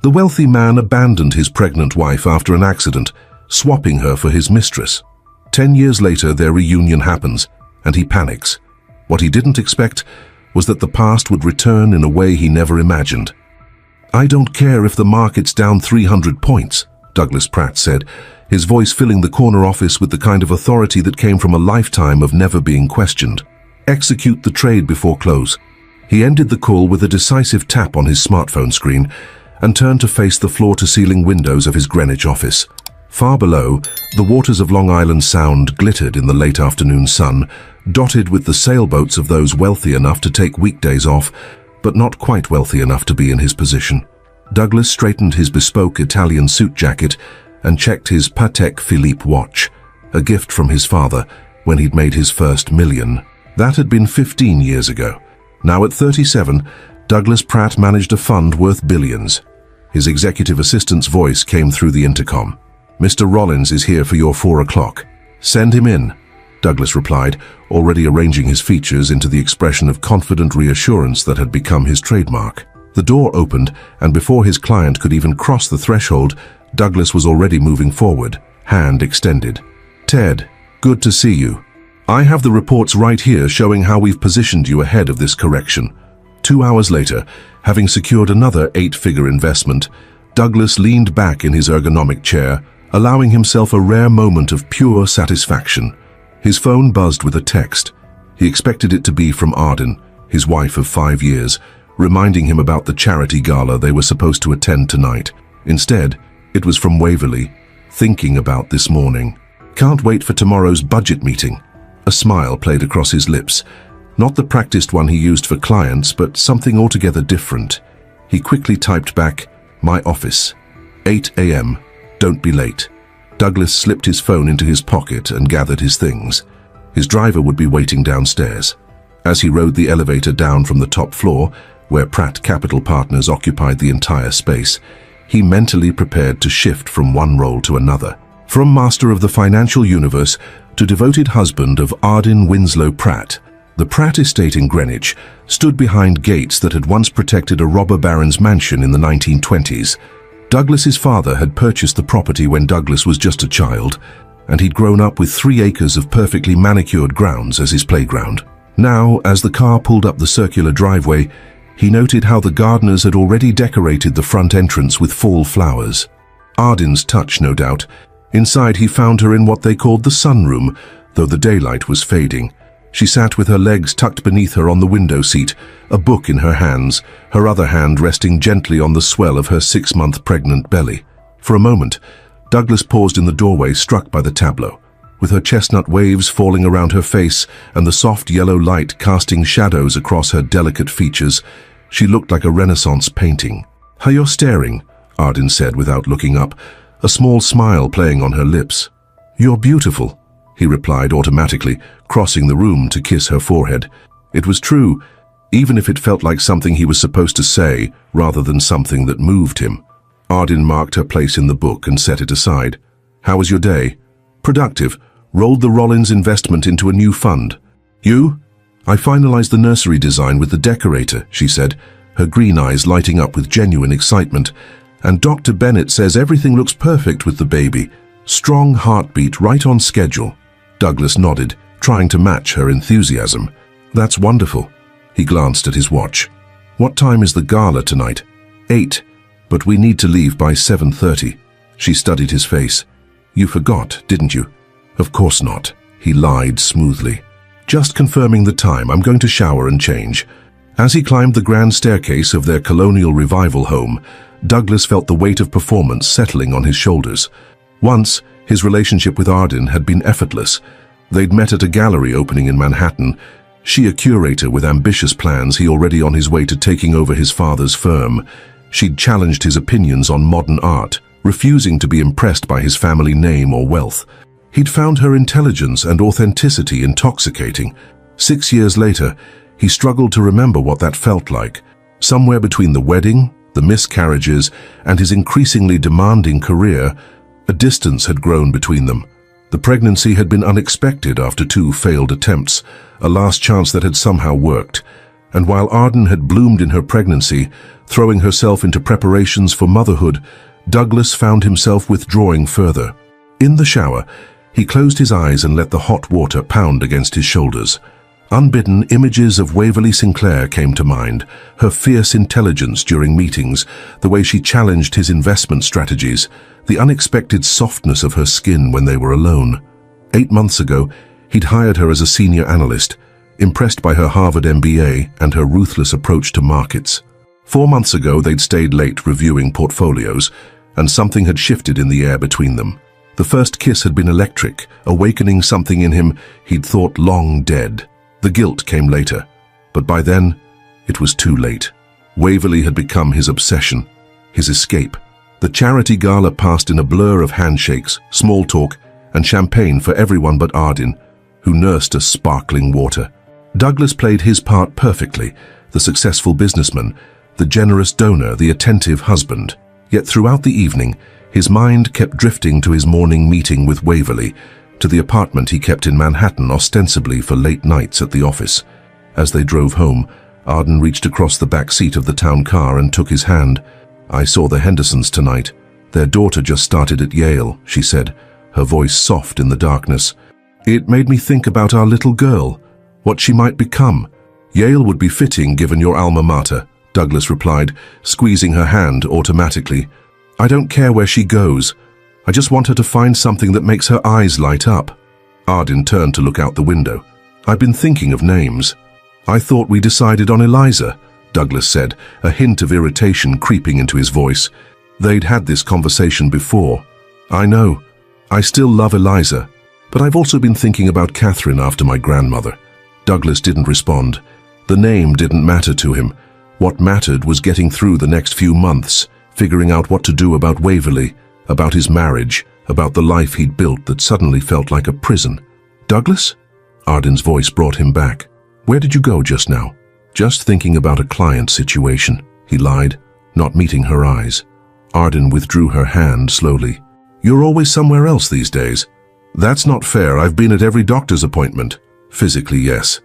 The wealthy man abandoned his pregnant wife after an accident, swapping her for his mistress. 10 years later, their reunion happens, and he panics. What he didn't expect was that the past would return in a way he never imagined. "I don't care if the market's down 300 points, Douglas Pratt said, his voice filling the corner office with the kind of authority that came from a lifetime of never being questioned. "Execute the trade before close." He ended the call with a decisive tap on his smartphone screen and turned to face the floor-to-ceiling windows of his Greenwich office. Far below, the waters of Long Island Sound glittered in the late afternoon sun, dotted with the sailboats of those wealthy enough to take weekdays off, but not quite wealthy enough to be in his position. Douglas straightened his bespoke Italian suit jacket and checked his Patek Philippe watch, a gift from his father when he'd made his first million. That had been 15 years ago. Now at 37, Douglas Pratt managed a fund worth billions. His executive assistant's voice came through the intercom. "Mr. Rollins is here for your 4 o'clock. Send him in," Douglas replied, already arranging his features into the expression of confident reassurance that had become his trademark. The door opened, and before his client could even cross the threshold, Douglas was already moving forward, hand extended. "Ted, good to see you. I have the reports right here showing how we've positioned you ahead of this correction." 2 hours later, having secured another 8-figure investment, Douglas leaned back in his ergonomic chair, allowing himself a rare moment of pure satisfaction. His phone buzzed with a text. He expected it to be from Arden, his wife of 5 years, reminding him about the charity gala they were supposed to attend tonight. Instead, it was from Waverley, thinking about this morning. "Can't wait for tomorrow's budget meeting." A smile played across his lips. Not the practiced one he used for clients, but something altogether different. He quickly typed back, "My office. 8 a.m. Don't be late." Douglas slipped his phone into his pocket and gathered his things. His driver would be waiting downstairs. As he rode the elevator down from the top floor, where Pratt Capital Partners occupied the entire space, he mentally prepared to shift from one role to another. From master of the financial universe to devoted husband of Arden Winslow Pratt, the Pratt estate in Greenwich stood behind gates that had once protected a robber baron's mansion in the 1920s. Douglas's father had purchased the property when Douglas was just a child, and he'd grown up with 3 acres of perfectly manicured grounds as his playground. Now, as the car pulled up the circular driveway, he noted how the gardeners had already decorated the front entrance with fall flowers. Arden's touch, no doubt. Inside he found her in what they called the sunroom, though the daylight was fading. She sat with her legs tucked beneath her on the window seat, a book in her hands, her other hand resting gently on the swell of her 6-month pregnant belly. For a moment, Douglas paused in the doorway, struck by the tableau. With her chestnut waves falling around her face and the soft yellow light casting shadows across her delicate features, she looked like a Renaissance painting. "How you're staring," Arden said without looking up, a small smile playing on her lips. "You're beautiful," he replied automatically, crossing the room to kiss her forehead. It was true, even if it felt like something he was supposed to say rather than something that moved him. Arden marked her place in the book and set it aside. "How was your day?" "Productive. Rolled the Rollins investment into a new fund." "You?" "I finalized the nursery design with the decorator," she said, her green eyes lighting up with genuine excitement. "And Dr. Bennett says everything looks perfect with the baby. Strong heartbeat, right on schedule." Douglas nodded, trying to match her enthusiasm. "That's wonderful." He glanced at his watch. "What time is the gala tonight?" 8, but we need to leave by 7:30. She studied his face. "You forgot, didn't you?" "Of course not," he lied smoothly. "Just confirming the time. I'm going to shower and change." As he climbed the grand staircase of their colonial revival home, Douglas felt the weight of performance settling on his shoulders. Once, his relationship with Arden had been effortless. They'd met at a gallery opening in Manhattan, she a curator with ambitious plans, he already on his way to taking over his father's firm. She'd challenged his opinions on modern art, refusing to be impressed by his family name or wealth. He'd found her intelligence and authenticity intoxicating. 6 years later, he struggled to remember what that felt like. Somewhere between the wedding, the miscarriages, and his increasingly demanding career, a distance had grown between them. The pregnancy had been unexpected after 2 failed attempts, a last chance that had somehow worked. And while Arden had bloomed in her pregnancy, throwing herself into preparations for motherhood, Douglas found himself withdrawing further. In the shower, he closed his eyes and let the hot water pound against his shoulders. Unbidden, images of Waverly Sinclair came to mind, her fierce intelligence during meetings, the way she challenged his investment strategies, the unexpected softness of her skin when they were alone. 8 months ago, he'd hired her as a senior analyst, impressed by her Harvard MBA and her ruthless approach to markets. 4 months ago, they'd stayed late reviewing portfolios, and something had shifted in the air between them. The first kiss had been electric, awakening something in him he'd thought long dead. The guilt came later, but by then, it was too late. Waverly had become his obsession, his escape. The charity gala passed in a blur of handshakes, small talk, and champagne for everyone but Arden, who nursed a sparkling water. Douglas played his part perfectly, the successful businessman, the generous donor, the attentive husband. Yet throughout the evening, his mind kept drifting to his morning meeting with Waverly, to the apartment he kept in Manhattan ostensibly for late nights at the office. As they drove home, Arden reached across the back seat of the town car and took his hand. "I saw the Hendersons tonight. Their daughter just started at Yale," she said, her voice soft in the darkness. "It made me think about our little girl, what she might become." "Yale would be fitting given your alma mater," Douglas replied, squeezing her hand automatically. "I don't care where she goes. I just want her to find something that makes her eyes light up." Arden turned to look out the window. "I've been thinking of names." "I thought we decided on Eliza," Douglas said, a hint of irritation creeping into his voice. They'd had this conversation before. "I know. I still love Eliza, but I've also been thinking about Catherine after my grandmother." Douglas didn't respond. The name didn't matter to him. What mattered was getting through the next few months, figuring out what to do about Waverly, about his marriage, about the life he'd built that suddenly felt like a prison. "Douglas?" Arden's voice brought him back. "Where did you go just now?" "Just thinking about a client situation," he lied, not meeting her eyes. Arden withdrew her hand slowly. "You're always somewhere else these days." "That's not fair. I've been at every doctor's appointment." "Physically, yes."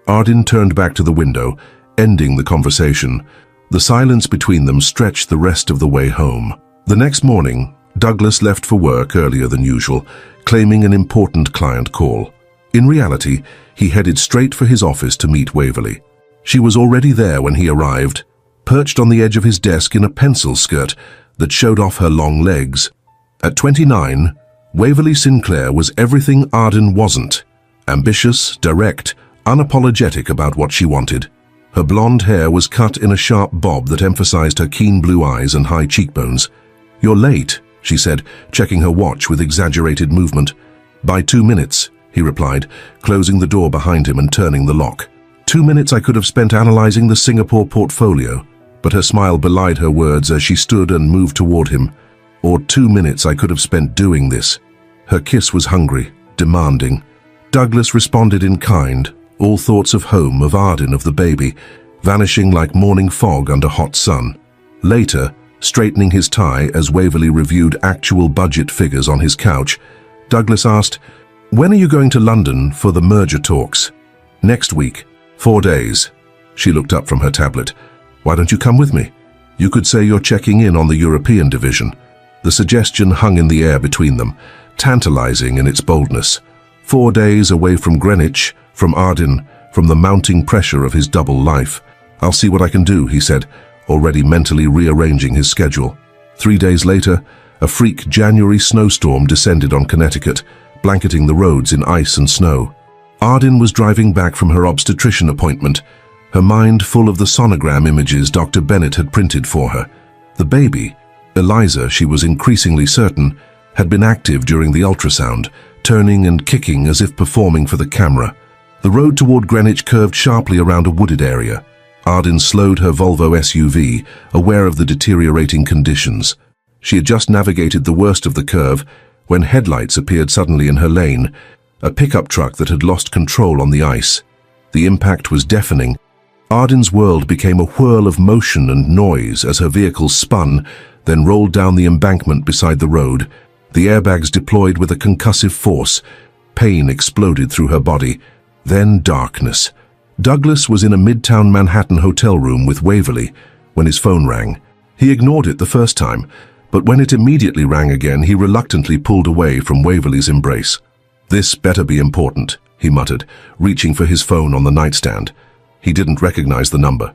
Arden turned back to the window, ending the conversation. The silence between them stretched the rest of the way home. The next morning, Douglas left for work earlier than usual, claiming an important client call. In reality, he headed straight for his office to meet Waverly. She was already there when he arrived, perched on the edge of his desk in a pencil skirt that showed off her long legs. At 29, Waverly Sinclair was everything Arden wasn't: ambitious, direct, unapologetic about what she wanted. Her blonde hair was cut in a sharp bob that emphasized her keen blue eyes and high cheekbones. "You're late," she said, checking her watch with exaggerated movement. "By 2 minutes," he replied, closing the door behind him and turning the lock. 2 minutes I could have spent analyzing the Singapore portfolio, but her smile belied her words as she stood and moved toward him. Or 2 minutes I could have spent doing this. Her kiss was hungry, demanding. Douglas responded in kind, all thoughts of home, of Arden, of the baby, vanishing like morning fog under hot sun. Later, straightening his tie as Waverly reviewed actual budget figures on his couch, Douglas asked, "When are you going to London for the merger talks?" "Next week. 4 days." She looked up from her tablet. "Why don't you come with me? You could say you're checking in on the European division." The suggestion hung in the air between them, tantalizing in its boldness. 4 days away from Greenwich, from Arden, from the mounting pressure of his double life. "I'll see what I can do," he said, already mentally rearranging his schedule. 3 days later, a freak January snowstorm descended on Connecticut, blanketing the roads in ice and snow. Arden was driving back from her obstetrician appointment, her mind full of the sonogram images Dr. Bennett had printed for her. The baby, Eliza, she was increasingly certain, had been active during the ultrasound, turning and kicking as if performing for the camera. The road toward Greenwich curved sharply around a wooded area. Arden slowed her Volvo SUV, aware of the deteriorating conditions. She had just navigated the worst of the curve when headlights appeared suddenly in her lane, a pickup truck that had lost control on the ice. The impact was deafening. Arden's world became a whirl of motion and noise as her vehicle spun, then rolled down the embankment beside the road. The airbags deployed with a concussive force. Pain exploded through her body. Then darkness. Douglas was in a midtown Manhattan hotel room with Waverly when his phone rang. He ignored it the first time, but when it immediately rang again, he reluctantly pulled away from Waverly's embrace. "This better be important," he muttered, reaching for his phone on the nightstand. He didn't recognize the number.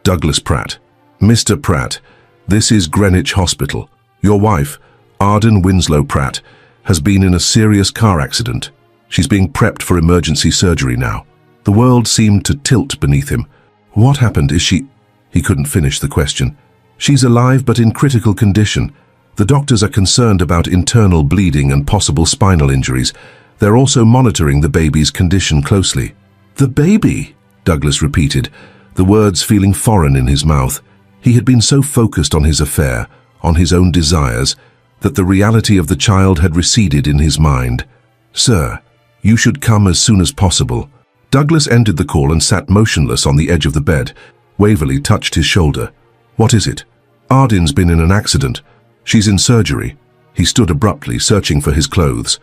Douglas Pratt. "Mr. Pratt, this is Greenwich Hospital. Your wife, Arden Winslow Pratt, has been in a serious car accident. She's being prepped for emergency surgery now." The world seemed to tilt beneath him. "What happened? Is she—" He couldn't finish the question. "She's alive but in critical condition. The doctors are concerned about internal bleeding and possible spinal injuries. They're also monitoring the baby's condition closely." "The baby?" Douglas repeated, the words feeling foreign in his mouth. He had been so focused on his affair, on his own desires, that the reality of the child had receded in his mind. "Sir, you should come as soon as possible." Douglas ended the call and sat motionless on the edge of the bed. Waverly touched his shoulder. "What is it?" "Arden's been in an accident. She's in surgery." He stood abruptly, searching for his clothes.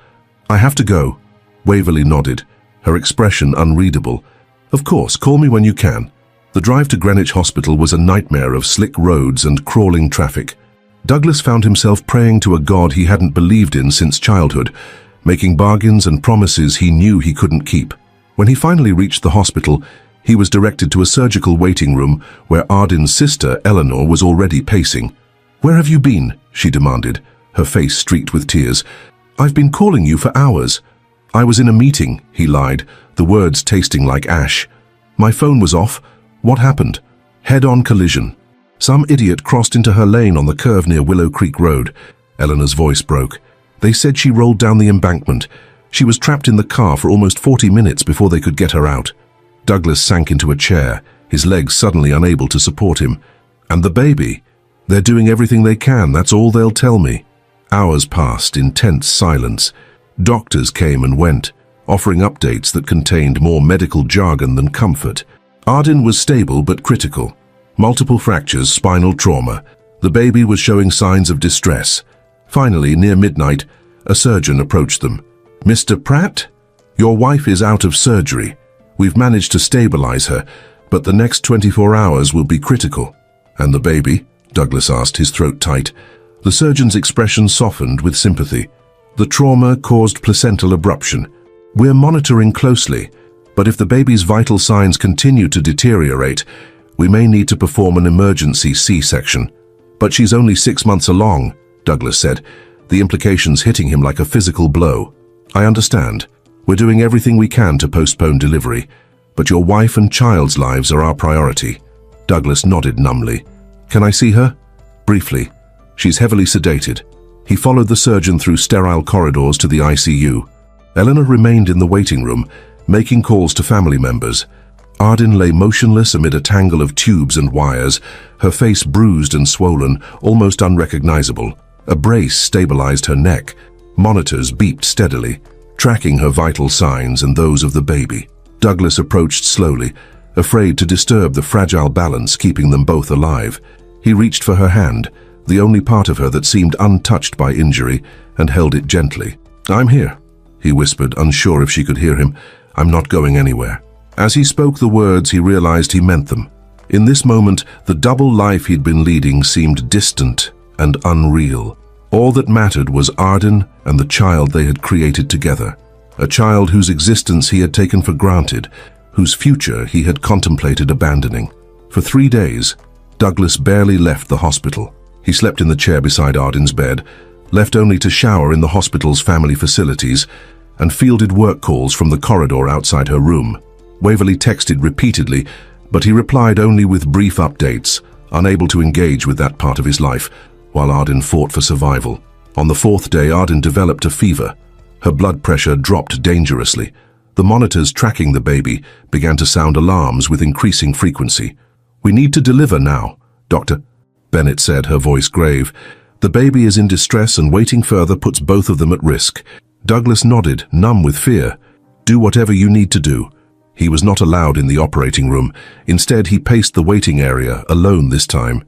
"I have to go." Waverly nodded, her expression unreadable. "Of course, call me when you can." The drive to Greenwich Hospital was a nightmare of slick roads and crawling traffic. Douglas found himself praying to a God he hadn't believed in since childhood, making bargains and promises he knew he couldn't keep. When he finally reached the hospital, he was directed to a surgical waiting room where Arden's sister, Eleanor, was already pacing. "Where have you been?" she demanded, her face streaked with tears. "I've been calling you for hours." "I was in a meeting," he lied, the words tasting like ash. "My phone was off. What happened?" "Head-on collision. Some idiot crossed into her lane on the curve near Willow Creek Road." Eleanor's voice broke. "They said she rolled down the embankment. She was trapped in the car for almost 40 minutes before they could get her out." Douglas sank into a chair, his legs suddenly unable to support him. "And the baby? They're doing everything they can, that's all they'll tell me." Hours passed in tense silence. Doctors came and went, offering updates that contained more medical jargon than comfort. Arden was stable but critical. Multiple fractures, spinal trauma. The baby was showing signs of distress. Finally, near midnight, a surgeon approached them. "Mr. Pratt, your wife is out of surgery. We've managed to stabilize her, but the next 24 hours will be critical." "And the baby?" Douglas asked, his throat tight. The surgeon's expression softened with sympathy. "The trauma caused placental abruption. We're monitoring closely, but if the baby's vital signs continue to deteriorate, we may need to perform an emergency C-section." "But she's only 6 months along," Douglas said, the implications hitting him like a physical blow. "I understand. We're doing everything we can to postpone delivery, but your wife and child's lives are our priority." Douglas nodded numbly. "Can I see her?" "Briefly. She's heavily sedated." He followed the surgeon through sterile corridors to the ICU. Eleanor remained in the waiting room, making calls to family members. Arden lay motionless amid a tangle of tubes and wires, her face bruised and swollen, almost unrecognizable. A brace stabilized her neck. Monitors beeped steadily, tracking her vital signs and those of the baby. Douglas approached slowly, afraid to disturb the fragile balance keeping them both alive. He reached for her hand, the only part of her that seemed untouched by injury, and held it gently. "I'm here," he whispered, unsure if she could hear him. "I'm not going anywhere." As he spoke the words, he realized he meant them. In this moment, the double life he'd been leading seemed distant and unreal. All that mattered was Arden and the child they had created together. A child whose existence he had taken for granted, whose future he had contemplated abandoning. For 3 days, Douglas barely left the hospital. He slept in the chair beside Arden's bed, left only to shower in the hospital's family facilities, and fielded work calls from the corridor outside her room. Waverly texted repeatedly, but he replied only with brief updates, unable to engage with that part of his life, while Arden fought for survival. On the 4th day, Arden developed a fever. Her blood pressure dropped dangerously. The monitors tracking the baby began to sound alarms with increasing frequency. "We need to deliver now, Doctor," Bennett said, her voice grave. "The baby is in distress and waiting further puts both of them at risk." Douglas nodded, numb with fear. "Do whatever you need to do." He was not allowed in the operating room. Instead, he paced the waiting area, alone this time.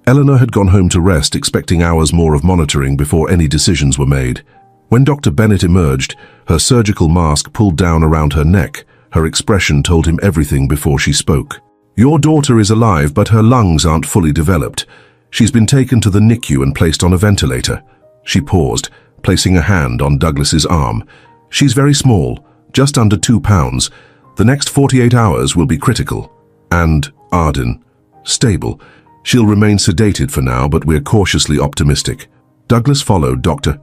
Eleanor had gone home to rest, expecting hours more of monitoring before any decisions were made. When Dr. Bennett emerged, her surgical mask pulled down around her neck, Her expression told him everything before she spoke. "Your daughter is alive, but her lungs aren't fully developed. She's been taken to the NICU and placed on a ventilator." She paused, placing a hand on Douglas's arm. "She's very small, just under 2 pounds. The next 48 hours will be critical." And Arden, "Stable. She'll remain sedated for now, but we're cautiously optimistic." Douglas followed Dr.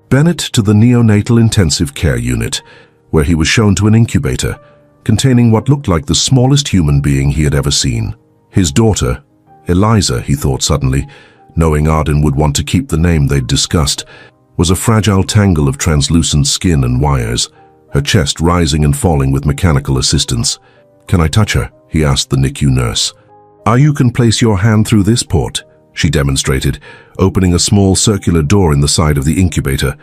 Bennett to the neonatal intensive care unit, where he was shown to an incubator containing what looked like the smallest human being he had ever seen. His daughter, Eliza, he thought suddenly, knowing Arden would want to keep the name they'd discussed, was a fragile tangle of translucent skin and wires, her chest rising and falling with mechanical assistance. "Can I touch her?" he asked the NICU nurse. "You can place your hand through this port," she demonstrated, opening a small circular door in the side of the incubator.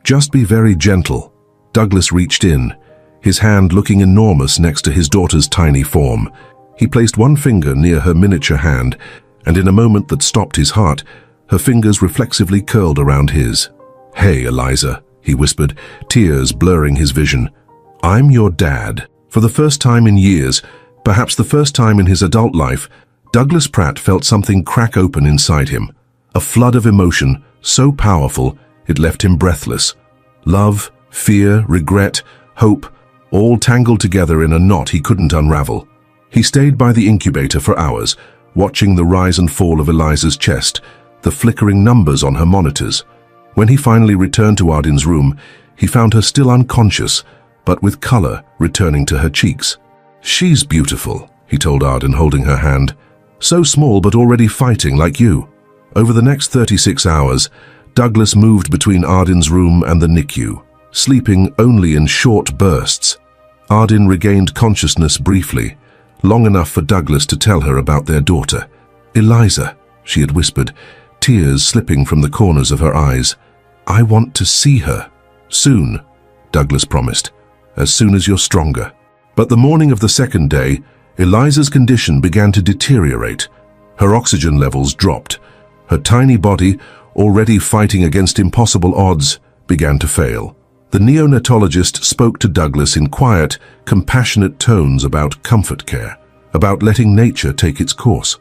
"Just be very gentle." Douglas reached in, his hand looking enormous next to his daughter's tiny form. He placed one finger near her miniature hand, and in a moment that stopped his heart, her fingers reflexively curled around his. "Hey, Eliza," he whispered, tears blurring his vision. "I'm your dad." For the first time in years, perhaps the first time in his adult life, Douglas Pratt felt something crack open inside him. A flood of emotion, so powerful, it left him breathless. Love, fear, regret, hope, all tangled together in a knot he couldn't unravel. He stayed by the incubator for hours, watching the rise and fall of Eliza's chest, the flickering numbers on her monitors. When he finally returned to Arden's room, he found her still unconscious, but with color returning to her cheeks. "She's beautiful," he told Arden, holding her hand. "So small but already fighting like you." Over the next 36 hours, Douglas moved between Arden's room and the NICU, sleeping only in short bursts. Arden regained consciousness briefly, long enough for Douglas to tell her about their daughter. "Eliza," she had whispered, tears slipping from the corners of her eyes. "I want to see her." "Soon," Douglas promised, "as soon as you're stronger." But the morning of the second day, Eliza's condition began to deteriorate. Her oxygen levels dropped. Her tiny body, already fighting against impossible odds, began to fail. The neonatologist spoke to Douglas in quiet, compassionate tones about comfort care, about letting nature take its course.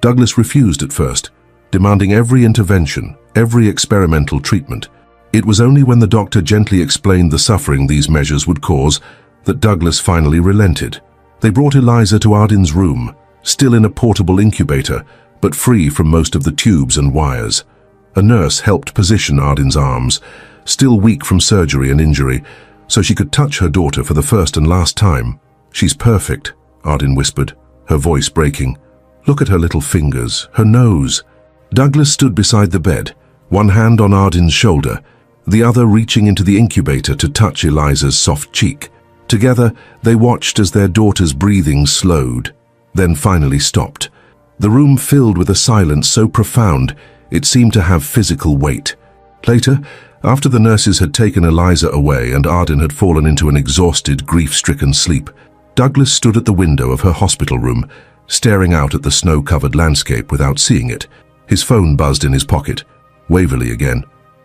Douglas refused at first, demanding every intervention, every experimental treatment. It was only when the doctor gently explained the suffering these measures would cause that Douglas finally relented. They brought Eliza to Arden's room, still in a portable incubator, but free from most of the tubes and wires. A nurse helped position Arden's arms, still weak from surgery and injury, so she could touch her daughter for the first and last time. "She's perfect," Arden whispered, her voice breaking. "Look at her little fingers, her nose." Douglas stood beside the bed, one hand on Arden's shoulder, the other reaching into the incubator to touch Eliza's soft cheek. Together, they watched as their daughter's breathing slowed, then finally stopped. The room filled with a silence so profound it seemed to have physical weight. Later, after the nurses had taken Eliza away and Arden had fallen into an exhausted, grief-stricken sleep, Douglas stood at the window of her hospital room, staring out at the snow-covered landscape without seeing it. His phone buzzed in his pocket. Waverly again.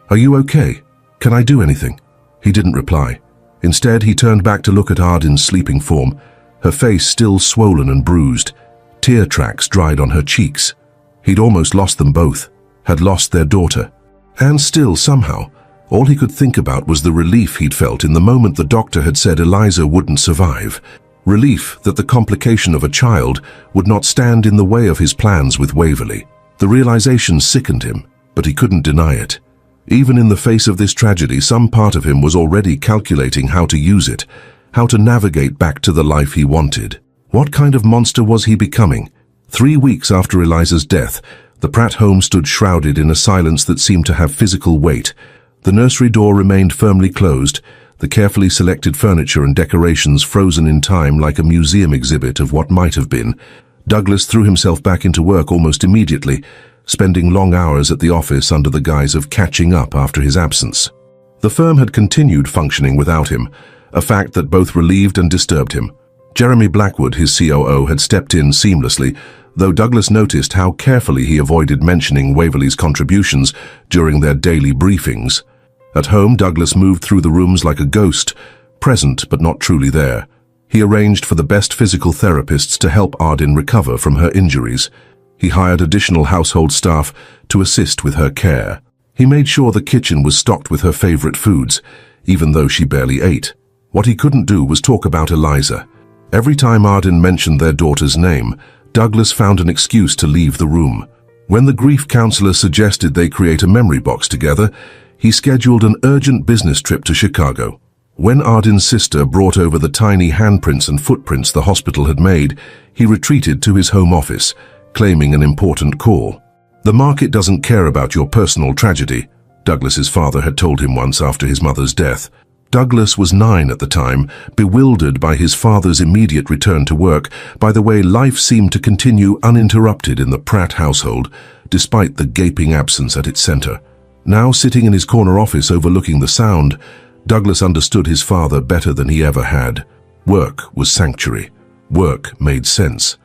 "Are you okay? Can I do anything?" He didn't reply. Instead, he turned back to look at Arden's sleeping form, her face still swollen and bruised. Tear tracks dried on her cheeks. He'd almost lost them both, had lost their daughter. And still, somehow, all he could think about was the relief he'd felt in the moment the doctor had said Eliza wouldn't survive. Relief that the complication of a child would not stand in the way of his plans with Waverly. The realization sickened him, but he couldn't deny it. Even in the face of this tragedy, some part of him was already calculating how to use it, how to navigate back to the life he wanted. What kind of monster was he becoming? 3 weeks after Eliza's death, the Pratt home stood shrouded in a silence that seemed to have physical weight. The nursery door remained firmly closed, the carefully selected furniture and decorations frozen in time like a museum exhibit of what might have been. Douglas threw himself back into work almost immediately, spending long hours at the office under the guise of catching up after his absence. The firm had continued functioning without him, a fact that both relieved and disturbed him. Jeremy Blackwood, his COO, had stepped in seamlessly, though Douglas noticed how carefully he avoided mentioning Waverly's contributions during their daily briefings. At home, Douglas moved through the rooms like a ghost, present but not truly there. He arranged for the best physical therapists to help Ardin recover from her injuries. He hired additional household staff to assist with her care. He made sure the kitchen was stocked with her favorite foods, even though she barely ate. What he couldn't do was talk about Eliza. Every time Ardin mentioned their daughter's name, Douglas found an excuse to leave the room. When the grief counselor suggested they create a memory box together, he scheduled an urgent business trip to Chicago. When Ardin's sister brought over the tiny handprints and footprints the hospital had made, he retreated to his home office, claiming an important call. "The market doesn't care about your personal tragedy," Douglas's father had told him once after his mother's death. Douglas was 9 at the time, bewildered by his father's immediate return to work, by the way life seemed to continue uninterrupted in the Pratt household, despite the gaping absence at its center. Now sitting in his corner office overlooking the Sound, Douglas understood his father better than he ever had. Work was sanctuary. Work made sense.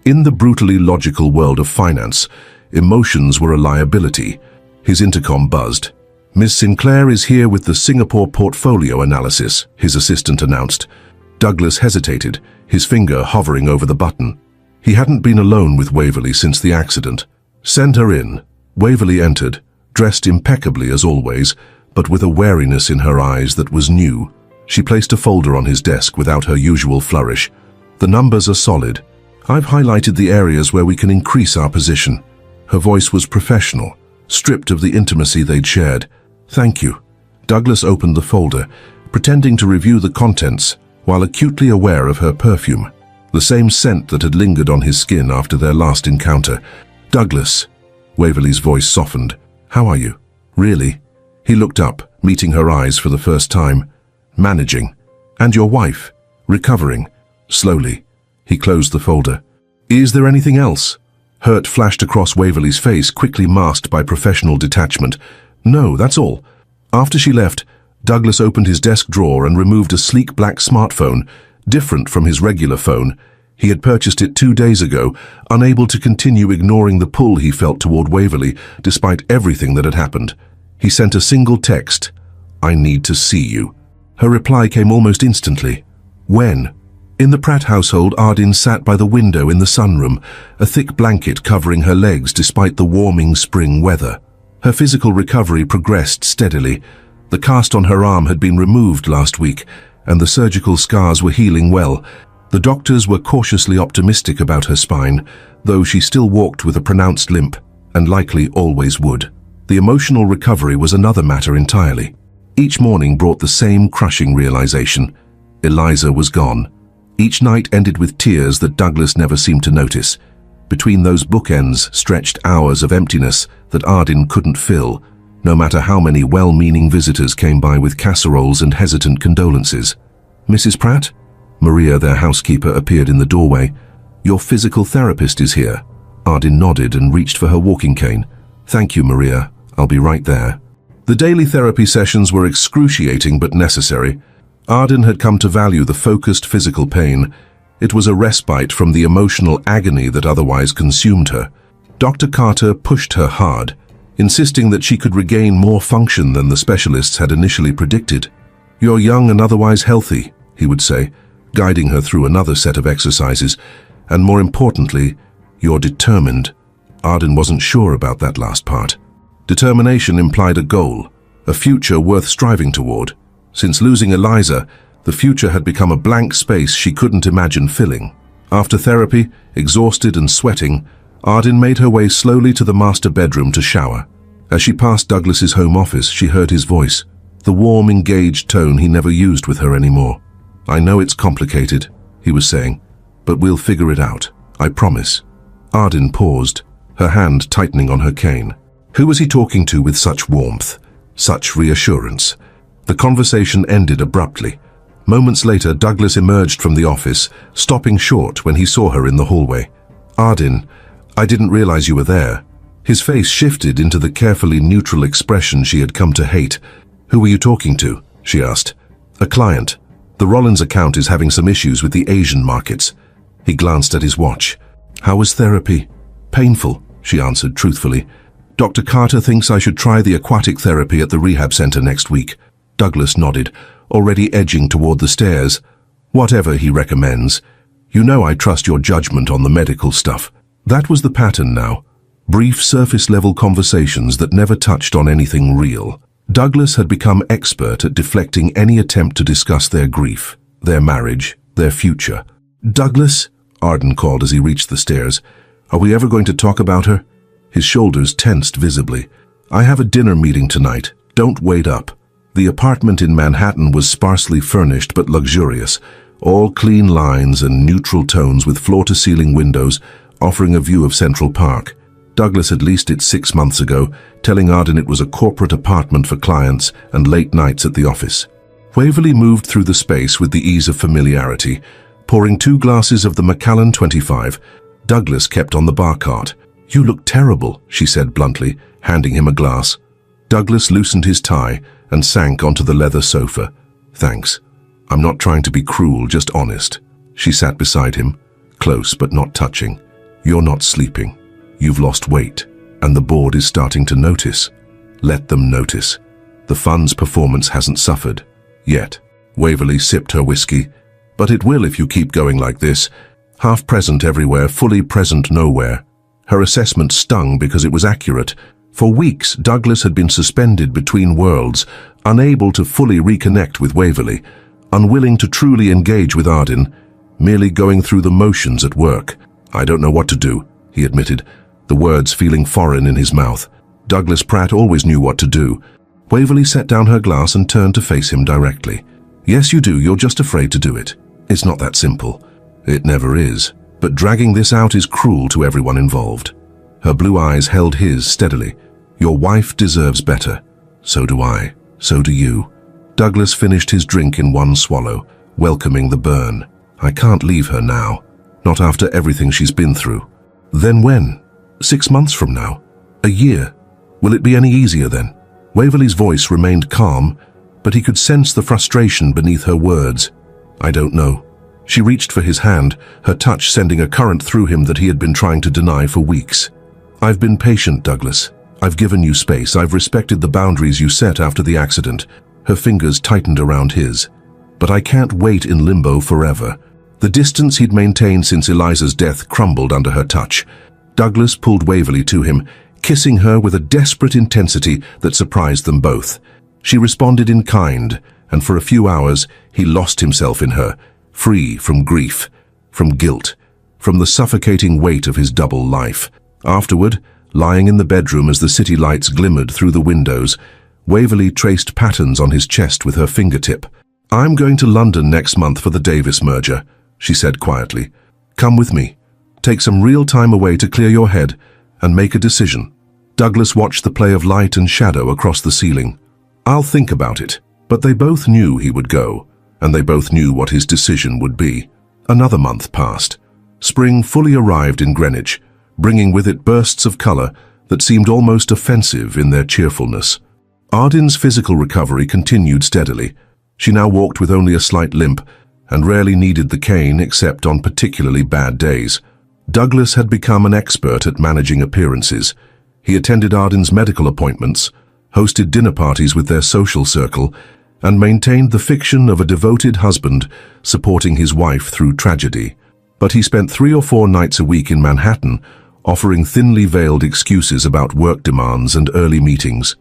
In the brutally logical world of finance, emotions were a liability. His intercom buzzed. "Miss Sinclair is here with the Singapore portfolio analysis," his assistant announced. Douglas hesitated, his finger hovering over the button. He hadn't been alone with Waverly since the accident. "Send her in." Waverly entered, dressed impeccably as always, but with a wariness in her eyes that was new. She placed a folder on his desk without her usual flourish. "The numbers are solid. I've highlighted the areas where we can increase our position." Her voice was professional, stripped of the intimacy they'd shared. "Thank you." Douglas opened the folder, pretending to review the contents while acutely aware of her perfume, the same scent that had lingered on his skin after their last encounter. "Douglas," Waverly's voice softened. "How are you?" "Really?" He looked up, meeting her eyes for the first time. "Managing." "And your wife?" "Recovering." Slowly, he closed the folder. "Is there anything else?" Hurt flashed across Waverly's face, quickly masked by professional detachment. "No, that's all." After she left, Douglas opened his desk drawer and removed a sleek black smartphone, different from his regular phone. He had purchased it 2 days ago, unable to continue ignoring the pull he felt toward Waverly, despite everything that had happened. He sent a single text, "I need to see you." Her reply came almost instantly. "When?" In the Pratt household, Ardin sat by the window in the sunroom, a thick blanket covering her legs despite the warming spring weather. Her physical recovery progressed steadily. The cast on her arm had been removed last week, and the surgical scars were healing well. The doctors were cautiously optimistic about her spine, though she still walked with a pronounced limp, and likely always would. The emotional recovery was another matter entirely. Each morning brought the same crushing realization. Eliza was gone. Each night ended with tears that Douglas never seemed to notice. Between those bookends stretched hours of emptiness that Ardin couldn't fill, no matter how many well-meaning visitors came by with casseroles and hesitant condolences. "Mrs. Pratt?" Maria, their housekeeper, appeared in the doorway. "Your physical therapist is here." Ardin nodded and reached for her walking cane. "Thank you, Maria. I'll be right there." The daily therapy sessions were excruciating but necessary. Ardin had come to value the focused physical pain. It was a respite from the emotional agony that otherwise consumed her. Dr. Carter pushed her hard, insisting that she could regain more function than the specialists had initially predicted. "You're young and otherwise healthy," he would say, guiding her through another set of exercises. "And more importantly, you're determined." Ardin wasn't sure about that last part. Determination implied a goal, a future worth striving toward. Since losing Eliza, the future had become a blank space she couldn't imagine filling. After therapy, exhausted and sweating, Ardin made her way slowly to the master bedroom to shower. As she passed Douglas's home office, she heard his voice, the warm, engaged tone he never used with her anymore. "I know it's complicated," he was saying, "but we'll figure it out. I promise." Ardin paused, her hand tightening on her cane. Who was he talking to with such warmth, such reassurance? The conversation ended abruptly. Moments later, Douglas emerged from the office, stopping short when he saw her in the hallway. "Ardin, I didn't realize you were there." His face shifted into the carefully neutral expression she had come to hate. "Who were you talking to?" she asked. "A client. The Rollins account is having some issues with the Asian markets." He glanced at his watch. "How was therapy?" "Painful," she answered truthfully. "Dr. Carter thinks I should try the aquatic therapy at the rehab center next week." Douglas nodded, already edging toward the stairs. Whatever he recommends. You know I trust your judgment on the medical stuff. That was the pattern now. Brief surface-level conversations that never touched on anything real. Douglas had become expert at deflecting any attempt to discuss their grief, their marriage, their future. "Douglas," Arden called as he reached the stairs, "are we ever going to talk about her?" His shoulders tensed visibly. "I have a dinner meeting tonight. Don't wait up." The apartment in Manhattan was sparsely furnished but luxurious, all clean lines and neutral tones with floor-to-ceiling windows offering a view of Central Park. Douglas had leased it 6 months ago, telling Arden it was a corporate apartment for clients and late nights at the office. Waverly moved through the space with the ease of familiarity, pouring 2 glasses of the Macallan 25. Douglas kept on the bar cart. "You look terrible," she said bluntly, handing him a glass. Douglas loosened his tie and sank onto the leather sofa. "Thanks. I'm not trying to be cruel, just honest." She sat beside him, close but not touching. "You're not sleeping. You've lost weight, and the board is starting to notice. Let them notice. The fund's performance hasn't suffered. Yet." Waverly sipped her whiskey. "But it will if you keep going like this. Half present everywhere, fully present nowhere." Her assessment stung because it was accurate. For weeks, Douglas had been suspended between worlds, unable to fully reconnect with Waverly, unwilling to truly engage with Arden, merely going through the motions at work. "I don't know what to do," he admitted, the words feeling foreign in his mouth. Douglas Pratt always knew what to do. Waverly set down her glass and turned to face him directly. "Yes, you do. You're just afraid to do it. It's not that simple. It never is. But dragging this out is cruel to everyone involved." Her blue eyes held his steadily. "Your wife deserves better. So do I. So do you." Douglas finished his drink in one swallow, welcoming the burn. "I can't leave her now. Not after everything she's been through." "Then when? 6 months from now? A year? Will it be any easier then?" Waverly's voice remained calm, but he could sense the frustration beneath her words. "I don't know." She reached for his hand, her touch sending a current through him that he had been trying to deny for weeks. "I've been patient, Douglas. I've given you space. I've respected the boundaries you set after the accident." Her fingers tightened around his. "But I can't wait in limbo forever." The distance he'd maintained since Eliza's death crumbled under her touch. Douglas pulled Waverly to him, kissing her with a desperate intensity that surprised them both. She responded in kind, and for a few hours he lost himself in her, free from grief, from guilt, from the suffocating weight of his double life. Afterward, lying in the bedroom as the city lights glimmered through the windows, Waverly traced patterns on his chest with her fingertip. "I'm going to London next month for the Davis merger," she said quietly. "Come with me. Take some real time away to clear your head and make a decision." Douglas watched the play of light and shadow across the ceiling. "I'll think about it." But they both knew he would go, and they both knew what his decision would be. Another month passed. Spring fully arrived in Greenwich, bringing with it bursts of color that seemed almost offensive in their cheerfulness. Arden's physical recovery continued steadily. She now walked with only a slight limp and rarely needed the cane except on particularly bad days. Douglas had become an expert at managing appearances. He attended Arden's medical appointments, hosted dinner parties with their social circle, and maintained the fiction of a devoted husband supporting his wife through tragedy. But he spent 3 or 4 nights a week in Manhattan, offering thinly veiled excuses about work demands and early meetings.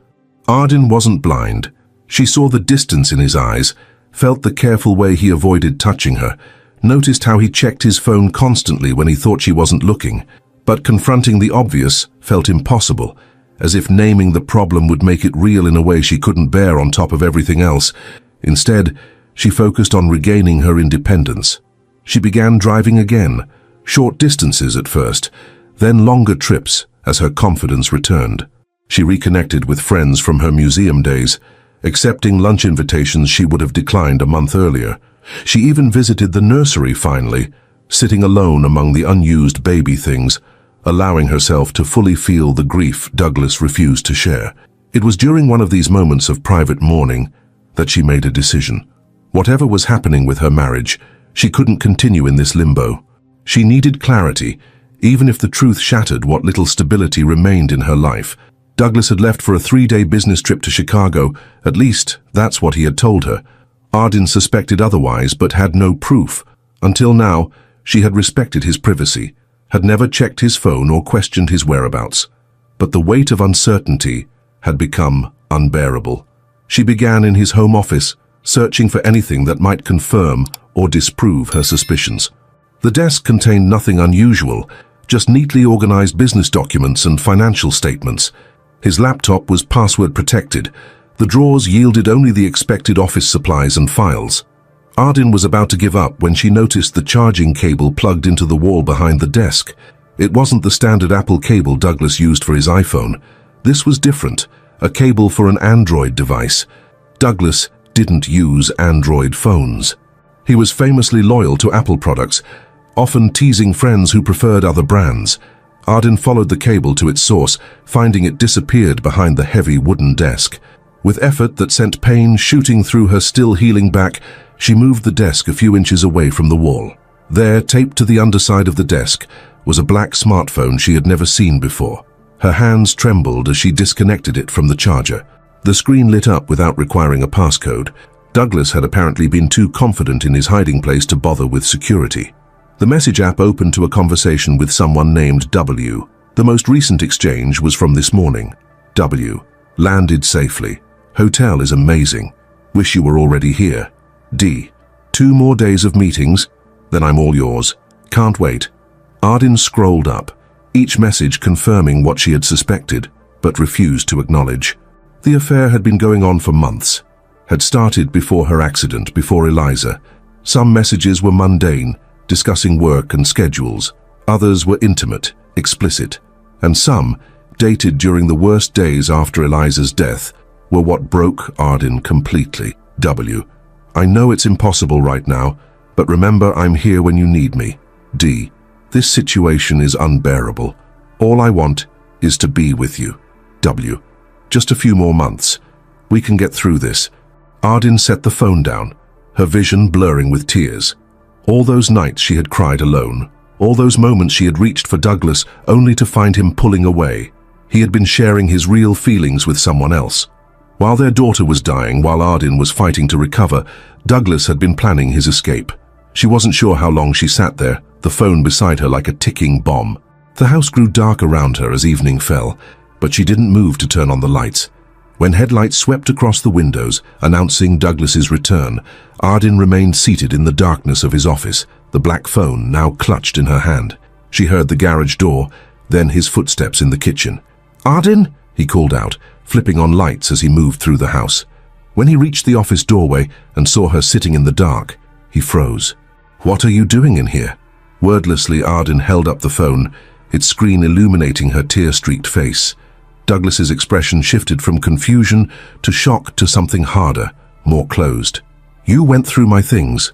Arden wasn't blind. She saw the distance in his eyes, felt the careful way he avoided touching her, noticed how he checked his phone constantly when he thought she wasn't looking. But confronting the obvious felt impossible, as if naming the problem would make it real in a way she couldn't bear on top of everything else. Instead, she focused on regaining her independence. She began driving again, short distances at first, then longer trips as her confidence returned. She reconnected with friends from her museum days, accepting lunch invitations she would have declined a month earlier. She even visited the nursery finally, sitting alone among the unused baby things, allowing herself to fully feel the grief Douglas refused to share. It was during one of these moments of private mourning that she made a decision. Whatever was happening with her marriage, she couldn't continue in this limbo. She needed clarity, even if the truth shattered what little stability remained in her life. Douglas had left for a 3-day business trip to Chicago. At least, that's what he had told her. Arden suspected otherwise but had no proof. Until now, she had respected his privacy, had never checked his phone or questioned his whereabouts. But the weight of uncertainty had become unbearable. She began in his home office, searching for anything that might confirm or disprove her suspicions. The desk contained nothing unusual, just neatly organized business documents and financial statements. His laptop was password protected. The drawers yielded only the expected office supplies and files. Arden was about to give up when she noticed the charging cable plugged into the wall behind the desk. It wasn't the standard Apple cable Douglas used for his iPhone. This was different, a cable for an Android device. Douglas didn't use Android phones. He was famously loyal to Apple products, often teasing friends who preferred other brands. Arden followed the cable to its source, finding it disappeared behind the heavy wooden desk. With effort that sent pain shooting through her still healing back, she moved the desk a few inches away from the wall. There, taped to the underside of the desk, was a black smartphone she had never seen before. Her hands trembled as she disconnected it from the charger. The screen lit up without requiring a passcode. Douglas had apparently been too confident in his hiding place to bother with security. The message app opened to a conversation with someone named W. The most recent exchange was from this morning. W. Landed safely. Hotel is amazing. Wish you were already here. D. 2 more days of meetings, then I'm all yours. Can't wait. Arden scrolled up, each message confirming what she had suspected, but refused to acknowledge. The affair had been going on for months. Had started before her accident, before Eliza. Some messages were mundane, discussing work and schedules. Others were intimate, explicit. And some, dated during the worst days after Eliza's death, were what broke Arden completely. W. I know it's impossible right now, but remember I'm here when you need me. D. This situation is unbearable. All I want is to be with you. W. Just a few more months. We can get through this. Arden set the phone down, her vision blurring with tears. All those nights she had cried alone, all those moments she had reached for Douglas only to find him pulling away. He had been sharing his real feelings with someone else. While their daughter was dying, while Arden was fighting to recover, Douglas had been planning his escape. She wasn't sure how long she sat there, the phone beside her like a ticking bomb. The house grew dark around her as evening fell, but she didn't move to turn on the lights. When headlights swept across the windows, announcing Douglas's return, Arden remained seated in the darkness of his office, the black phone now clutched in her hand. She heard the garage door, then his footsteps in the kitchen. "Arden?" he called out, flipping on lights as he moved through the house. When he reached the office doorway and saw her sitting in the dark, he froze. "What are you doing in here?" Wordlessly, Arden held up the phone, its screen illuminating her tear-streaked face. Douglas's expression shifted from confusion to shock to something harder, more closed. "You went through my things.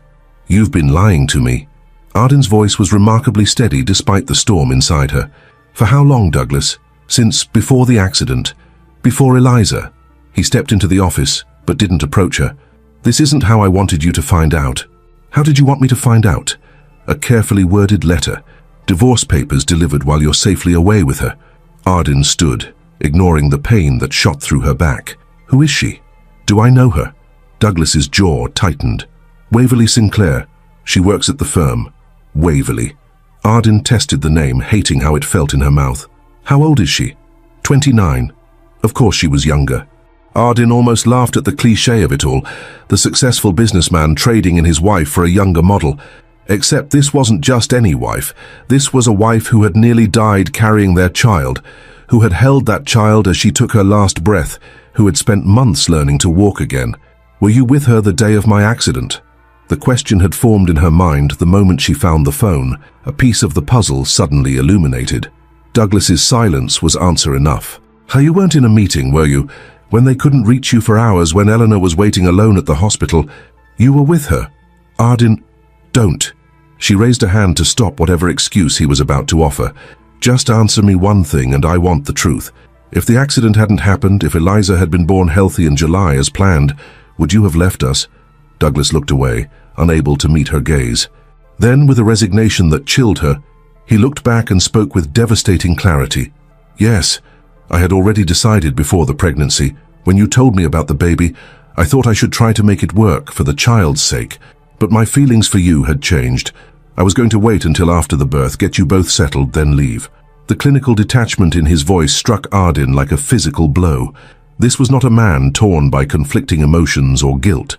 You've been lying to me." Arden's voice was remarkably steady despite the storm inside her. "For how long, Douglas? Since before the accident? Before Eliza?" He stepped into the office, but didn't approach her. "This isn't how I wanted you to find out." "How did you want me to find out?" "A carefully worded letter. Divorce papers delivered while you're safely away with her." Arden stood, ignoring the pain that shot through her back. "Who is she? Do I know her?" Douglas's jaw tightened. "Waverly Sinclair. She works at the firm." Waverly. Arden tested the name, hating how it felt in her mouth. "How old is she?" 29. Of course she was younger. Arden almost laughed at the cliché of it all, the successful businessman trading in his wife for a younger model. Except this wasn't just any wife. This was a wife who had nearly died carrying their child, who had held that child as she took her last breath, who had spent months learning to walk again. "Were you with her the day of my accident?" The question had formed in her mind the moment she found the phone, a piece of the puzzle suddenly illuminated. Douglas's silence was answer enough. "You weren't in a meeting, were you? When they couldn't reach you for hours, when Eleanor was waiting alone at the hospital, you were with her." "Arden, don't." She raised a hand to stop whatever excuse he was about to offer. "Just answer me one thing and I want the truth. If the accident hadn't happened, if Eliza had been born healthy in July as planned, would you have left us?" Douglas looked away, unable to meet her gaze. Then, with a resignation that chilled her, he looked back and spoke with devastating clarity. "Yes, I had already decided before the pregnancy. When you told me about the baby, I thought I should try to make it work for the child's sake, but my feelings for you had changed. I was going to wait until after the birth, get you both settled, then leave." The clinical detachment in his voice struck Ardin like a physical blow. This was not a man torn by conflicting emotions or guilt.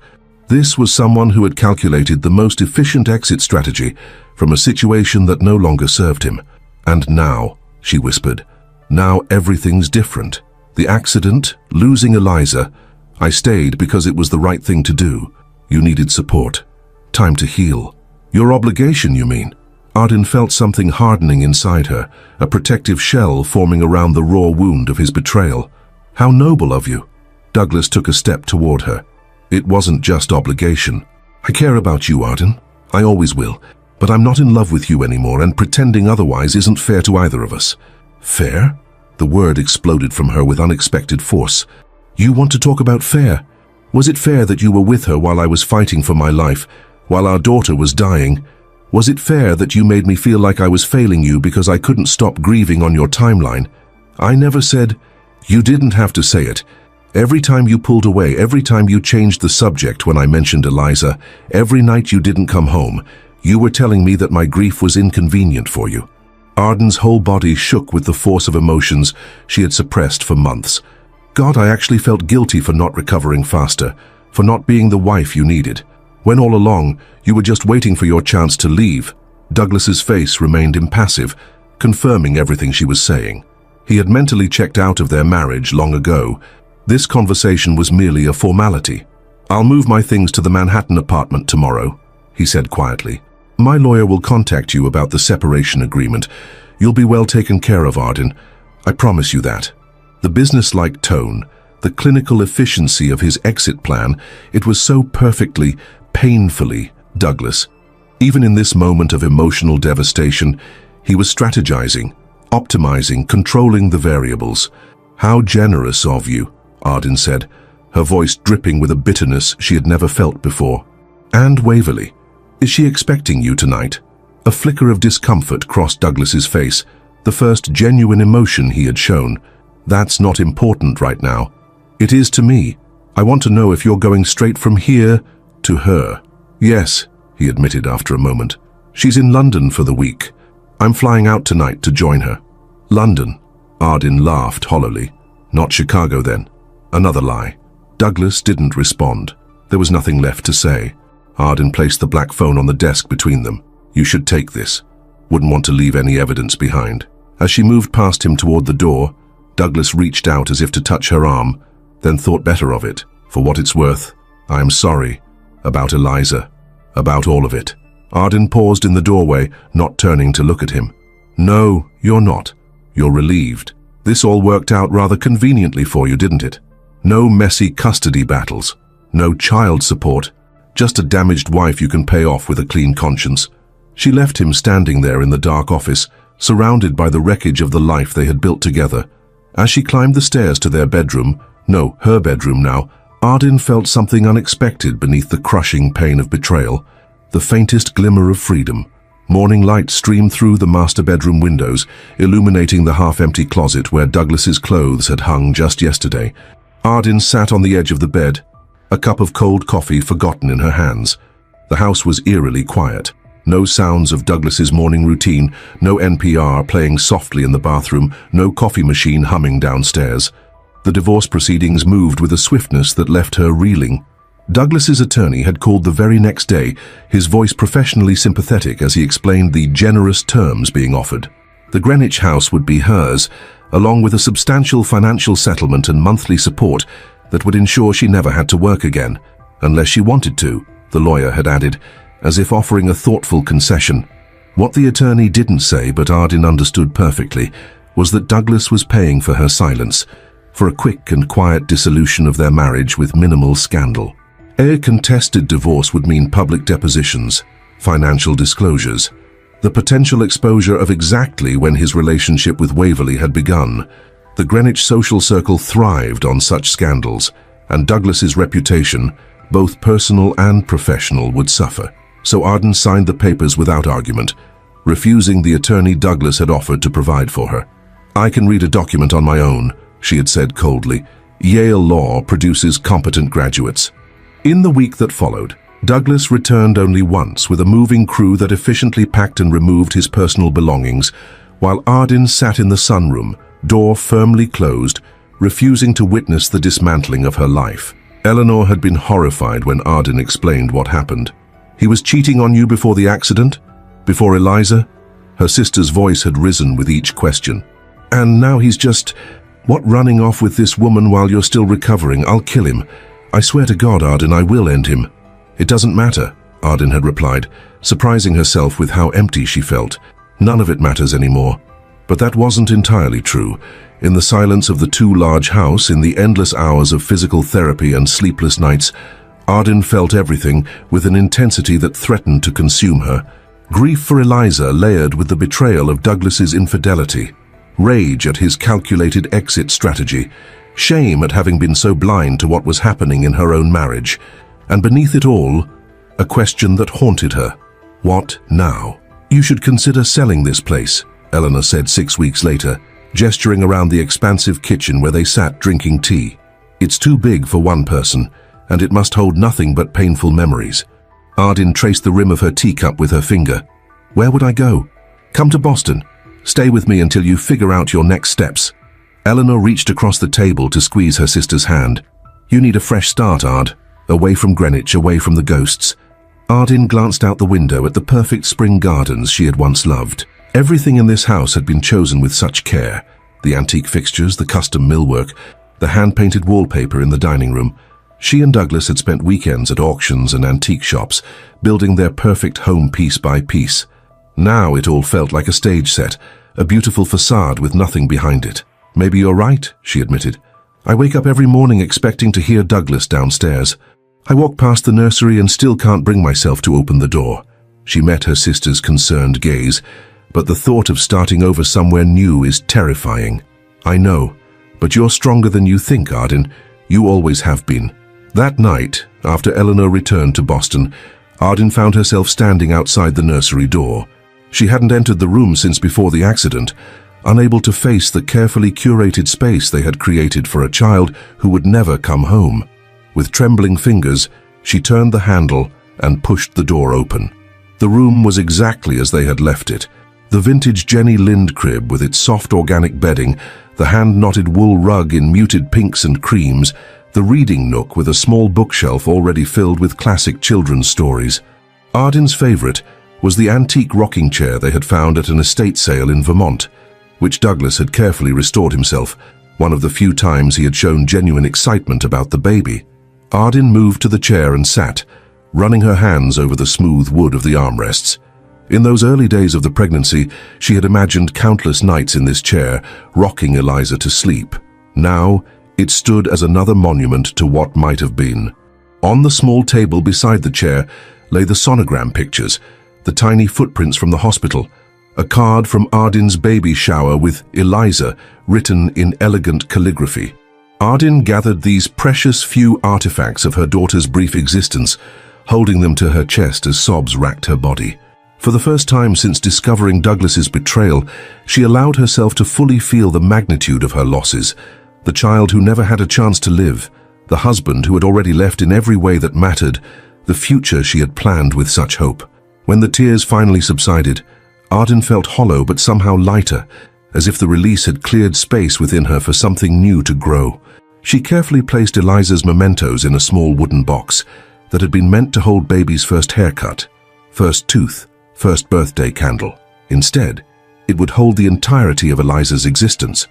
This was someone who had calculated the most efficient exit strategy from a situation that no longer served him. "And now," she whispered, "now everything's different. The accident, losing Eliza, I stayed because it was the right thing to do. You needed support. Time to heal." "Your obligation, you mean?" Ardin felt something hardening inside her, a protective shell forming around the raw wound of his betrayal. "How noble of you." Douglas took a step toward her. "It wasn't just obligation. I care about you, Ardin. I always will. But I'm not in love with you anymore, and pretending otherwise isn't fair to either of us." "Fair?" The word exploded from her with unexpected force. "You want to talk about fair? Was it fair that you were with her while I was fighting for my life, while our daughter was dying? Was it fair that you made me feel like I was failing you because I couldn't stop grieving on your timeline? I never said—" "You didn't have to say it. Every time you pulled away, every time you changed the subject when I mentioned Eliza, every night you didn't come home, you were telling me that my grief was inconvenient for you." Ardin's whole body shook with the force of emotions she had suppressed for months. "God, I actually felt guilty for not recovering faster, for not being the wife you needed, when all along you were just waiting for your chance to leave." Douglas's face remained impassive, confirming everything she was saying. He had mentally checked out of their marriage long ago. This conversation was merely a formality. "I'll move my things to the Manhattan apartment tomorrow," he said quietly. "My lawyer will contact you about the separation agreement. You'll be well taken care of, Ardin. I promise you that." The business-like tone, the clinical efficiency of his exit plan, it was so perfectly, painfully Douglas. Even in this moment of emotional devastation, he was strategizing, optimizing, controlling the variables. "How generous of you," Ardin said, her voice dripping with a bitterness she had never felt before. "And Waverly, is she expecting you tonight?" A flicker of discomfort crossed Douglas's face, the first genuine emotion he had shown. "That's not important right now." "It is to me. I want to know if you're going straight from here to her." "Yes," he admitted after a moment. "She's in London for the week. I'm flying out tonight to join her." "London?" Ardin laughed hollowly. "Not Chicago then?" Another lie. Douglas didn't respond. There was nothing left to say. Ardin placed the black phone on the desk between them. "You should take this. Wouldn't want to leave any evidence behind." As she moved past him toward the door, Douglas reached out as if to touch her arm, then thought better of it. "For what it's worth, I am sorry. About Eliza. About all of it." Ardin paused in the doorway, not turning to look at him. "No, you're not. You're relieved. This all worked out rather conveniently for you, didn't it? No messy custody battles. No child support. Just a damaged wife you can pay off with a clean conscience." She left him standing there in the dark office, surrounded by the wreckage of the life they had built together. As she climbed the stairs to their bedroom, no, her bedroom now, Ardin felt something unexpected beneath the crushing pain of betrayal. The faintest glimmer of freedom. Morning light streamed through the master bedroom windows, illuminating the half-empty closet where Douglas's clothes had hung just yesterday. Ardin sat on the edge of the bed, a cup of cold coffee forgotten in her hands. The house was eerily quiet. No sounds of Douglas's morning routine, no NPR playing softly in the bathroom, no coffee machine humming downstairs. The divorce proceedings moved with a swiftness that left her reeling. Douglas's attorney had called the very next day, his voice professionally sympathetic as he explained the generous terms being offered. The Greenwich house would be hers, along with a substantial financial settlement and monthly support that would ensure she never had to work again, unless she wanted to, the lawyer had added, as if offering a thoughtful concession. What the attorney didn't say, but Ardin understood perfectly, was that Douglas was paying for her silence, for a quick and quiet dissolution of their marriage with minimal scandal. A contested divorce would mean public depositions, financial disclosures, the potential exposure of exactly when his relationship with Waverly had begun. The Greenwich social circle thrived on such scandals, and Douglas's reputation, both personal and professional, would suffer. So Ardin signed the papers without argument, refusing the attorney Douglas had offered to provide for her. "I can read a document on my own," she had said coldly. Yale Law produces competent graduates. In the week that followed, Douglas returned only once with a moving crew that efficiently packed and removed his personal belongings, while Arden sat in the sunroom, door firmly closed, refusing to witness the dismantling of her life. Eleanor had been horrified when Arden explained what happened. "He was cheating on you before the accident? Before Eliza?" Her sister's voice had risen with each question. "And now he's just, running off with this woman while you're still recovering? I'll kill him. I swear to God, Arden, I will end him." "It doesn't matter," Arden had replied, surprising herself with how empty she felt. "None of it matters anymore." But that wasn't entirely true. In the silence of the too-large house, in the endless hours of physical therapy and sleepless nights, Arden felt everything with an intensity that threatened to consume her. Grief for Eliza layered with the betrayal of Douglas's infidelity, rage at his calculated exit strategy, shame at having been so blind to what was happening in her own marriage, and beneath it all, a question that haunted her. What now? "You should consider selling this place," Eleanor said 6 weeks later, gesturing around the expansive kitchen where they sat drinking tea. "It's too big for one person, and it must hold nothing but painful memories." Arden traced the rim of her teacup with her finger. "Where would I go?" "Come to Boston. Stay with me until you figure out your next steps." Eleanor reached across the table to squeeze her sister's hand. "You need a fresh start, Ard. Away from Greenwich, away from the ghosts." Arden glanced out the window at the perfect spring gardens she had once loved. Everything in this house had been chosen with such care. The antique fixtures, the custom millwork, the hand-painted wallpaper in the dining room. She and Douglas had spent weekends at auctions and antique shops, building their perfect home piece by piece. Now it all felt like a stage set, a beautiful facade with nothing behind it. "Maybe you're right," she admitted. "I wake up every morning expecting to hear Douglas downstairs. I walk past the nursery and still can't bring myself to open the door." She met her sister's concerned gaze. "But the thought of starting over somewhere new is terrifying." "I know, but you're stronger than you think, Arden. You always have been." That night, after Eleanor returned to Boston, Arden found herself standing outside the nursery door. She hadn't entered the room since before the accident, unable to face the carefully curated space they had created for a child who would never come home. With trembling fingers, she turned the handle and pushed the door open. The room was exactly as they had left it. The vintage Jenny Lind crib with its soft organic bedding, the hand-knotted wool rug in muted pinks and creams, the reading nook with a small bookshelf already filled with classic children's stories. Arden's favorite was the antique rocking chair they had found at an estate sale in Vermont, which Douglas had carefully restored himself, one of the few times he had shown genuine excitement about the baby. Arden moved to the chair and sat, running her hands over the smooth wood of the armrests. In those early days of the pregnancy, she had imagined countless nights in this chair, rocking Eliza to sleep. Now, it stood as another monument to what might have been. On the small table beside the chair lay the sonogram pictures, the tiny footprints from the hospital, a card from Arden's baby shower with Eliza written in elegant calligraphy. Arden gathered these precious few artifacts of her daughter's brief existence, holding them to her chest as sobs racked her body. For the first time since discovering Douglas's betrayal, she allowed herself to fully feel the magnitude of her losses. The child who never had a chance to live, the husband who had already left in every way that mattered, the future she had planned with such hope. When the tears finally subsided, Arden felt hollow but somehow lighter, as if the release had cleared space within her for something new to grow. She carefully placed Eliza's mementos in a small wooden box that had been meant to hold baby's first haircut, first tooth, first birthday candle. Instead, it would hold the entirety of Eliza's existence,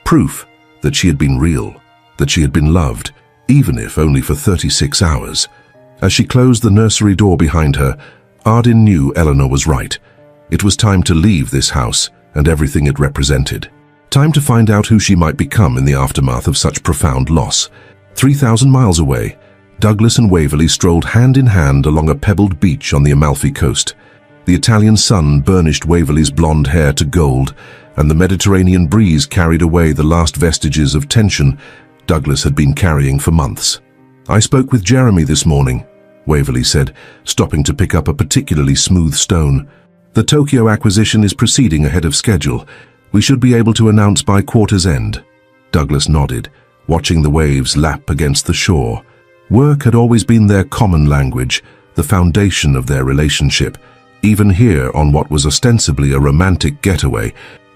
proof that she had been real, that she had been loved, even if only for 36 hours. As she closed the nursery door behind her, Arden knew Eleanor was right. It was time to leave this house and everything it represented. Time to find out who she might become in the aftermath of such profound loss. 3,000 miles away, Douglas and Waverly strolled hand in hand along a pebbled beach on the Amalfi Coast. The Italian sun burnished Waverly's blonde hair to gold, and the Mediterranean breeze carried away the last vestiges of tension Douglas had been carrying for months. "I spoke with Jeremy this morning," Waverly said, stopping to pick up a particularly smooth stone. "The Tokyo acquisition is proceeding ahead of schedule. We should be able to announce by quarter's end." Douglas nodded, watching the waves lap against the shore. Work had always been their common language, the foundation of their relationship. Even here, on what was ostensibly a romantic getaway,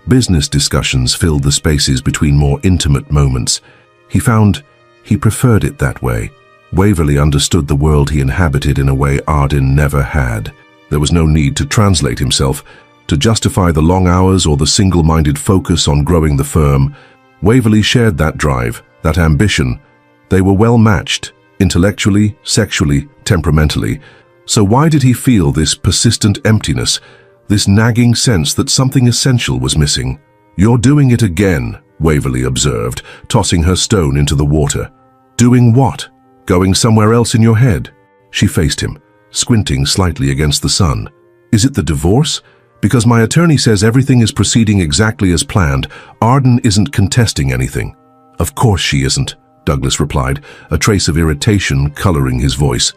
business discussions filled the spaces between more intimate moments. He found he preferred it that way. Waverley understood the world he inhabited in a way Arden never had. There was no need to translate himself, to justify the long hours or the single-minded focus on growing the firm. Waverley shared that drive, that ambition. They were well matched, intellectually, sexually, temperamentally. So why did he feel this persistent emptiness, this nagging sense that something essential was missing? "You're doing it again," Waverley observed, tossing her stone into the water. "Doing what? Going somewhere else in your head?" She faced him, squinting slightly against the sun. "Is it the divorce? Because my attorney says everything is proceeding exactly as planned. Arden isn't contesting anything." "Of course she isn't," Douglas replied, a trace of irritation coloring his voice.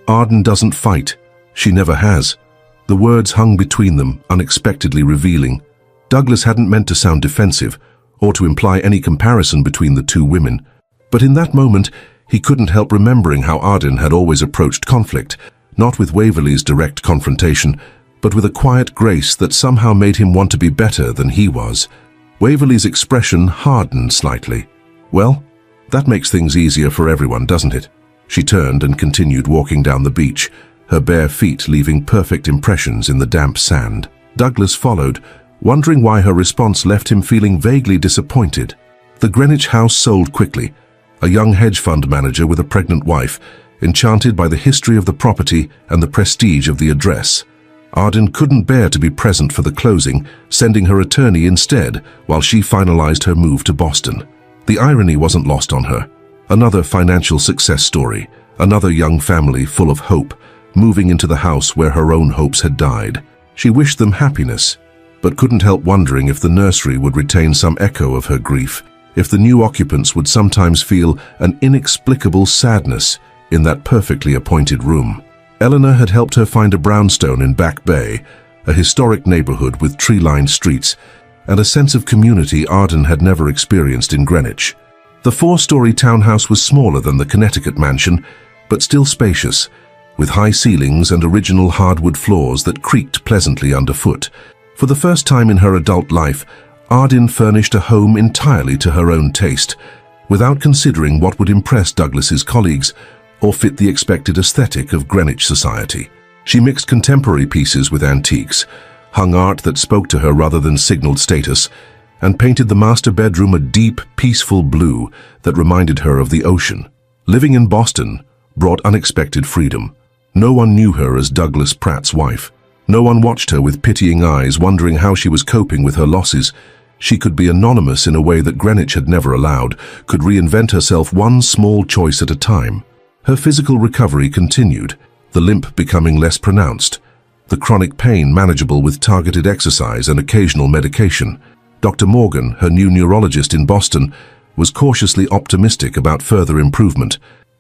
"Arden doesn't fight. She never has." The words hung between them, unexpectedly revealing. Douglas hadn't meant to sound defensive, or to imply any comparison between the two women. But in that moment, he couldn't help remembering how Arden had always approached conflict, not with Waverley's direct confrontation, but with a quiet grace that somehow made him want to be better than he was. Waverley's expression hardened slightly. "Well, that makes things easier for everyone, doesn't it?" She turned and continued walking down the beach, her bare feet leaving perfect impressions in the damp sand. Douglas followed, wondering why her response left him feeling vaguely disappointed. The Greenwich house sold quickly. A young hedge fund manager with a pregnant wife, enchanted by the history of the property and the prestige of the address. Arden couldn't bear to be present for the closing, sending her attorney instead while she finalized her move to Boston. The irony wasn't lost on her. Another financial success story, another young family full of hope, moving into the house where her own hopes had died. She wished them happiness, but couldn't help wondering if the nursery would retain some echo of her grief, if the new occupants would sometimes feel an inexplicable sadness in that perfectly appointed room. Eleanor had helped her find a brownstone in Back Bay, a historic neighborhood with tree-lined streets, and a sense of community Arden had never experienced in Greenwich. The four-story townhouse was smaller than the Connecticut mansion, but still spacious, with high ceilings and original hardwood floors that creaked pleasantly underfoot. For the first time in her adult life, Arden furnished a home entirely to her own taste, without considering what would impress Douglas's colleagues or fit the expected aesthetic of Greenwich society. She mixed contemporary pieces with antiques, hung art that spoke to her rather than signaled status, and painted the master bedroom a deep, peaceful blue that reminded her of the ocean. Living in Boston brought unexpected freedom. No one knew her as Douglas Pratt's wife. No one watched her with pitying eyes, wondering how she was coping with her losses. She could be anonymous in a way that Greenwich had never allowed, could reinvent herself one small choice at a time. Her physical recovery continued, the limp becoming less pronounced, the chronic pain manageable with targeted exercise and occasional medication. Dr. Morgan, her new neurologist in Boston, was cautiously optimistic about further improvement.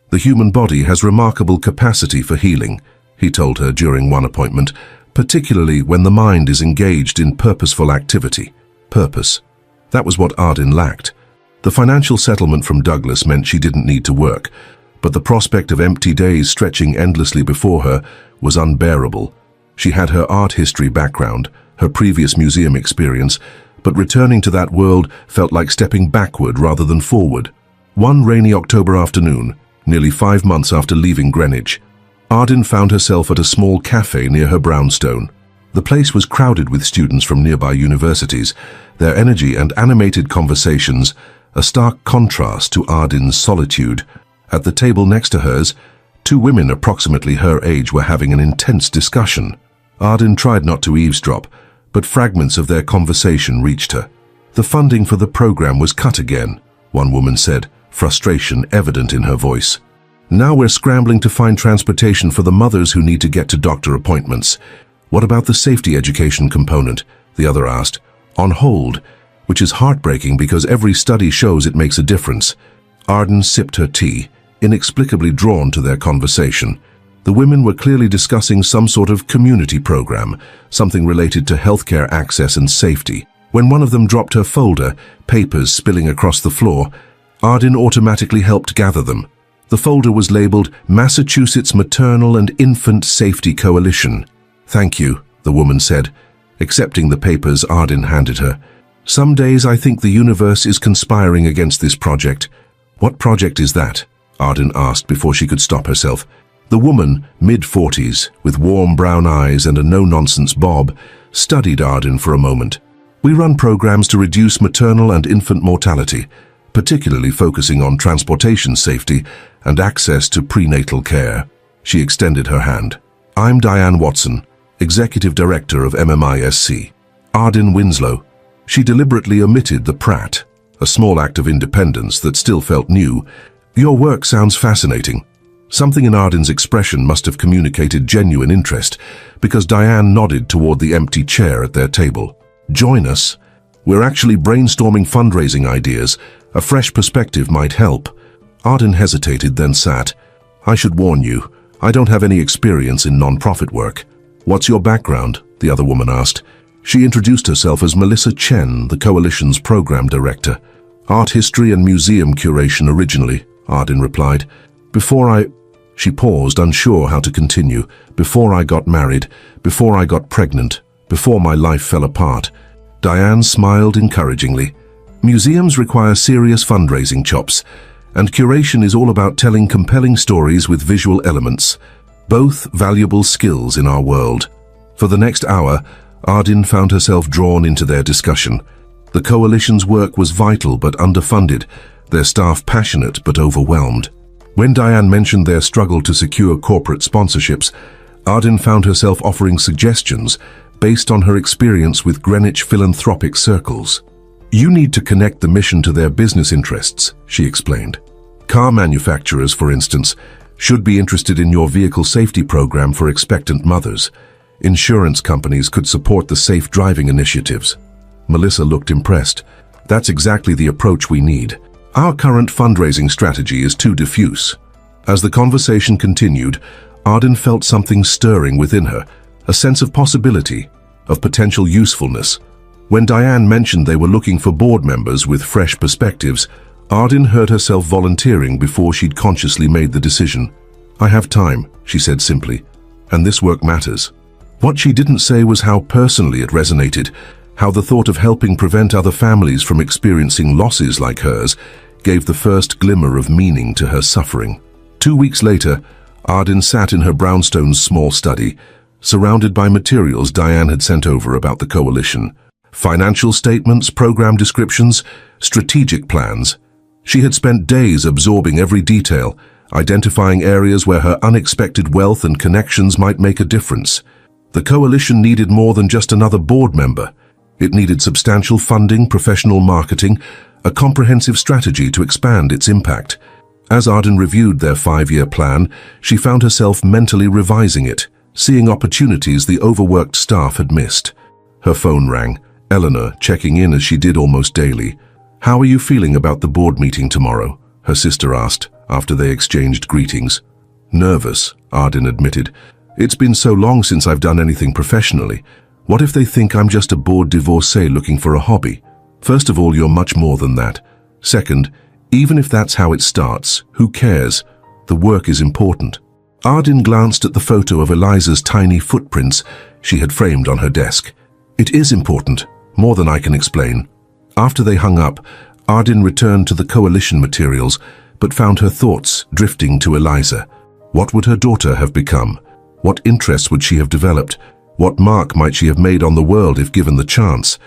"The human body has remarkable capacity for healing," he told her during one appointment, "particularly when the mind is engaged in purposeful activity." Purpose. That was what Arden lacked. The financial settlement from Douglas meant she didn't need to work, but the prospect of empty days stretching endlessly before her was unbearable. She had her art history background, her previous museum experience, but returning to that world felt like stepping backward rather than forward. One rainy October afternoon, nearly 5 months after leaving Greenwich, Arden found herself at a small cafe near her brownstone. The place was crowded with students from nearby universities, their energy and animated conversations a stark contrast to Arden's solitude. At the table next to hers, 2 women approximately her age were having an intense discussion. Arden tried not to eavesdrop, but fragments of their conversation reached her. "The funding for the program was cut again," one woman said, frustration evident in her voice. "Now we're scrambling to find transportation for the mothers who need to get to doctor appointments. What about the safety education component?" the other asked. "On hold, which is heartbreaking because every study shows it makes a difference." Arden sipped her tea, inexplicably drawn to their conversation. The women were clearly discussing some sort of community program, something related to healthcare access and safety. When one of them dropped her folder, papers spilling across the floor, Arden automatically helped gather them. The folder was labeled Massachusetts Maternal and Infant Safety Coalition. "Thank you," the woman said, accepting the papers Arden handed her. "Some days I think the universe is conspiring against this project." "What project is that?" Arden asked before she could stop herself. The woman, mid-40s, with warm brown eyes and a no-nonsense bob, studied Arden for a moment. "We run programs to reduce maternal and infant mortality, particularly focusing on transportation safety and access to prenatal care." She extended her hand. "I'm Diane Watson, Executive Director of MMISC. Arden Winslow." She deliberately omitted the Pratt, a small act of independence that still felt new. "Your work sounds fascinating." Something in Arden's expression must have communicated genuine interest, because Diane nodded toward the empty chair at their table. "Join us. We're actually brainstorming fundraising ideas. A fresh perspective might help." Arden hesitated, then sat. "I should warn you, I don't have any experience in non-profit work." "What's your background?" the other woman asked. She introduced herself as Melissa Chen, the coalition's program director. "Art history and museum curation originally," Arden replied. She paused, unsure how to continue. "Before I got married, before I got pregnant, before my life fell apart." Diane smiled encouragingly. "Museums require serious fundraising chops, and curation is all about telling compelling stories with visual elements, both valuable skills in our world." For the next hour, Arden found herself drawn into their discussion. The coalition's work was vital but underfunded, their staff passionate but overwhelmed. When Diane mentioned their struggle to secure corporate sponsorships, Arden found herself offering suggestions based on her experience with Greenwich philanthropic circles. "You need to connect the mission to their business interests," she explained. "Car manufacturers, for instance, should be interested in your vehicle safety program for expectant mothers. Insurance companies could support the safe driving initiatives." Melissa looked impressed. "That's exactly the approach we need. Our current fundraising strategy is too diffuse." As the conversation continued, Arden felt something stirring within her, a sense of possibility, of potential usefulness. When Diane mentioned they were looking for board members with fresh perspectives, Arden heard herself volunteering before she'd consciously made the decision. "I have time," she said simply, "and this work matters." What she didn't say was how personally it resonated, how the thought of helping prevent other families from experiencing losses like hers gave the first glimmer of meaning to her suffering. 2 weeks later, Arden sat in her brownstone's small study, surrounded by materials Diane had sent over about the coalition. Financial statements, program descriptions, strategic plans. She had spent days absorbing every detail, identifying areas where her unexpected wealth and connections might make a difference. The coalition needed more than just another board member. It needed substantial funding, professional marketing, a comprehensive strategy to expand its impact. As Arden reviewed their 5-year plan, she found herself mentally revising it, seeing opportunities the overworked staff had missed. Her phone rang, Eleanor checking in as she did almost daily. "How are you feeling about the board meeting tomorrow?" her sister asked, after they exchanged greetings. "Nervous," Arden admitted. "It's been so long since I've done anything professionally. What if they think I'm just a bored divorcee looking for a hobby? First of all, you're much more than that. Second, even if that's how it starts, who cares? The work is important." Arden glanced at the photo of Eliza's tiny footprints she had framed on her desk. "It is important, more than I can explain." After they hung up, Arden returned to the coalition materials, but found her thoughts drifting to Eliza. What would her daughter have become? What interests would she have developed? What mark might she have made on the world if given the chance?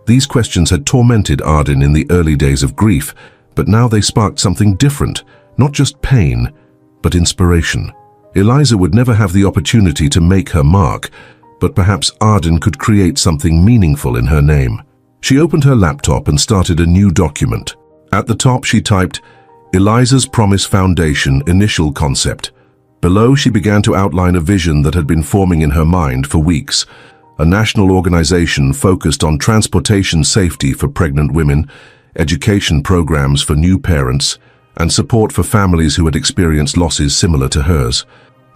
These questions had tormented Arden in the early days of grief, but now they sparked something different, not just pain, but inspiration. Eliza would never have the opportunity to make her mark, but perhaps Arden could create something meaningful in her name. She opened her laptop and started a new document. At the top she typed, "Eliza's Promise Foundation Initial Concept." Below she began to outline a vision that had been forming in her mind for weeks. A national organization focused on transportation safety for pregnant women, education programs for new parents, and support for families who had experienced losses similar to hers.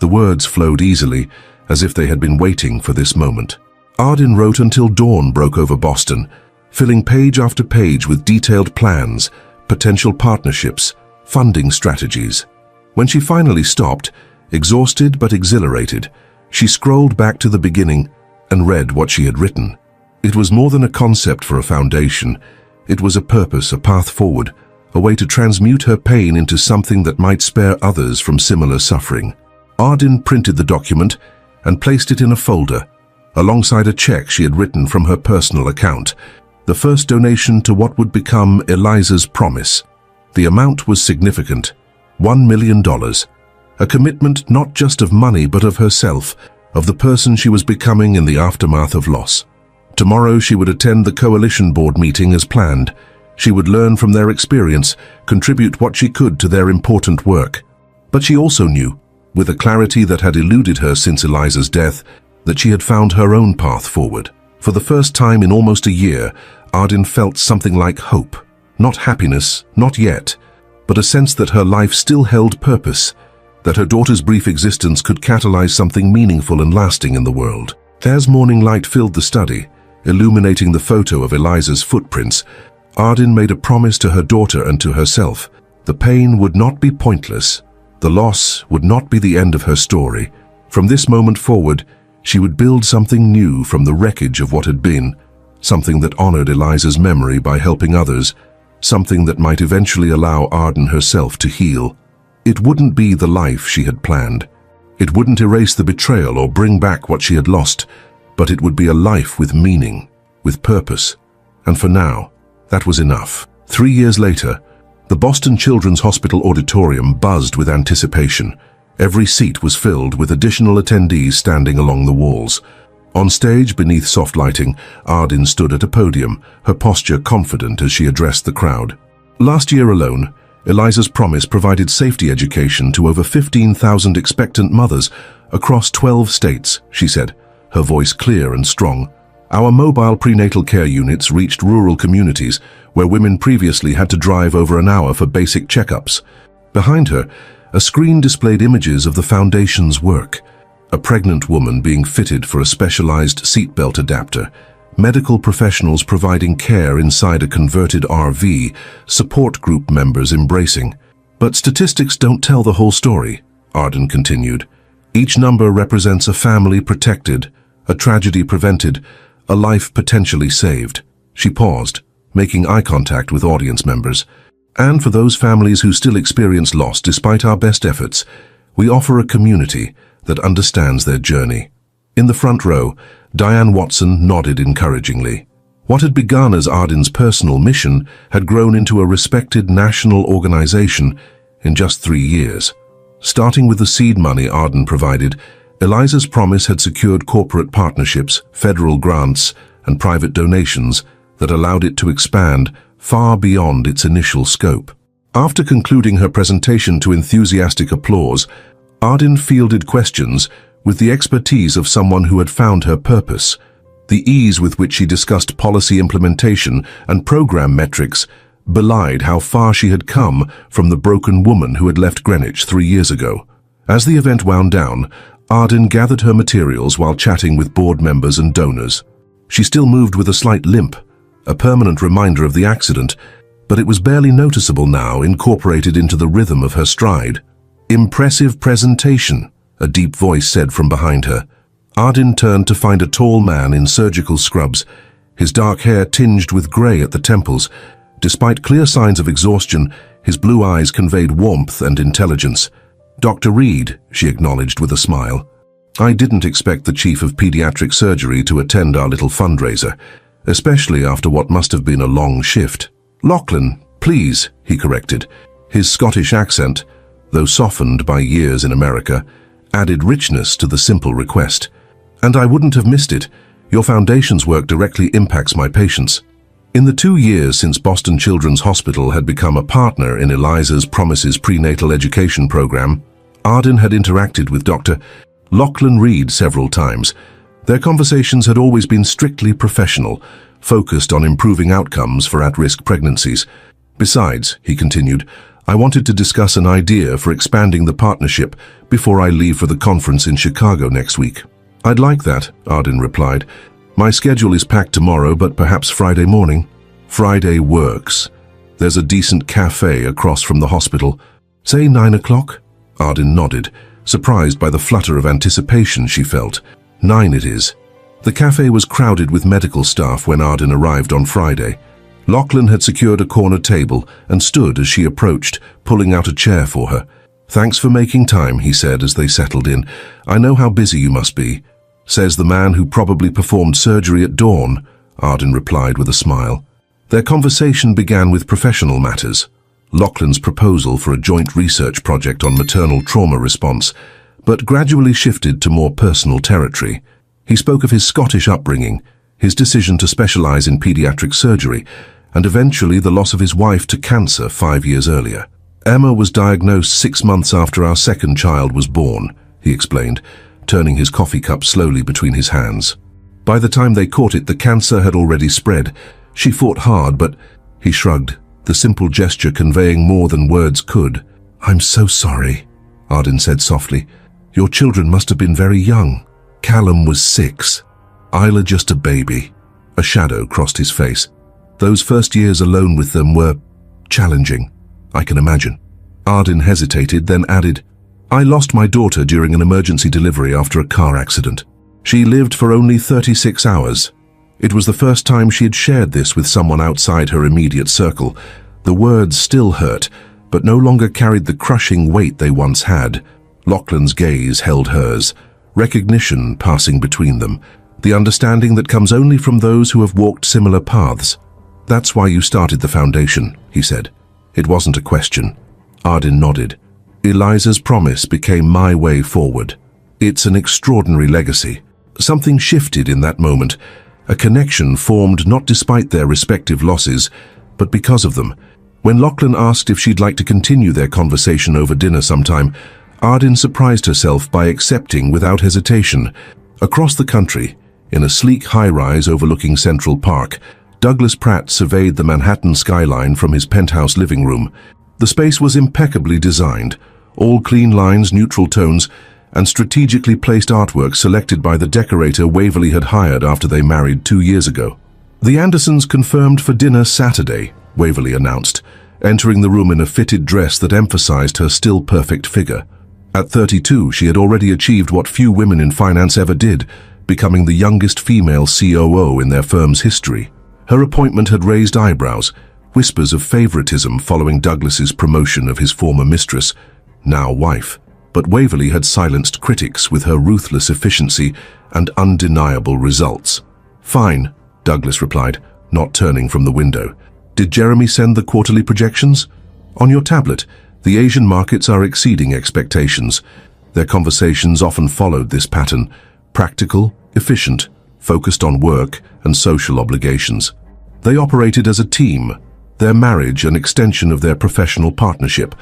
The words flowed easily, as if they had been waiting for this moment. Arden wrote until dawn broke over Boston, filling page after page with detailed plans, potential partnerships, funding strategies. When she finally stopped, exhausted but exhilarated, she scrolled back to the beginning and read what she had written. It was more than a concept for a foundation. It was a purpose, a path forward, a way to transmute her pain into something that might spare others from similar suffering. Ardyn printed the document and placed it in a folder, alongside a check she had written from her personal account, the first donation to what would become Eliza's promise. The amount was significant, $1 million, a commitment not just of money but of herself, of the person she was becoming in the aftermath of loss. Tomorrow she would attend the coalition board meeting as planned. She would learn from their experience, contribute what she could to their important work. But she also knew, with a clarity that had eluded her since Eliza's death, that she had found her own path forward. For the first time in almost a year, Ardyn felt something like hope. Not happiness, not yet, but a sense that her life still held purpose, that her daughter's brief existence could catalyze something meaningful and lasting in the world. As morning light filled the study, illuminating the photo of Eliza's footprints, Ardyn made a promise to her daughter and to herself. The pain would not be pointless. The loss would not be the end of her story. From this moment forward, she would build something new from the wreckage of what had been, something that honored Eliza's memory by helping others, something that might eventually allow Ardyn herself to heal. It wouldn't be the life she had planned. It wouldn't erase the betrayal or bring back what she had lost, but it would be a life with meaning, with purpose. And for now, that was enough. 3 years later, the Boston Children's Hospital auditorium buzzed with anticipation. Every seat was filled with additional attendees standing along the walls. On stage, beneath soft lighting, Ardyn stood at a podium, her posture confident as she addressed the crowd. Last year alone, Eliza's promise provided safety education to over 15,000 expectant mothers across 12 states, she said, her voice clear and strong. Our mobile prenatal care units reached rural communities where women previously had to drive over an hour for basic checkups. Behind her, a screen displayed images of the foundation's work. A pregnant woman being fitted for a specialized seatbelt adapter, medical professionals providing care inside a converted RV, support group members embracing. But statistics don't tell the whole story, Ardyn continued. Each number represents a family protected, a tragedy prevented, a life potentially saved. She paused, making eye contact with audience members. And for those families who still experience loss despite our best efforts, we offer a community that understands their journey. In the front row, Diane Watson nodded encouragingly. What had begun as Ardyn's personal mission had grown into a respected national organization in just 3 years. Starting with the seed money Ardyn provided, Eliza's promise had secured corporate partnerships, federal grants, and private donations that allowed it to expand far beyond its initial scope. After concluding her presentation to enthusiastic applause, Ardyn fielded questions with the expertise of someone who had found her purpose. The ease with which she discussed policy implementation and program metrics belied how far she had come from the broken woman who had left Greenwich 3 years ago. As the event wound down, Ardyn gathered her materials while chatting with board members and donors. She still moved with a slight limp, a permanent reminder of the accident, but it was barely noticeable now, incorporated into the rhythm of her stride. "Impressive presentation," a deep voice said from behind her. Ardyn turned to find a tall man in surgical scrubs, his dark hair tinged with grey at the temples. Despite clear signs of exhaustion, his blue eyes conveyed warmth and intelligence. "Dr. Reed," she acknowledged with a smile. "I didn't expect the chief of pediatric surgery to attend our little fundraiser, especially after what must have been a long shift." "Lachlan, please," he corrected. His Scottish accent, though softened by years in America, added richness to the simple request. "And I wouldn't have missed it. Your foundation's work directly impacts my patients." In the 2 years since Boston Children's Hospital had become a partner in Eliza's Promises prenatal education program, Ardyn had interacted with Dr. Lachlan Reed several times. Their conversations had always been strictly professional, focused on improving outcomes for at-risk pregnancies. "Besides," he continued, "I wanted to discuss an idea for expanding the partnership before I leave for the conference in Chicago next week." "I'd like that," Ardyn replied. "My schedule is packed tomorrow, but perhaps Friday morning." "Friday works." There's a decent cafe across from the hospital. Say 9 o'clock? Arden nodded, surprised by the flutter of anticipation she felt. 9 it is. The cafe was crowded with medical staff when Arden arrived on Friday. Lachlan had secured a corner table and stood as she approached, pulling out a chair for her. "Thanks for making time," he said as they settled in. "I know how busy you must be." "Says the man who probably performed surgery at dawn," Arden replied with a smile. Their conversation began with professional matters. Lachlan's proposal for a joint research project on maternal trauma response, but gradually shifted to more personal territory. He spoke of his Scottish upbringing, his decision to specialize in pediatric surgery, and eventually the loss of his wife to cancer 5 years earlier. "Emma was diagnosed 6 months after our second child was born," he explained, turning his coffee cup slowly between his hands. "By the time they caught it, the cancer had already spread. She fought hard, but—" He shrugged, the simple gesture conveying more than words could. "I'm so sorry," Arden said softly. "Your children must have been very young." "Callum was 6. Isla just a baby." A shadow crossed his face. "Those first years alone with them were challenging, I can imagine." Arden hesitated, then added, "I lost my daughter during an emergency delivery after a car accident. She lived for only 36 hours. It was the first time she had shared this with someone outside her immediate circle. The words still hurt, but no longer carried the crushing weight they once had." Lachlan's gaze held hers, recognition passing between them, the understanding that comes only from those who have walked similar paths. "That's why you started the foundation," he said. It wasn't a question. Arden nodded. "Eliza's promise became my way forward. It's an extraordinary legacy." Something shifted in that moment. A connection formed not despite their respective losses, but because of them. When Lachlan asked if she'd like to continue their conversation over dinner sometime, Arden surprised herself by accepting without hesitation. Across the country, in a sleek high-rise overlooking Central Park, Douglas Pratt surveyed the Manhattan skyline from his penthouse living room. The space was impeccably designed, all clean lines, neutral tones, and strategically placed artwork selected by the decorator Waverly had hired after they married 2 years ago. "The Andersons confirmed for dinner Saturday," Waverly announced, entering the room in a fitted dress that emphasized her still perfect figure. At 32, she had already achieved what few women in finance ever did, becoming the youngest female COO in their firm's history. Her appointment had raised eyebrows, whispers of favoritism following Douglas's promotion of his former mistress, now wife. But Waverly had silenced critics with her ruthless efficiency and undeniable results. "Fine," Douglas replied, not turning from the window. "Did Jeremy send the quarterly projections?" "On your tablet. The Asian markets are exceeding expectations." Their conversations often followed this pattern: practical, efficient, focused on work and social obligations. They operated as a team, their marriage an extension of their professional partnership.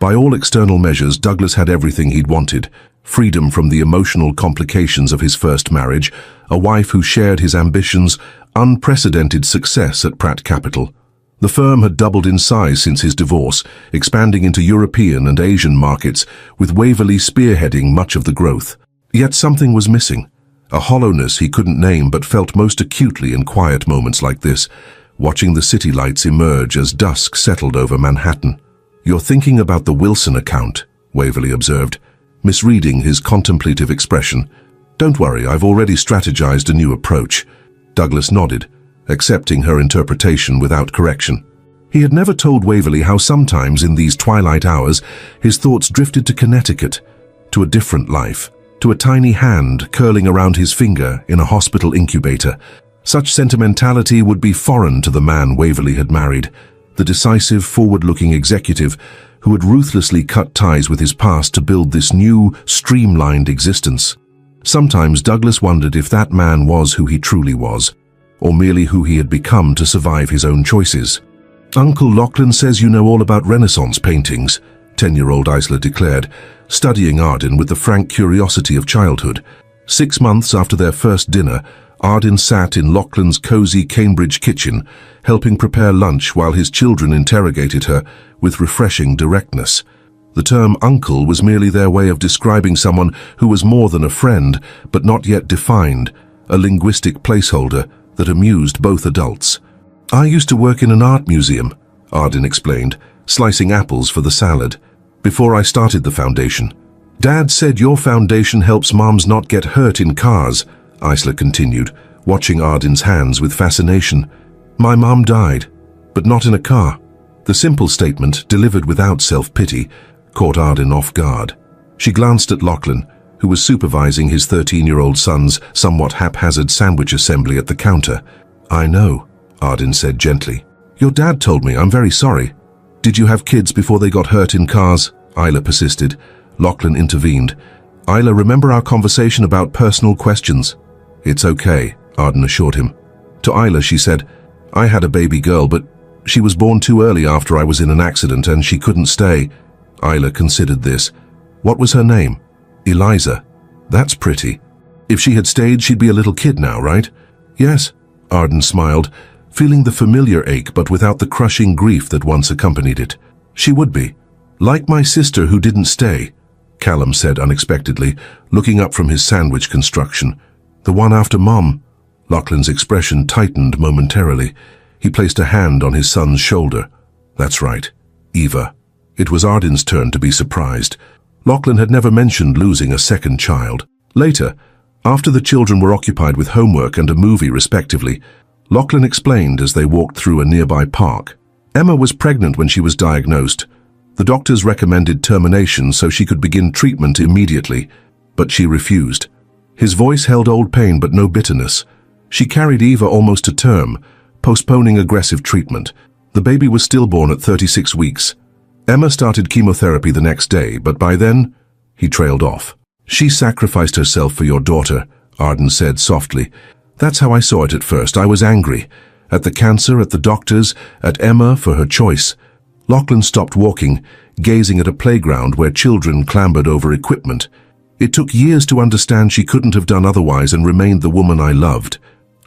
By all external measures, Douglas had everything he'd wanted: freedom from the emotional complications of his first marriage, a wife who shared his ambitions, unprecedented success at Pratt Capital. The firm had doubled in size since his divorce, expanding into European and Asian markets, with Waverly spearheading much of the growth. Yet something was missing, a hollowness he couldn't name but felt most acutely in quiet moments like this, watching the city lights emerge as dusk settled over Manhattan. "You're thinking about the Wilson account," Waverly observed, misreading his contemplative expression. "Don't worry, I've already strategized a new approach." Douglas nodded, accepting her interpretation without correction. He had never told Waverly how sometimes in these twilight hours his thoughts drifted to Connecticut, to a different life, to a tiny hand curling around his finger in a hospital incubator. Such sentimentality would be foreign to the man Waverly had married, the decisive, forward-looking executive who had ruthlessly cut ties with his past to build this new, streamlined existence. Sometimes Douglas wondered if that man was who he truly was, or merely who he had become to survive his own choices. "Uncle Lachlan says you know all about Renaissance paintings," 10-year-old Isla declared, studying Arden with the frank curiosity of childhood. 6 months after their first dinner, Arden sat in Lachlan's cozy Cambridge kitchen, helping prepare lunch while his children interrogated her with refreshing directness. The term uncle was merely their way of describing someone who was more than a friend, but not yet defined, a linguistic placeholder that amused both adults. "I used to work in an art museum," Arden explained, slicing apples for the salad. "Before I started the foundation. Dad said your foundation helps moms not get hurt in cars," Isla continued, watching Arden's hands with fascination. "My mom died, but not in a car." The simple statement, delivered without self-pity, caught Arden off guard. She glanced at Lachlan, who was supervising his 13-year-old son's somewhat haphazard sandwich assembly at the counter. "I know," Arden said gently. "Your dad told me. I'm very sorry." "Did you have kids before they got hurt in cars?" Isla persisted. Lachlan intervened. "Isla, remember our conversation about personal questions?" "It's okay," Arden assured him. To Isla, she said, "I had a baby girl, but she was born too early after I was in an accident and she couldn't stay." Isla considered this. "What was her name?" "Eliza." "That's pretty. If she had stayed, she'd be a little kid now, right?" "Yes," Arden smiled, feeling the familiar ache but without the crushing grief that once accompanied it. "She would be. Like my sister who didn't stay," Callum said unexpectedly, looking up from his sandwich construction. "The one after Mom." Lachlan's expression tightened momentarily. He placed a hand on his son's shoulder. "That's right. Eva." It was Arden's turn to be surprised. Lachlan had never mentioned losing a second child. Later, after the children were occupied with homework and a movie respectively, Lachlan explained as they walked through a nearby park. Emma was pregnant when she was diagnosed. The doctors recommended termination so she could begin treatment immediately, but she refused. His voice held old pain but no bitterness. She carried Eva almost to term, postponing aggressive treatment. The baby was stillborn at 36 weeks. Emma started chemotherapy the next day, but by then, he trailed off. "She sacrificed herself for your daughter," Arden said softly. "That's how I saw it at first. I was angry. At the cancer, at the doctors, at Emma for her choice." Lachlan stopped walking, gazing at a playground where children clambered over equipment. "It took years to understand she couldn't have done otherwise and remained the woman I loved."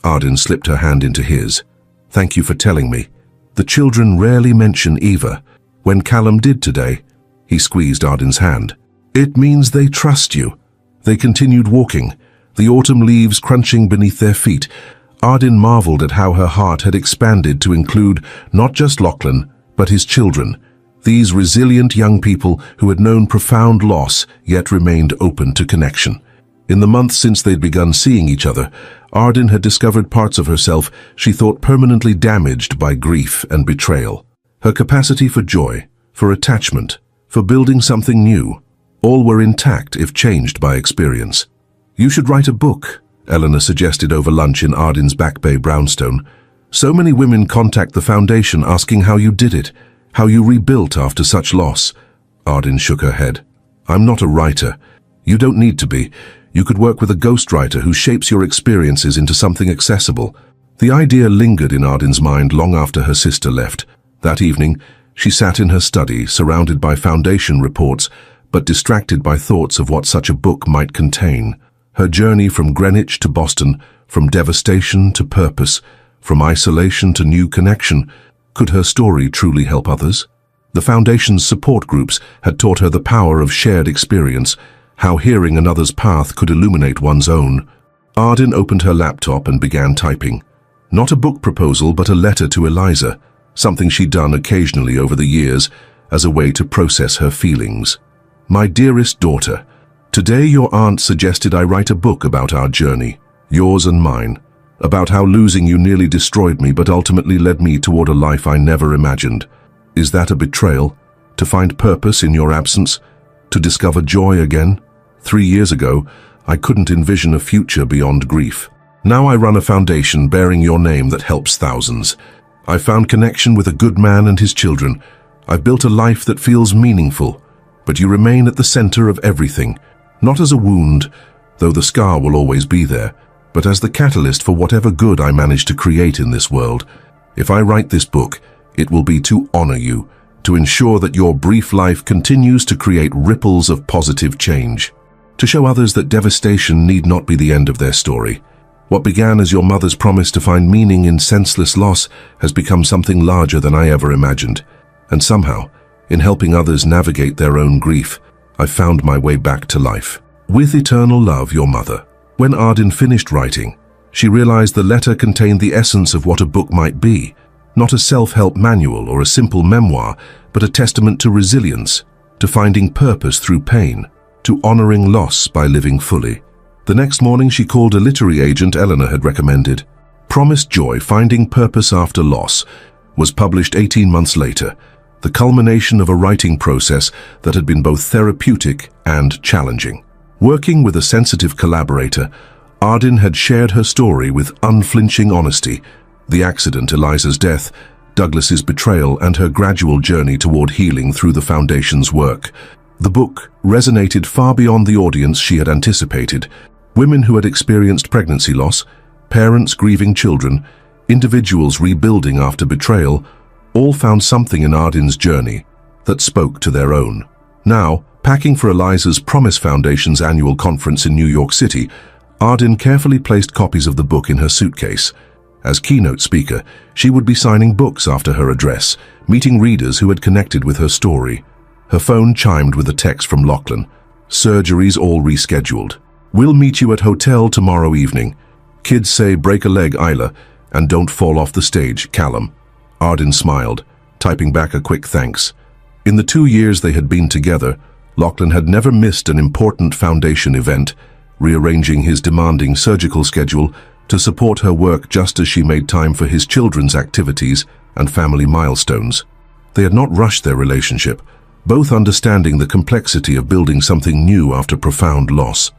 Arden slipped her hand into his. "Thank you for telling me. The children rarely mention Eva. When Callum did today," he squeezed Arden's hand. "It means they trust you." They continued walking, the autumn leaves crunching beneath their feet. Arden marveled at how her heart had expanded to include not just Lachlan, but his children. These resilient young people who had known profound loss yet remained open to connection. In the months since they'd begun seeing each other, Arden had discovered parts of herself she thought permanently damaged by grief and betrayal. Her capacity for joy, for attachment, for building something new, all were intact if changed by experience. "You should write a book," Eleanor suggested over lunch in Arden's Back Bay brownstone. "So many women contact the foundation asking how you did it, how you rebuilt after such loss." Arden shook her head. "I'm not a writer. You don't need to be. You could work with a ghostwriter who shapes your experiences into something accessible." The idea lingered in Arden's mind long after her sister left. That evening, she sat in her study, surrounded by foundation reports, but distracted by thoughts of what such a book might contain. Her journey from Greenwich to Boston, from devastation to purpose, from isolation to new connection. Could her story truly help others? The Foundation's support groups had taught her the power of shared experience, how hearing another's path could illuminate one's own. Arden opened her laptop and began typing. Not a book proposal, but a letter to Eliza, something she'd done occasionally over the years as a way to process her feelings. "My dearest daughter, today your aunt suggested I write a book about our journey, yours and mine, about how losing you nearly destroyed me but ultimately led me toward a life I never imagined. Is that a betrayal? To find purpose in your absence? To discover joy again? 3 years ago, I couldn't envision a future beyond grief. Now I run a foundation bearing your name that helps thousands. I found connection with a good man and his children. I've built a life that feels meaningful, but you remain at the center of everything, not as a wound, though the scar will always be there, but as the catalyst for whatever good I manage to create in this world. If I write this book, it will be to honor you, to ensure that your brief life continues to create ripples of positive change, to show others that devastation need not be the end of their story. What began as your mother's promise to find meaning in senseless loss has become something larger than I ever imagined. And somehow, in helping others navigate their own grief, I found my way back to life. With eternal love, your mother." When Arden finished writing, she realized the letter contained the essence of what a book might be. Not a self-help manual or a simple memoir, but a testament to resilience, to finding purpose through pain, to honoring loss by living fully. The next morning she called a literary agent Eleanor had recommended. Promised Joy, Finding Purpose After Loss was published 18 months later, the culmination of a writing process that had been both therapeutic and challenging. Working with a sensitive collaborator, Arden had shared her story with unflinching honesty: the accident, Eliza's death, Douglas's betrayal, and her gradual journey toward healing through the Foundation's work. The book resonated far beyond the audience she had anticipated. Women who had experienced pregnancy loss, parents grieving children, individuals rebuilding after betrayal, all found something in Arden's journey that spoke to their own. Now, packing for Eliza's Promise Foundation's annual conference in New York City, Arden carefully placed copies of the book in her suitcase. As keynote speaker, she would be signing books after her address, meeting readers who had connected with her story. Her phone chimed with a text from Lachlan. "Surgeries all rescheduled. We'll meet you at hotel tomorrow evening. Kids say break a leg, Isla, and don't fall off the stage, Callum." Arden smiled, typing back a quick thanks. In the 2 years they had been together, Lachlan had never missed an important Foundation event, rearranging his demanding surgical schedule to support her work just as she made time for his children's activities and family milestones. They had not rushed their relationship, both understanding the complexity of building something new after profound loss.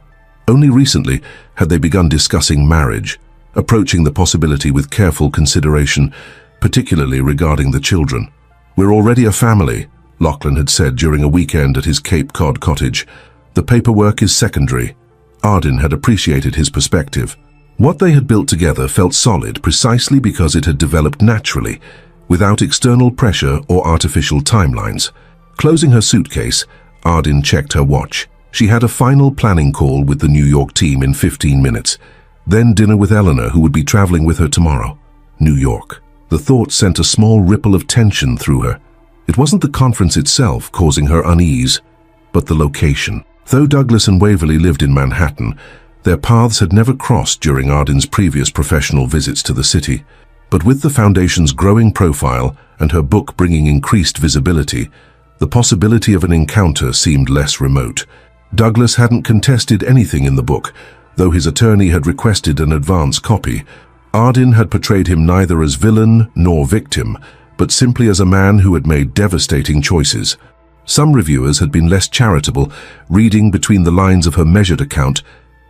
Only recently had they begun discussing marriage, approaching the possibility with careful consideration, particularly regarding the children. "We're already a family," Lachlan had said during a weekend at his Cape Cod cottage. "The paperwork is secondary." Arden had appreciated his perspective. What they had built together felt solid precisely because it had developed naturally, without external pressure or artificial timelines. Closing her suitcase, Arden checked her watch. She had a final planning call with the New York team in 15 minutes, then dinner with Eleanor, who would be traveling with her tomorrow. New York. The thought sent a small ripple of tension through her. It wasn't the conference itself causing her unease, but the location. Though Douglas and Waverly lived in Manhattan, their paths had never crossed during Arden's previous professional visits to the city. But with the Foundation's growing profile and her book bringing increased visibility, the possibility of an encounter seemed less remote. Douglas hadn't contested anything in the book, though his attorney had requested an advance copy. Arden had portrayed him neither as villain nor victim, but simply as a man who had made devastating choices. Some reviewers had been less charitable, reading between the lines of her measured account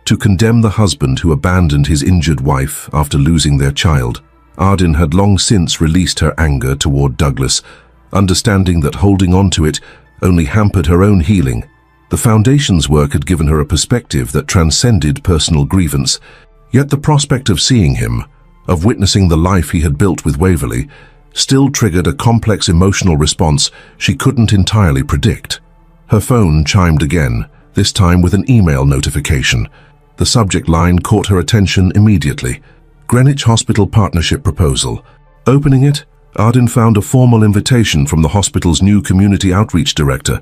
to condemn the husband who abandoned his injured wife after losing their child. Arden had long since released her anger toward Douglas, understanding that holding on to it only hampered her own healing. The Foundation's work had given her a perspective that transcended personal grievance, yet the prospect of seeing him, of witnessing the life he had built with Waverly, still triggered a complex emotional response she couldn't entirely predict. Her phone chimed again, this time with an email notification. The subject line caught her attention immediately. Greenwich Hospital Partnership Proposal. Opening it, Arden found a formal invitation from the hospital's new community outreach director,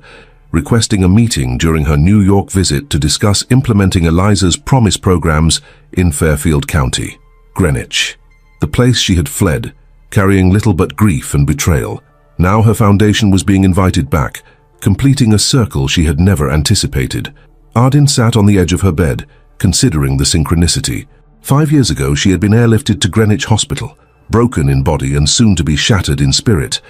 requesting a meeting during her New York visit to discuss implementing Eliza's Promise programs in Fairfield County. Greenwich, the place she had fled, carrying little but grief and betrayal. Now her Foundation was being invited back, completing a circle she had never anticipated. Arden sat on the edge of her bed, considering the synchronicity. 5 years ago she had been airlifted to Greenwich Hospital, broken in body and soon to be shattered in spirit.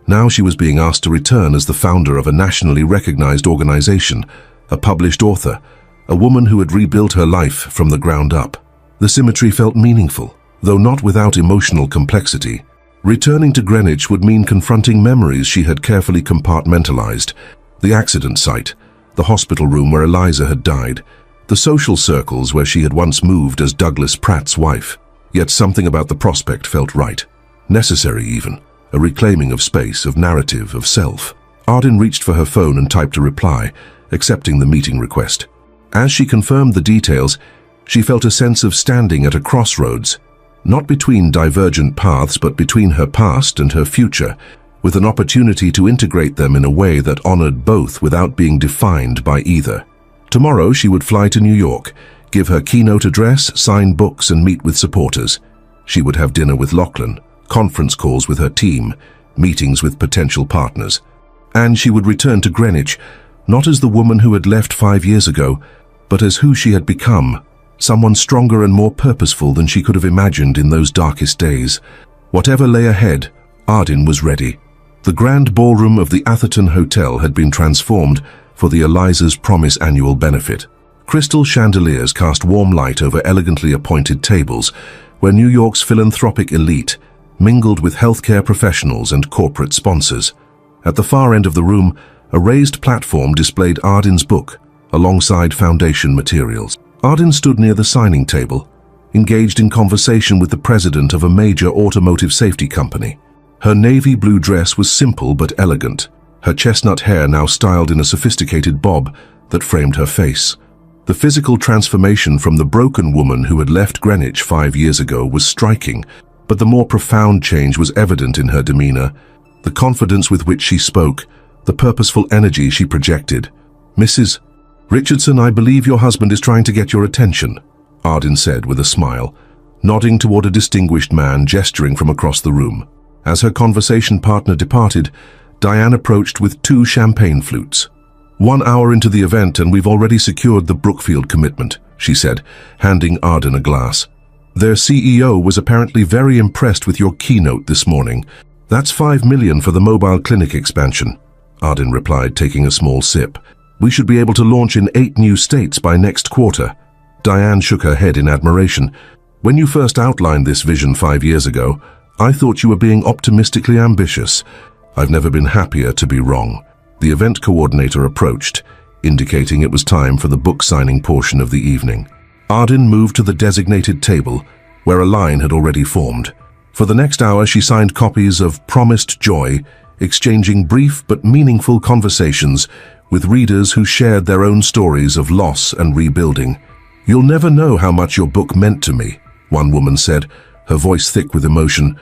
Now she was being asked to return as the founder of a nationally recognized organization, a published author, a woman who had rebuilt her life from the ground up. The symmetry felt meaningful, though not without emotional complexity. Returning to Greenwich would mean confronting memories she had carefully compartmentalized: the accident site, the hospital room where Eliza had died, the social circles where she had once moved as Douglas Pratt's wife. Yet something about the prospect felt right, necessary even, a reclaiming of space, of narrative, of self. Arden reached for her phone and typed a reply, accepting the meeting request. As she confirmed the details, she felt a sense of standing at a crossroads, not between divergent paths but between her past and her future, with an opportunity to integrate them in a way that honored both without being defined by either. Tomorrow she would fly to New York, give her keynote address, sign books and meet with supporters. She would have dinner with Lachlan, conference calls with her team, meetings with potential partners. And she would return to Greenwich, not as the woman who had left 5 years ago, but as who she had become, someone stronger and more purposeful than she could have imagined in those darkest days. Whatever lay ahead, Arden was ready. The grand ballroom of the Atherton Hotel had been transformed for the Eliza's Promise annual benefit. Crystal chandeliers cast warm light over elegantly appointed tables, where New York's philanthropic elite mingled with healthcare professionals and corporate sponsors. At the far end of the room, a raised platform displayed Arden's book, alongside foundation materials. Arden stood near the signing table, engaged in conversation with the president of a major automotive safety company. Her navy blue dress was simple but elegant, her chestnut hair now styled in a sophisticated bob that framed her face. The physical transformation from the broken woman who had left Greenwich 5 years ago was striking, but the more profound change was evident in her demeanor, the confidence with which she spoke, the purposeful energy she projected. "Mrs. Richardson, I believe your husband is trying to get your attention," Arden said with a smile, nodding toward a distinguished man gesturing from across the room. As her conversation partner departed, Diane approached with 2 champagne flutes. "1 hour into the event and we've already secured the Brookfield commitment," she said, handing Arden a glass. "Their CEO was apparently very impressed with your keynote this morning. That's $5 million for the mobile clinic expansion," Arden replied, taking a small sip. "We should be able to launch in 8 new states by next quarter." Diane shook her head in admiration. "When you first outlined this vision 5 years ago, I thought you were being optimistically ambitious. I've never been happier to be wrong." The event coordinator approached, indicating it was time for the book signing portion of the evening. Arden moved to the designated table, where a line had already formed. For the next hour, she signed copies of Promised Joy, exchanging brief but meaningful conversations with readers who shared their own stories of loss and rebuilding. "You'll never know how much your book meant to me," one woman said, her voice thick with emotion.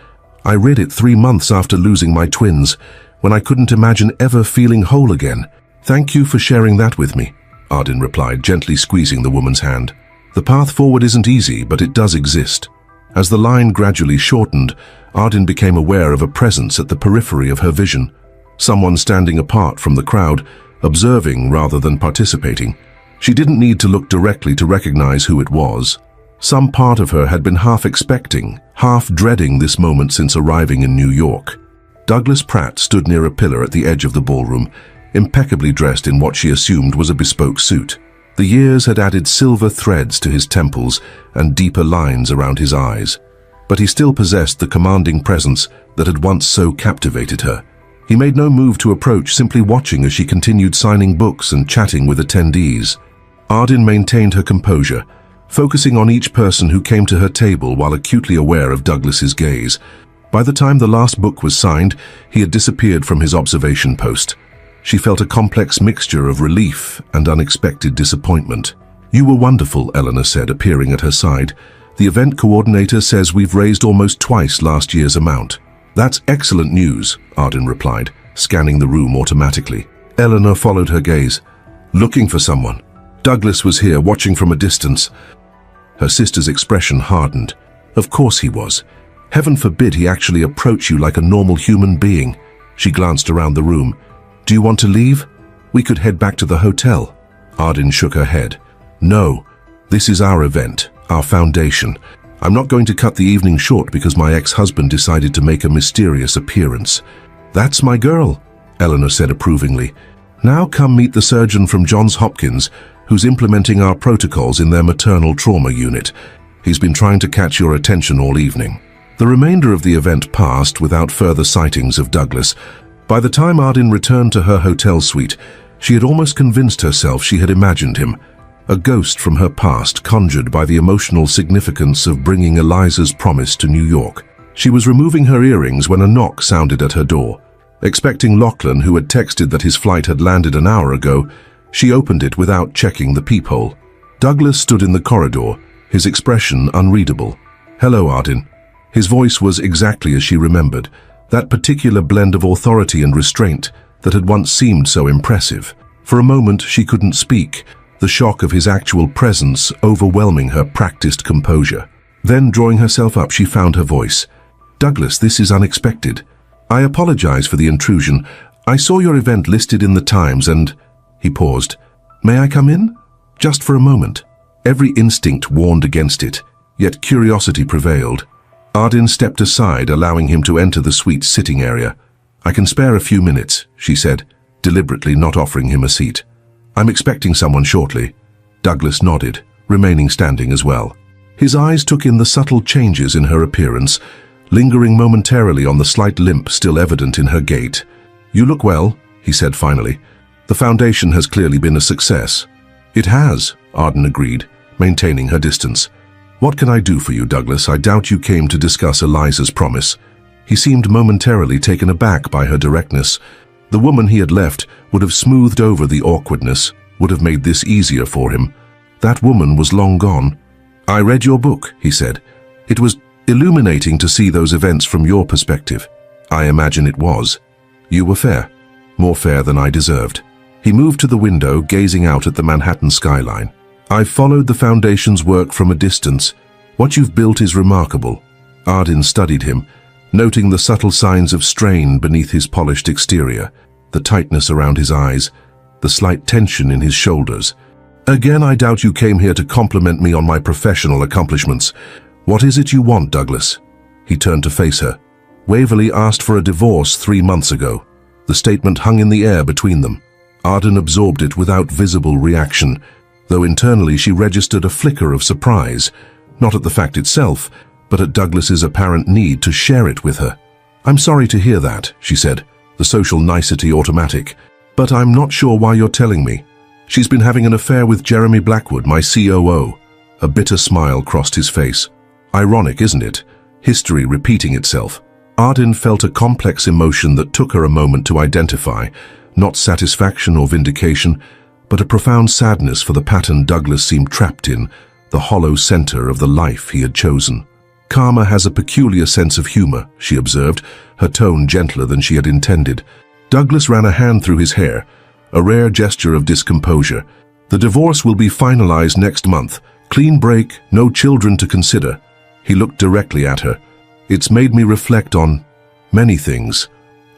"I read it 3 months after losing my twins, when I couldn't imagine ever feeling whole again. Thank you for sharing that with me," Arden replied, gently squeezing the woman's hand. "The path forward isn't easy, but it does exist." As the line gradually shortened, Arden became aware of a presence at the periphery of her vision. Someone standing apart from the crowd, observing rather than participating. She didn't need to look directly to recognize who it was. Some part of her had been half expecting, half dreading this moment since arriving in New York. Douglas Pratt stood near a pillar at the edge of the ballroom, impeccably dressed in what she assumed was a bespoke suit. The years had added silver threads to his temples and deeper lines around his eyes, but he still possessed the commanding presence that had once so captivated her. He made no move to approach, simply watching as she continued signing books and chatting with attendees. Arden maintained her composure, focusing on each person who came to her table while acutely aware of Douglas's gaze. By the time the last book was signed, he had disappeared from his observation post. She felt a complex mixture of relief and unexpected disappointment. "You were wonderful," Eleanor said, appearing at her side. "The event coordinator says we've raised almost twice last year's amount." "That's excellent news," Arden replied, scanning the room automatically. Eleanor followed her gaze. "Looking for someone." Douglas was here, watching from a distance. Her sister's expression hardened. Of course he was. Heaven forbid he actually approach you like a normal human being. She glanced around the room. "Do you want to leave? We could head back to the hotel." Arden shook her head. "No, this is our event, our foundation. I'm not going to cut the evening short because my ex-husband decided to make a mysterious appearance." "That's my girl," Eleanor said approvingly. "Now come meet the surgeon from Johns Hopkins who's implementing our protocols in their maternal trauma unit. He's been trying to catch your attention all evening." The remainder of the event passed without further sightings of Douglas. By the time Arden returned to her hotel suite, she had almost convinced herself she had imagined him, a ghost from her past conjured by the emotional significance of bringing Eliza's Promise to New York. She was removing her earrings when a knock sounded at her door. Expecting Lachlan, who had texted that his flight had landed an hour ago, she opened it without checking the peephole. Douglas stood in the corridor, his expression unreadable. "Hello, Arden." His voice was exactly as she remembered, that particular blend of authority and restraint that had once seemed so impressive. For a moment she couldn't speak, the shock of his actual presence overwhelming her practiced composure. Then, drawing herself up, she found her voice. Douglas, this is unexpected. I apologize for the intrusion. I saw your event listed in the Times and... He paused. May I come in? Just for a moment. Every instinct warned against it, yet curiosity prevailed. Arden stepped aside, allowing him to enter the suite's sitting area. I can spare a few minutes, she said, deliberately not offering him a seat. I'm expecting someone shortly. Douglas nodded, remaining standing as well. His eyes took in the subtle changes in her appearance, lingering momentarily on the slight limp still evident in her gait. You look well, he said finally. The foundation has clearly been a success. It has, Arden agreed, maintaining her distance. What can I do for you, Douglas? I doubt you came to discuss Eliza's promise. He seemed momentarily taken aback by her directness. The woman he had left would have smoothed over the awkwardness, would have made this easier for him. That woman was long gone. I read your book, he said. It was illuminating to see those events from your perspective. I imagine it was. You were fair, more fair than I deserved. He moved to the window, gazing out at the Manhattan skyline. I've followed the Foundation's work from a distance. What you've built is remarkable. Arden studied him, noting the subtle signs of strain beneath his polished exterior, the tightness around his eyes, the slight tension in his shoulders. Again, I doubt you came here to compliment me on my professional accomplishments. What is it you want, Douglas? He turned to face her. Waverley asked for a divorce 3 months ago. The statement hung in the air between them. Arden absorbed it without visible reaction, though internally she registered a flicker of surprise, not at the fact itself, but at Douglas's apparent need to share it with her. I'm sorry to hear that, she said, the social nicety automatic, but I'm not sure why you're telling me. She's been having an affair with Jeremy Blackwood, my COO. A bitter smile crossed his face. Ironic, isn't it? History repeating itself. Arden felt a complex emotion that took her a moment to identify, not satisfaction or vindication, but a profound sadness for the pattern Douglas seemed trapped in, the hollow center of the life he had chosen. Karma has a peculiar sense of humor, she observed, her tone gentler than she had intended. Douglas ran a hand through his hair, a rare gesture of discomposure. The divorce will be finalized next month. Clean break, no children to consider. He looked directly at her. It's made me reflect on many things.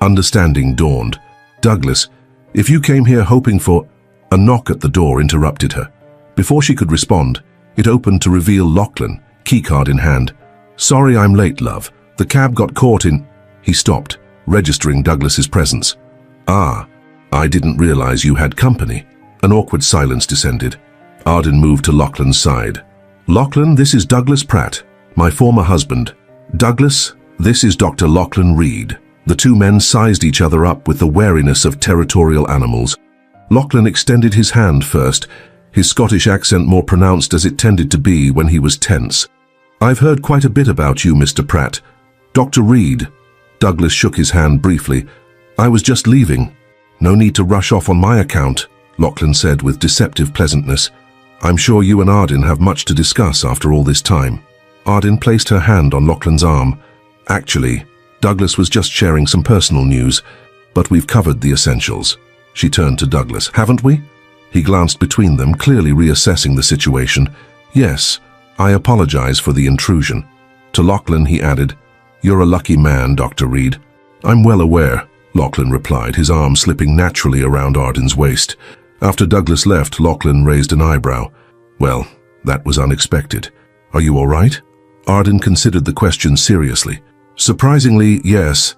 Understanding dawned. Douglas, if you came here hoping for... A knock at the door interrupted her. Before she could respond, it opened to reveal Lachlan, keycard in hand. Sorry I'm late, love. The cab got caught in... He stopped, registering Douglas's presence. Ah, I didn't realize you had company. An awkward silence descended. Arden moved to Lachlan's side. Lachlan, this is Douglas Pratt, my former husband. Douglas, this is Dr. Lachlan Reed. The two men sized each other up with the wariness of territorial animals. Lachlan extended his hand first, his Scottish accent more pronounced as it tended to be when he was tense. I've heard quite a bit about you, Mr. Pratt. Dr. Reed. Douglas shook his hand briefly. I was just leaving. No need to rush off on my account, Lachlan said with deceptive pleasantness. I'm sure you and Arden have much to discuss after all this time. Arden placed her hand on Lachlan's arm. Actually, Douglas was just sharing some personal news, but we've covered the essentials. She turned to Douglas. Haven't we? He glanced between them, clearly reassessing the situation. Yes, I apologize for the intrusion. To Lachlan, he added, You're a lucky man, Dr. Reed. I'm well aware, Lachlan replied, his arm slipping naturally around Arden's waist. After Douglas left, Lachlan raised an eyebrow. Well, that was unexpected. Are you all right? Arden considered the question seriously. Surprisingly, yes,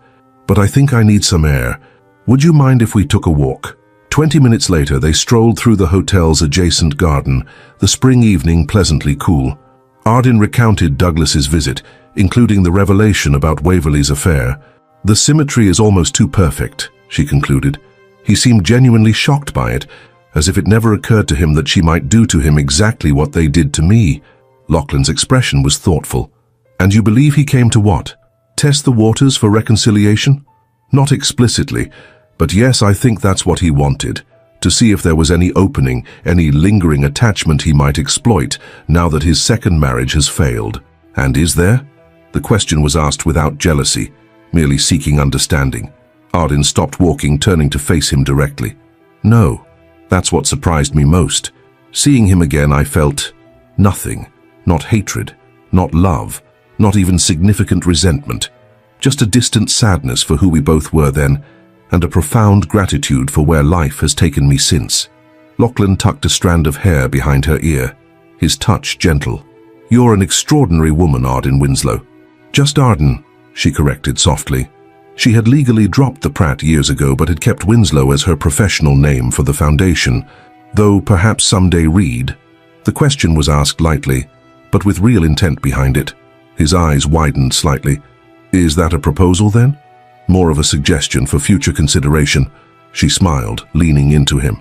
but I think I need some air. Would you mind if we took a walk? 20 minutes later, they strolled through the hotel's adjacent garden, the spring evening pleasantly cool. Arden recounted Douglas's visit, including the revelation about Waverley's affair. The symmetry is almost too perfect, she concluded. He seemed genuinely shocked by it, as if it never occurred to him that she might do to him exactly what they did to me. Lachlan's expression was thoughtful. And you believe he came to what? Test the waters for reconciliation? Not explicitly, but yes, I think that's what he wanted, to see if there was any opening, any lingering attachment he might exploit now that his second marriage has failed. And is there? The question was asked without jealousy, merely seeking understanding. Arden stopped walking, turning to face him directly. No, that's what surprised me most. Seeing him again, I felt nothing, not hatred, not love, not even significant resentment. just a distant sadness for who we both were then, and a profound gratitude for where life has taken me since. Lachlan tucked a strand of hair behind her ear, his touch gentle. "You're an extraordinary woman, Arden Winslow." "Just Arden," she corrected softly. She had legally dropped the Pratt years ago, but had kept Winslow as her professional name for the foundation, though perhaps someday Reed. The question was asked lightly, but with real intent behind it. His eyes widened slightly. "Is that a proposal then?" "More of a suggestion for future consideration." She smiled, leaning into him.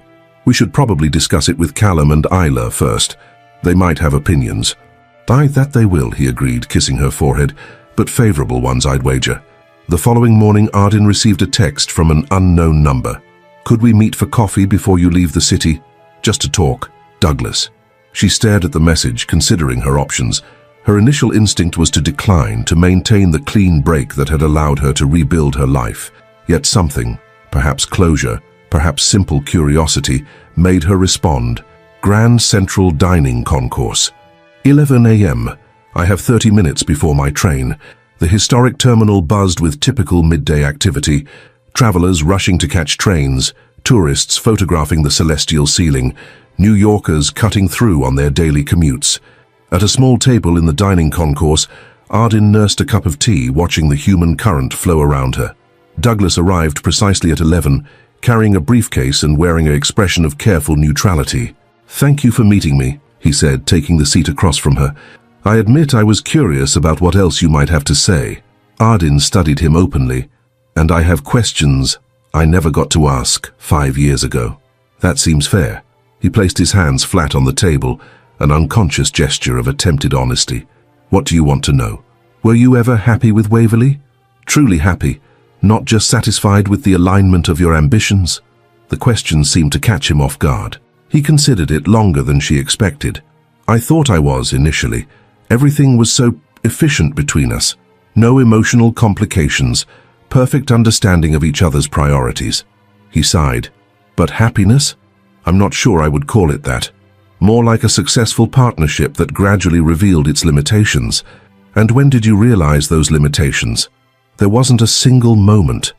"We should probably discuss it with Callum and Isla first. They might have opinions." "That they will," he agreed, kissing her forehead, "but favorable ones, I'd wager." The following morning, Arden received a text from an unknown number. "Could we meet for coffee before you leave the city? Just to talk. Douglas." She stared at the message, considering her options. Her initial instinct was to decline, to maintain the clean break that had allowed her to rebuild her life. Yet something, perhaps closure, perhaps simple curiosity, made her respond. Grand Central Dining Concourse. 11 a.m. I have 30 minutes before my train. The historic terminal buzzed with typical midday activity. Travelers rushing to catch trains, tourists photographing the celestial ceiling, New Yorkers cutting through on their daily commutes. At a small table in the dining concourse, Arden nursed a cup of tea, watching the human current flow around her. Douglas arrived precisely at 11, carrying a briefcase and wearing an expression of careful neutrality. "Thank you for meeting me," he said, taking the seat across from her. "I admit I was curious about what else you might have to say." Arden studied him openly. "And I have questions I never got to ask 5 years ago." "That seems fair." He placed his hands flat on the table, an unconscious gesture of attempted honesty. "What do you want to know? Were you ever happy with Waverley? Truly happy, not just satisfied with the alignment of your ambitions?" The question seemed to catch him off guard. He considered it longer than she expected. "I thought I was initially. Everything was so efficient between us. No emotional complications, perfect understanding of each other's priorities." He sighed. "But happiness? I'm not sure I would call it that. More like a successful partnership that gradually revealed its limitations." "And when did you realize those limitations?" "There wasn't a single moment.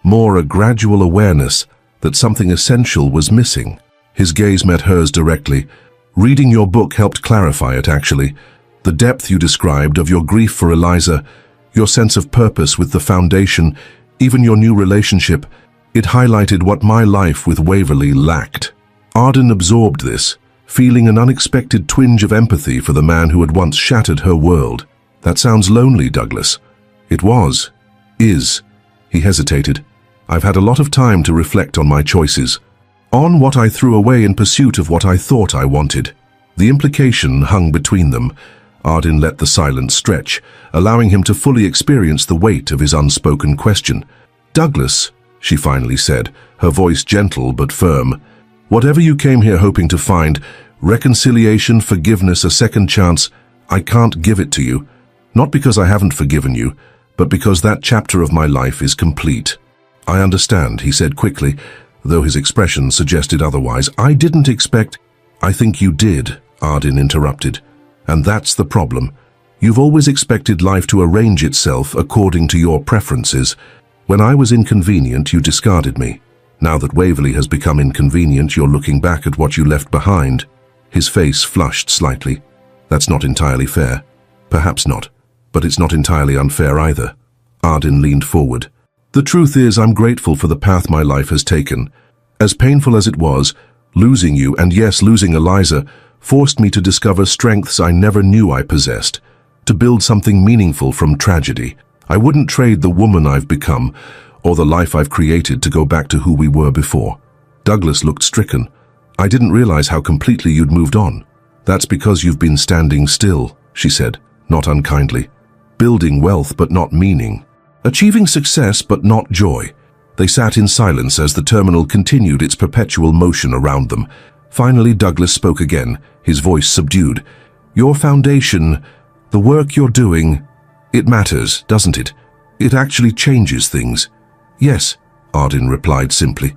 More a gradual awareness that something essential was missing." His gaze met hers directly. "Reading your book helped clarify it, actually. The depth you described of your grief for Eliza, your sense of purpose with the foundation, even your new relationship, it highlighted what my life with Waverley lacked." Arden absorbed this, feeling an unexpected twinge of empathy for the man who had once shattered her world. "That sounds lonely, Douglas." "It was. Is." He hesitated. "I've had a lot of time to reflect on my choices. On what I threw away in pursuit of what I thought I wanted." The implication hung between them. Arden let the silence stretch, allowing him to fully experience the weight of his unspoken question. "Douglas," she finally said, her voice gentle but firm, "whatever you came here hoping to find, reconciliation, forgiveness, a second chance, I can't give it to you. Not because I haven't forgiven you, but because that chapter of my life is complete." "I understand," he said quickly, though his expression suggested otherwise. "I didn't expect—" "I think you did," Arden interrupted. "And that's the problem. You've always expected life to arrange itself according to your preferences. When I was inconvenient, you discarded me. Now that Waverley has become inconvenient, you're looking back at what you left behind." His face flushed slightly. "That's not entirely fair." "Perhaps not, but it's not entirely unfair either." Arden leaned forward. "The truth is, I'm grateful for the path my life has taken. As painful as it was, losing you, and yes, losing Eliza, forced me to discover strengths I never knew I possessed, to build something meaningful from tragedy. I wouldn't trade the woman I've become, or the life I've created, to go back to who we were before." Douglas looked stricken. "I didn't realize how completely you'd moved on." "That's because you've been standing still," she said, not unkindly. "Building wealth but not meaning. Achieving success but not joy." They sat in silence as the terminal continued its perpetual motion around them. Finally, Douglas spoke again, his voice subdued. "Your foundation, the work you're doing, it matters, doesn't it? It actually changes things." "Yes," Arden replied simply.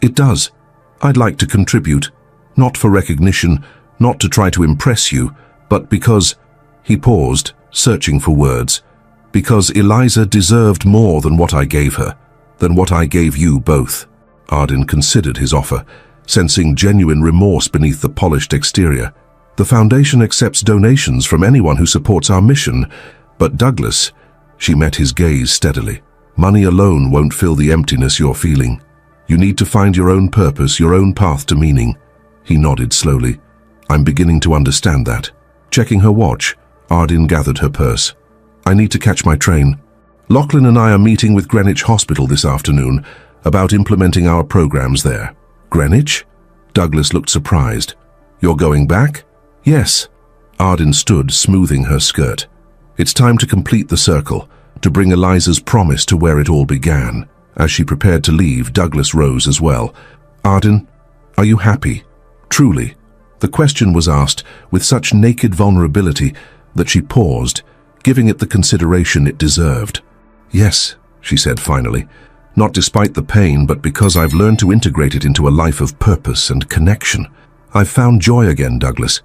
"It does. I'd like to contribute. Not for recognition, not to try to impress you, but because—" He paused, searching for words. Because Eliza deserved more than what I gave her, than what I gave you both. Arden considered his offer, sensing genuine remorse beneath the polished exterior. The Foundation accepts donations from anyone who supports our mission, but Douglas, she met his gaze steadily. Money alone won't fill the emptiness you're feeling. You need to find your own purpose, your own path to meaning. He nodded slowly. I'm beginning to understand that. Checking her watch, Arden gathered her purse. I need to catch my train. Lachlan and I are meeting with Greenwich Hospital this afternoon about implementing our programs there. Greenwich? Douglas looked surprised. You're going back? Yes. Arden stood, smoothing her skirt. It's time to complete the circle, to bring Eliza's promise to where it all began. As she prepared to leave, Douglas rose as well. Arden, are you happy? Truly. The question was asked with such naked vulnerability that she paused, giving it the consideration it deserved. Yes, she said finally. Not despite the pain, but because I've learned to integrate it into a life of purpose and connection. I've found joy again, Douglas.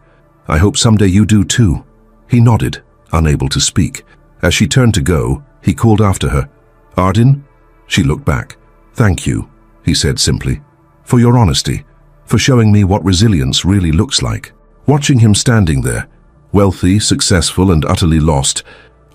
I hope someday you do too. He nodded, unable to speak. As she turned to go, he called after her. Arden? She looked back. Thank you, he said simply, for your honesty, for showing me what resilience really looks like. Watching him standing there, wealthy, successful, and utterly lost,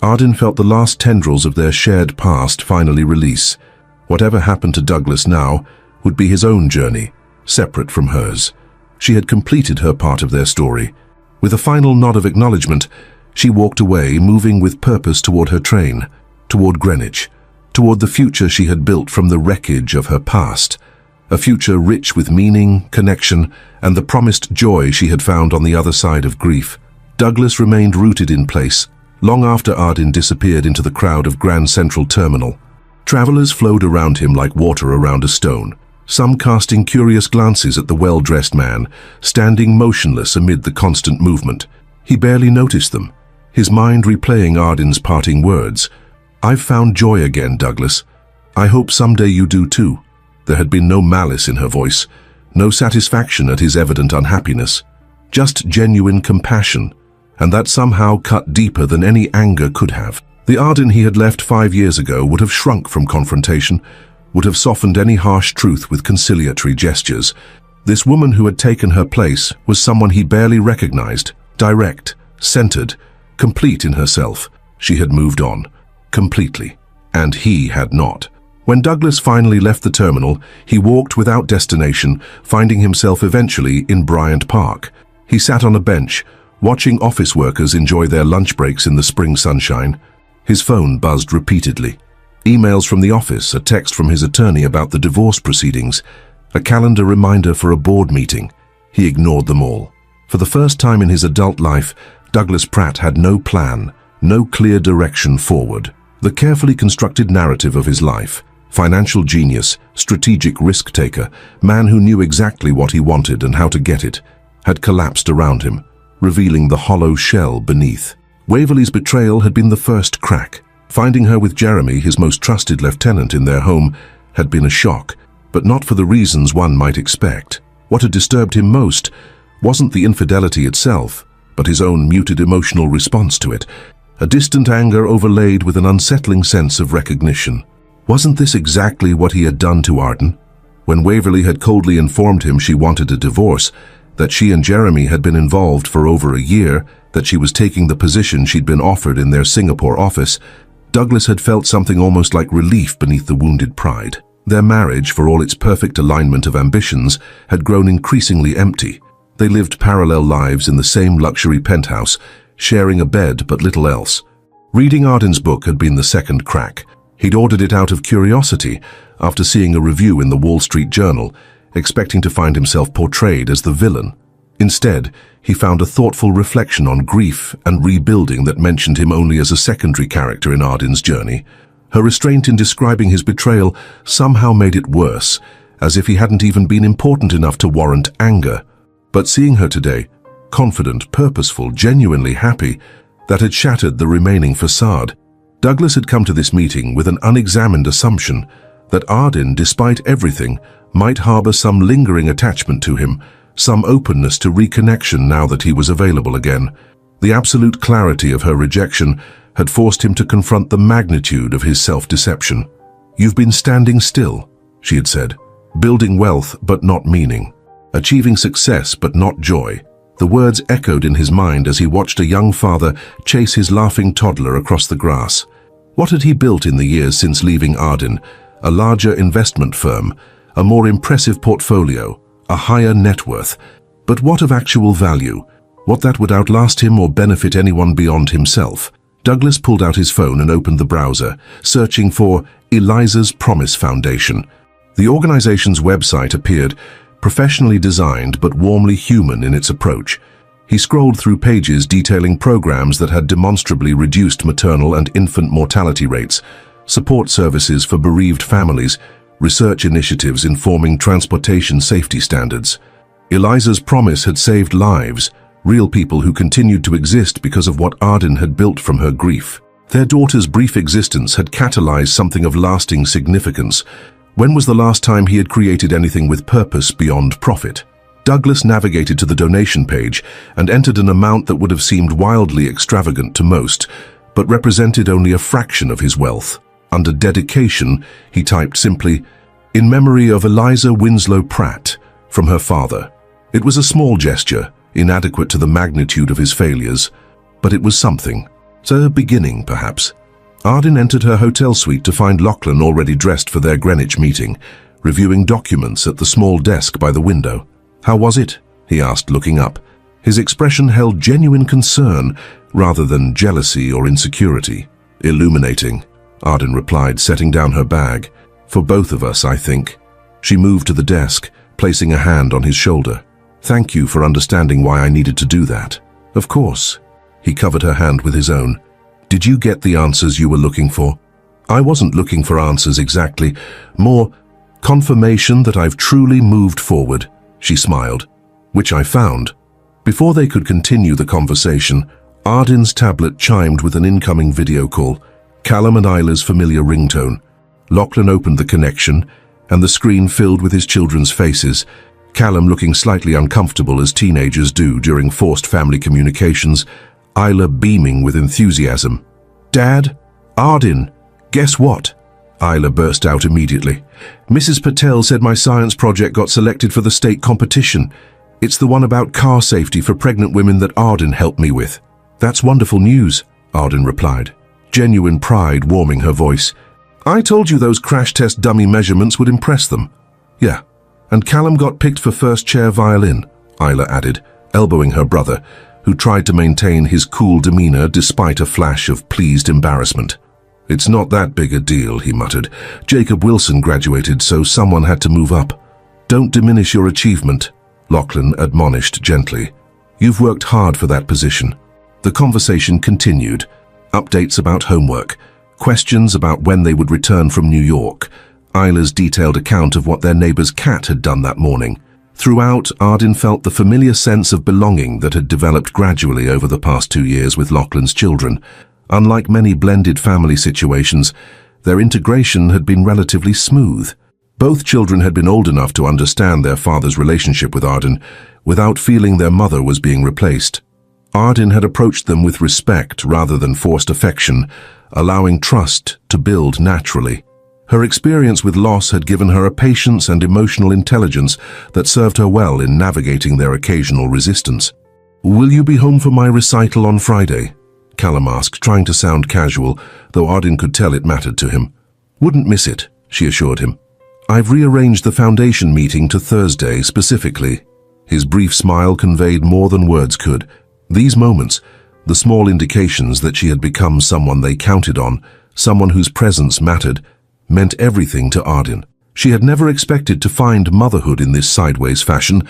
Arden felt the last tendrils of their shared past finally release. Whatever happened to Douglas now would be his own journey, separate from hers. She had completed her part of their story. With a final nod of acknowledgement, she walked away, moving with purpose toward her train, toward Greenwich, toward the future she had built from the wreckage of her past, a future rich with meaning, connection, and the promised joy she had found on the other side of grief. Douglas remained rooted in place, long after Arden disappeared into the crowd of Grand Central Terminal. Travelers flowed around him like water around a stone, some casting curious glances at the well-dressed man, standing motionless amid the constant movement. He barely noticed them, his mind replaying Arden's parting words. I've found joy again, Douglas. I hope someday you do too. There had been no malice in her voice, no satisfaction at his evident unhappiness, just genuine compassion, and that somehow cut deeper than any anger could have. The Arden he had left 5 years ago would have shrunk from confrontation, would have softened any harsh truth with conciliatory gestures. This woman who had taken her place was someone he barely recognized, direct, centered, complete in herself. She had moved on, completely, and he had not. When Douglas finally left the terminal, he walked without destination, finding himself eventually in Bryant Park. He sat on a bench, watching office workers enjoy their lunch breaks in the spring sunshine. His phone buzzed repeatedly. Emails from the office, a text from his attorney about the divorce proceedings, a calendar reminder for a board meeting. He ignored them all. For the first time in his adult life, Douglas Pratt had no plan, no clear direction forward. The carefully constructed narrative of his life, financial genius, strategic risk-taker, man who knew exactly what he wanted and how to get it, had collapsed around him, revealing the hollow shell beneath. Waverley's betrayal had been the first crack. Finding her with Jeremy, his most trusted lieutenant, in their home had been a shock, but not for the reasons one might expect. What had disturbed him most wasn't the infidelity itself, but his own muted emotional response to it, a distant anger overlaid with an unsettling sense of recognition. Wasn't this exactly what he had done to Arden? When Waverley had coldly informed him she wanted a divorce, that she and Jeremy had been involved for over a year, that she was taking the position she'd been offered in their Singapore office, Douglas had felt something almost like relief beneath the wounded pride. Their marriage, for all its perfect alignment of ambitions, had grown increasingly empty. They lived parallel lives in the same luxury penthouse, sharing a bed but little else. Reading Arden's book had been the second crack. He'd ordered it out of curiosity after seeing a review in the Wall Street Journal, expecting to find himself portrayed as the villain. Instead, he found a thoughtful reflection on grief and rebuilding that mentioned him only as a secondary character in Arden's journey. Her restraint in describing his betrayal somehow made it worse, as if he hadn't even been important enough to warrant anger. But seeing her today, confident, purposeful, genuinely happy, that had shattered the remaining facade. Douglas had come to this meeting with an unexamined assumption that Arden, despite everything, might harbor some lingering attachment to him, some openness to reconnection now that he was available again. The absolute clarity of her rejection had forced him to confront the magnitude of his self-deception. "You've been standing still," she had said, "building wealth but not meaning, achieving success but not joy." The words echoed in his mind as he watched a young father chase his laughing toddler across the grass. What had he built in the years since leaving Arden? A larger investment firm, a more impressive portfolio, a higher net worth. But what of actual value? What that would outlast him or benefit anyone beyond himself? Douglas pulled out his phone and opened the browser, searching for Eliza's Promise Foundation. The organization's website appeared, professionally designed but warmly human in its approach. He scrolled through pages detailing programs that had demonstrably reduced maternal and infant mortality rates, support services for bereaved families, research initiatives informing transportation safety standards. Eliza's Promise had saved lives, real people who continued to exist because of what Arden had built from her grief. Their daughter's brief existence had catalyzed something of lasting significance. When was the last time he had created anything with purpose beyond profit? Douglas navigated to the donation page and entered an amount that would have seemed wildly extravagant to most, but represented only a fraction of his wealth. Under dedication, he typed simply, "In memory of Eliza Winslow Pratt," from her father. It was a small gesture, inadequate to the magnitude of his failures, but it was something. A beginning, perhaps. Arden entered her hotel suite to find Lachlan already dressed for their Greenwich meeting, reviewing documents at the small desk by the window. "How was it?" he asked, looking up. His expression held genuine concern rather than jealousy or insecurity. "Illuminating," Arden replied, setting down her bag. "For both of us, I think." She moved to the desk, placing a hand on his shoulder. "Thank you for understanding why I needed to do that." "Of course." He covered her hand with his own. "Did you get the answers you were looking for?" "I wasn't looking for answers exactly. More confirmation that I've truly moved forward," she smiled. "Which I found." Before they could continue the conversation, Arden's tablet chimed with an incoming video call, Callum and Isla's familiar ringtone. Lachlan opened the connection, and the screen filled with his children's faces, Callum looking slightly uncomfortable as teenagers do during forced family communications, Isla beaming with enthusiasm. "Dad? Arden? Guess what?" Isla burst out immediately. "Mrs. Patel said my science project got selected for the state competition. It's the one about car safety for pregnant women that Arden helped me with." "That's wonderful news," Arden replied, genuine pride warming her voice. "I told you those crash test dummy measurements would impress them." "Yeah, and Callum got picked for first chair violin," Isla added, elbowing her brother, who tried to maintain his cool demeanor despite a flash of pleased embarrassment. "It's not that big a deal," he muttered. "Jacob Wilson graduated, so someone had to move up." "Don't diminish your achievement," Lachlan admonished gently. "You've worked hard for that position." The conversation continued. Updates about homework, questions about when they would return from New York, Isla's detailed account of what their neighbor's cat had done that morning. Throughout, Arden felt the familiar sense of belonging that had developed gradually over the past 2 years with Lachlan's children. Unlike many blended family situations, their integration had been relatively smooth. Both children had been old enough to understand their father's relationship with Arden without feeling their mother was being replaced. Arden had approached them with respect rather than forced affection, allowing trust to build naturally. Her experience with loss had given her a patience and emotional intelligence that served her well in navigating their occasional resistance. "Will you be home for my recital on Friday?" Callum asked, trying to sound casual, though Arden could tell it mattered to him. "Wouldn't miss it," she assured him. "I've rearranged the foundation meeting to Thursday specifically." His brief smile conveyed more than words could. These moments, the small indications that she had become someone they counted on, someone whose presence mattered, meant everything to Arden. She had never expected to find motherhood in this sideways fashion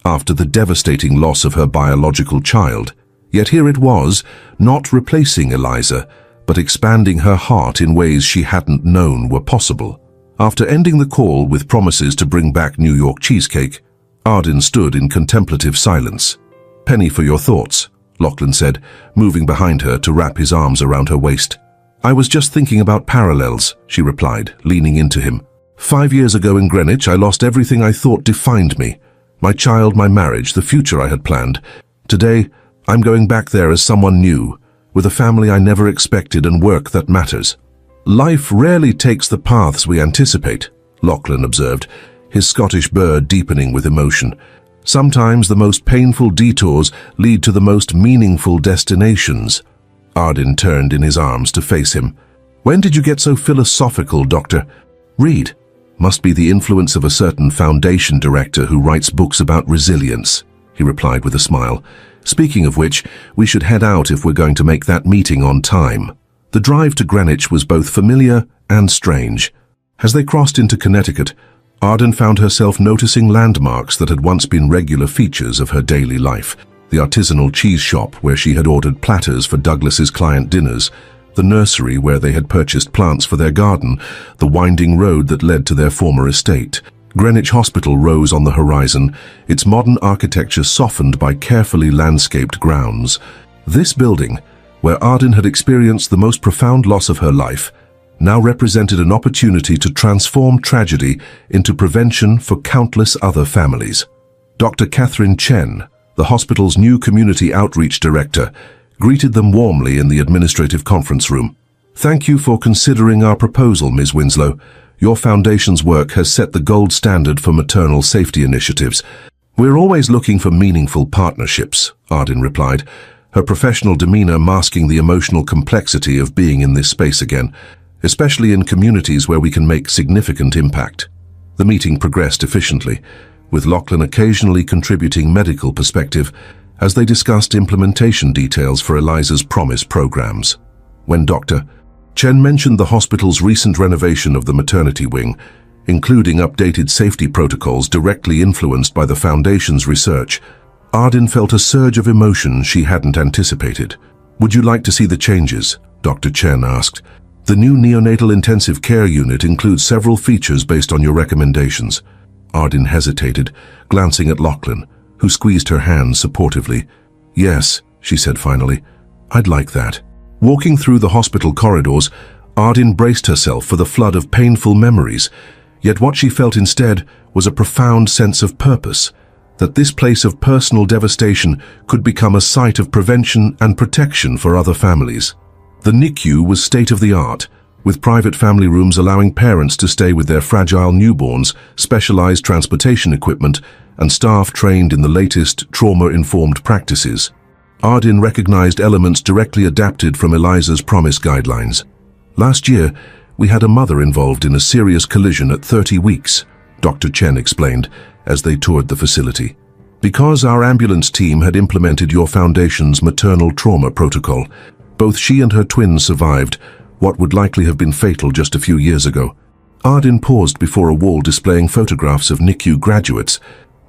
after the devastating loss of her biological child. Yet here it was, not replacing Eliza, but expanding her heart in ways she hadn't known were possible. After ending the call with promises to bring back New York cheesecake, Arden stood in contemplative silence. "Penny for your thoughts," Lachlan said, moving behind her to wrap his arms around her waist. "I was just thinking about parallels," she replied, leaning into him. 5 years ago in Greenwich, I lost everything I thought defined me. My child, my marriage, the future I had planned. Today, I'm going back there as someone new, with a family I never expected and work that matters. Life rarely takes the paths we anticipate, Lachlan observed, his Scottish burr deepening with emotion. Sometimes the most painful detours lead to the most meaningful destinations. Ardyn turned in his arms to face him. When did you get so philosophical, Doctor? Read. Must be the influence of a certain foundation director who writes books about resilience, he replied with a smile. Speaking of which, we should head out if we're going to make that meeting on time. The drive to Greenwich was both familiar and strange. As they crossed into Connecticut, Ardyn found herself noticing landmarks that had once been regular features of her daily life. The artisanal cheese shop where she had ordered platters for Douglas's client dinners, the nursery where they had purchased plants for their garden, the winding road that led to their former estate. Greenwich Hospital rose on the horizon, its modern architecture softened by carefully landscaped grounds. This building, where Ardyn had experienced the most profound loss of her life, now represented an opportunity to transform tragedy into prevention for countless other families. Dr. Catherine Chen, the hospital's new community outreach director, greeted them warmly in the administrative conference room. Thank you for considering our proposal, Ms. Winslow. Your foundation's work has set the gold standard for maternal safety initiatives. We're always looking for meaningful partnerships, Ardyn replied, her professional demeanor masking the emotional complexity of being in this space again, especially in communities where we can make significant impact. The meeting progressed efficiently, with Lachlan occasionally contributing medical perspective as they discussed implementation details for Eliza's Promise programs. When Dr. Chen mentioned the hospital's recent renovation of the maternity wing, including updated safety protocols directly influenced by the Foundation's research, Ardyn felt a surge of emotion she hadn't anticipated. Would you like to see the changes? Dr. Chen asked. The new neonatal intensive care unit includes several features based on your recommendations. Ardyn hesitated, glancing at Lachlan, who squeezed her hand supportively. Yes, she said finally, I'd like that. Walking through the hospital corridors, Ardyn braced herself for the flood of painful memories, yet what she felt instead was a profound sense of purpose, that this place of personal devastation could become a site of prevention and protection for other families. The NICU was state-of-the-art, with private family rooms allowing parents to stay with their fragile newborns, specialized transportation equipment, and staff trained in the latest trauma-informed practices. Ardyn recognized elements directly adapted from Eliza's Promise guidelines. Last year, we had a mother involved in a serious collision at 30 weeks, Dr. Chen explained as they toured the facility. Because our ambulance team had implemented your foundation's maternal trauma protocol, both she and her twins survived what would likely have been fatal just a few years ago. Ardyn paused before a wall displaying photographs of NICU graduates,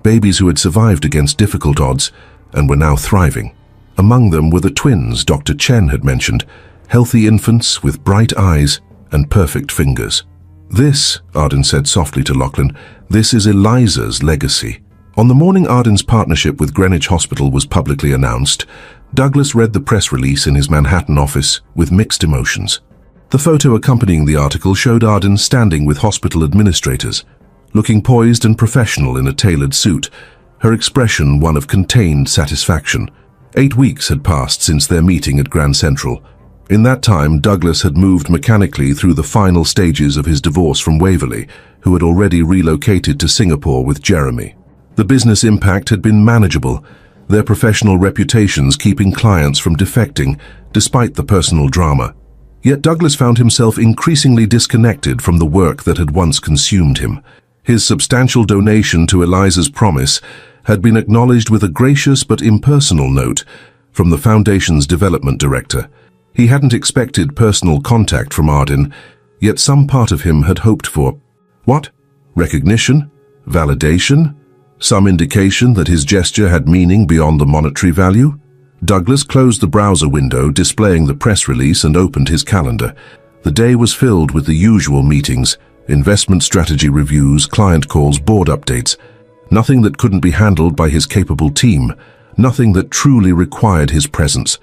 babies who had survived against difficult odds and were now thriving. Among them were the twins Dr. Chen had mentioned, healthy infants with bright eyes and perfect fingers. This, Ardyn said softly to Lachlan, this is Eliza's legacy. On the morning Ardyn's partnership with Greenwich Hospital was publicly announced, Douglas read the press release in his Manhattan office with mixed emotions. The photo accompanying the article showed Ardyn standing with hospital administrators, looking poised and professional in a tailored suit, her expression one of contained satisfaction. 8 weeks had passed since their meeting at Grand Central. In that time, Douglas had moved mechanically through the final stages of his divorce from Waverley, who had already relocated to Singapore with Jeremy. The business impact had been manageable, their professional reputations keeping clients from defecting, despite the personal drama. Yet Douglas found himself increasingly disconnected from the work that had once consumed him. His substantial donation to Eliza's Promise had been acknowledged with a gracious but impersonal note from the Foundation's development director. He hadn't expected personal contact from Ardyn, yet some part of him had hoped for, what? Recognition? Validation? Some indication that his gesture had meaning beyond the monetary value? Douglas closed the browser window displaying the press release and opened his calendar. The day was filled with the usual meetings, investment strategy reviews, client calls, board updates. Nothing that couldn't be handled by his capable team, nothing that truly required his presence.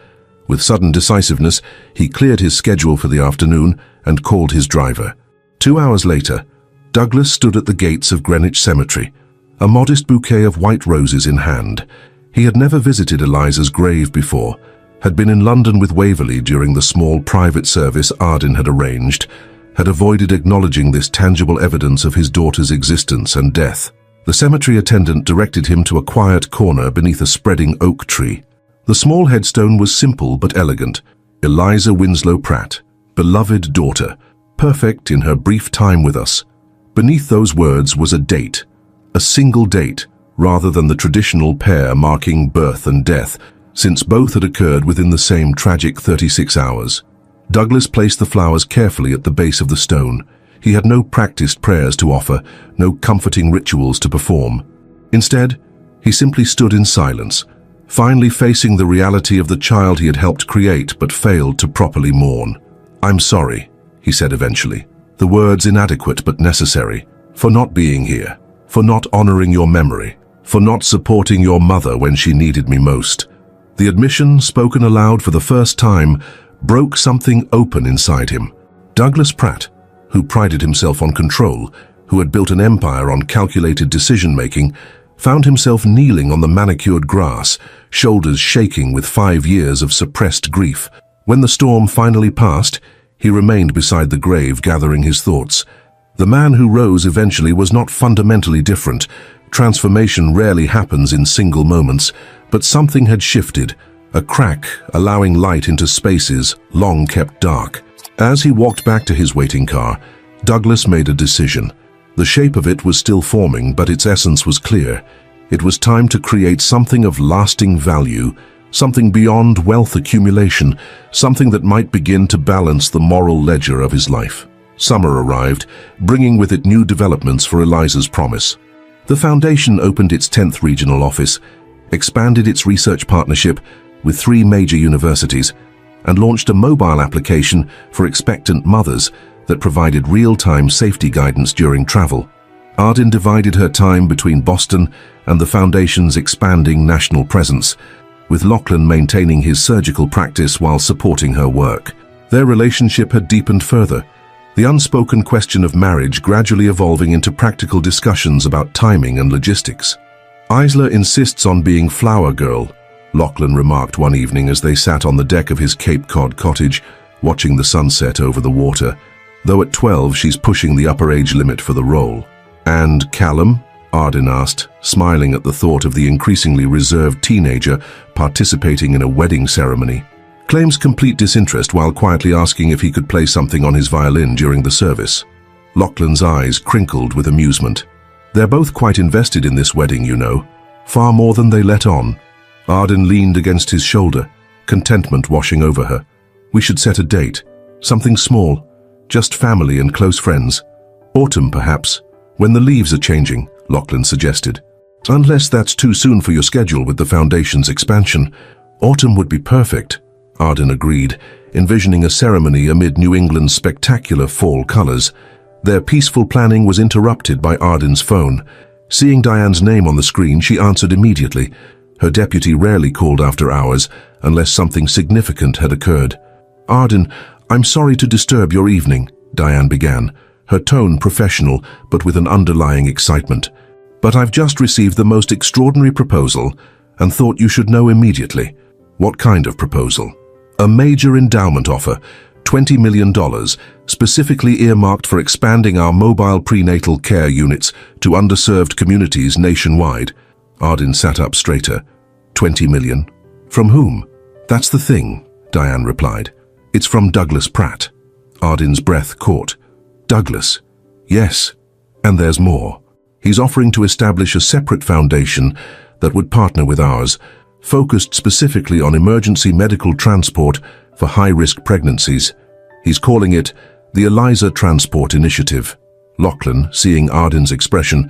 With sudden decisiveness, he cleared his schedule for the afternoon and called his driver. 2 hours later, Douglas stood at the gates of Greenwich Cemetery, a modest bouquet of white roses in hand. He had never visited Eliza's grave before, had been in London with Waverley during the small private service Arden had arranged, had avoided acknowledging this tangible evidence of his daughter's existence and death. The cemetery attendant directed him to a quiet corner beneath a spreading oak tree. The small headstone was simple but elegant. Eliza Winslow Pratt, beloved daughter, perfect in her brief time with us. Beneath those words was a date, a single date, rather than the traditional pair marking birth and death, since both had occurred within the same tragic 36 hours. Douglas placed the flowers carefully at the base of the stone. He had no practiced prayers to offer, no comforting rituals to perform. Instead, he simply stood in silence, finally facing the reality of the child he had helped create but failed to properly mourn. "I'm sorry," he said eventually, the words inadequate but necessary, "for not being here, for not honoring your memory, for not supporting your mother when she needed me most." The admission, spoken aloud for the first time, broke something open inside him. Douglas Pratt, who prided himself on control, who had built an empire on calculated decision-making, found himself kneeling on the manicured grass, shoulders shaking with 5 years of suppressed grief. When the storm finally passed, he remained beside the grave, gathering his thoughts. The man who rose eventually was not fundamentally different. Transformation rarely happens in single moments, but something had shifted, a crack allowing light into spaces long kept dark. As he walked back to his waiting car, Douglas made a decision. The shape of it was still forming, but its essence was clear. It was time to create something of lasting value, something beyond wealth accumulation, something that might begin to balance the moral ledger of his life. Summer arrived, bringing with it new developments for Eliza's promise. The foundation opened its 10th regional office, expanded its research partnership with 3 major universities, and launched a mobile application for expectant mothers that provided real-time safety guidance during travel. Arden divided her time between Boston and the Foundation's expanding national presence, with Lachlan maintaining his surgical practice while supporting her work. Their relationship had deepened further, the unspoken question of marriage gradually evolving into practical discussions about timing and logistics. "Isla insists on being flower girl," Lachlan remarked one evening as they sat on the deck of his Cape Cod cottage, watching the sunset over the water. "Though at 12 she's pushing the upper age limit for the role." "And Callum?" Arden asked, smiling at the thought of the increasingly reserved teenager participating in a wedding ceremony. "Claims complete disinterest while quietly asking if he could play something on his violin during the service." Lachlan's eyes crinkled with amusement. "They're both quite invested in this wedding, you know. Far more than they let on." Arden leaned against his shoulder, contentment washing over her. "We should set a date. Something small. Just family and close friends. Autumn, perhaps. When the leaves are changing," Lachlan suggested. "Unless that's too soon for your schedule with the Foundation's expansion. Autumn would be perfect," Arden agreed, envisioning a ceremony amid New England's spectacular fall colors. Their peaceful planning was interrupted by Arden's phone. Seeing Diane's name on the screen, she answered immediately. Her deputy rarely called after hours, unless something significant had occurred. "Arden, I'm sorry to disturb your evening," Diane began, her tone professional but with an underlying excitement. "But I've just received the most extraordinary proposal and thought you should know immediately." "What kind of proposal?" "A major endowment offer, $20 million, specifically earmarked for expanding our mobile prenatal care units to underserved communities nationwide." Arden sat up straighter. $20 million? From whom?" "That's the thing," Diane replied. "It's from Douglas Pratt." Arden's breath caught. "Douglas?" "Yes, and there's more. He's offering to establish a separate foundation that would partner with ours, focused specifically on emergency medical transport for high-risk pregnancies. He's calling it the Eliza Transport Initiative." Lachlan, seeing Arden's expression,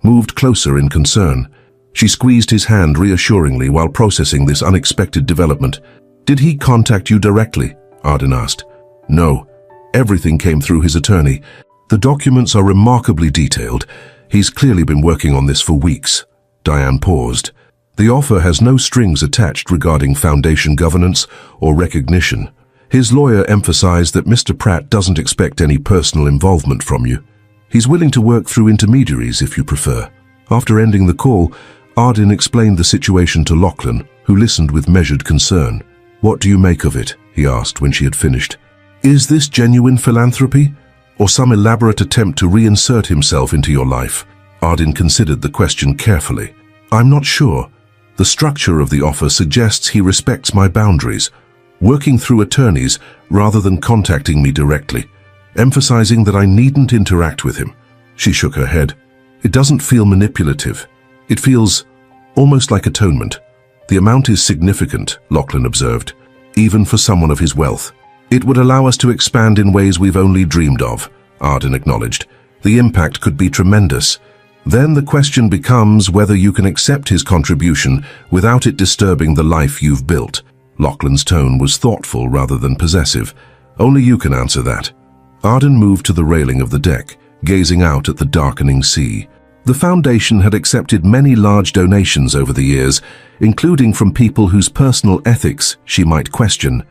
moved closer in concern. She squeezed his hand reassuringly while processing this unexpected development. "Did he contact you directly?" Arden asked. "No. Everything came through his attorney. The documents are remarkably detailed. He's clearly been working on this for weeks." Diane paused. "The offer has no strings attached regarding foundation governance or recognition. His lawyer emphasized that Mr. Pratt doesn't expect any personal involvement from you. He's willing to work through intermediaries if you prefer." After ending the call, Arden explained the situation to Lachlan, who listened with measured concern. "What do you make of it?" he asked when she had finished. "Is this genuine philanthropy, or some elaborate attempt to reinsert himself into your life?" Ardin considered the question carefully. "I'm not sure. The structure of the offer suggests he respects my boundaries, working through attorneys rather than contacting me directly, emphasizing that I needn't interact with him." She shook her head. "It doesn't feel manipulative. It feels almost like atonement." "The amount is significant," Lachlan observed, "even for someone of his wealth." "It would allow us to expand in ways we've only dreamed of," Ardin acknowledged. "The impact could be tremendous. Then the question becomes whether you can accept his contribution without it disturbing the life you've built." Lachlan's tone was thoughtful rather than possessive. "Only you can answer that." Ardin moved to the railing of the deck, gazing out at the darkening sea. The Foundation had accepted many large donations over the years, including from people whose personal ethics she might question.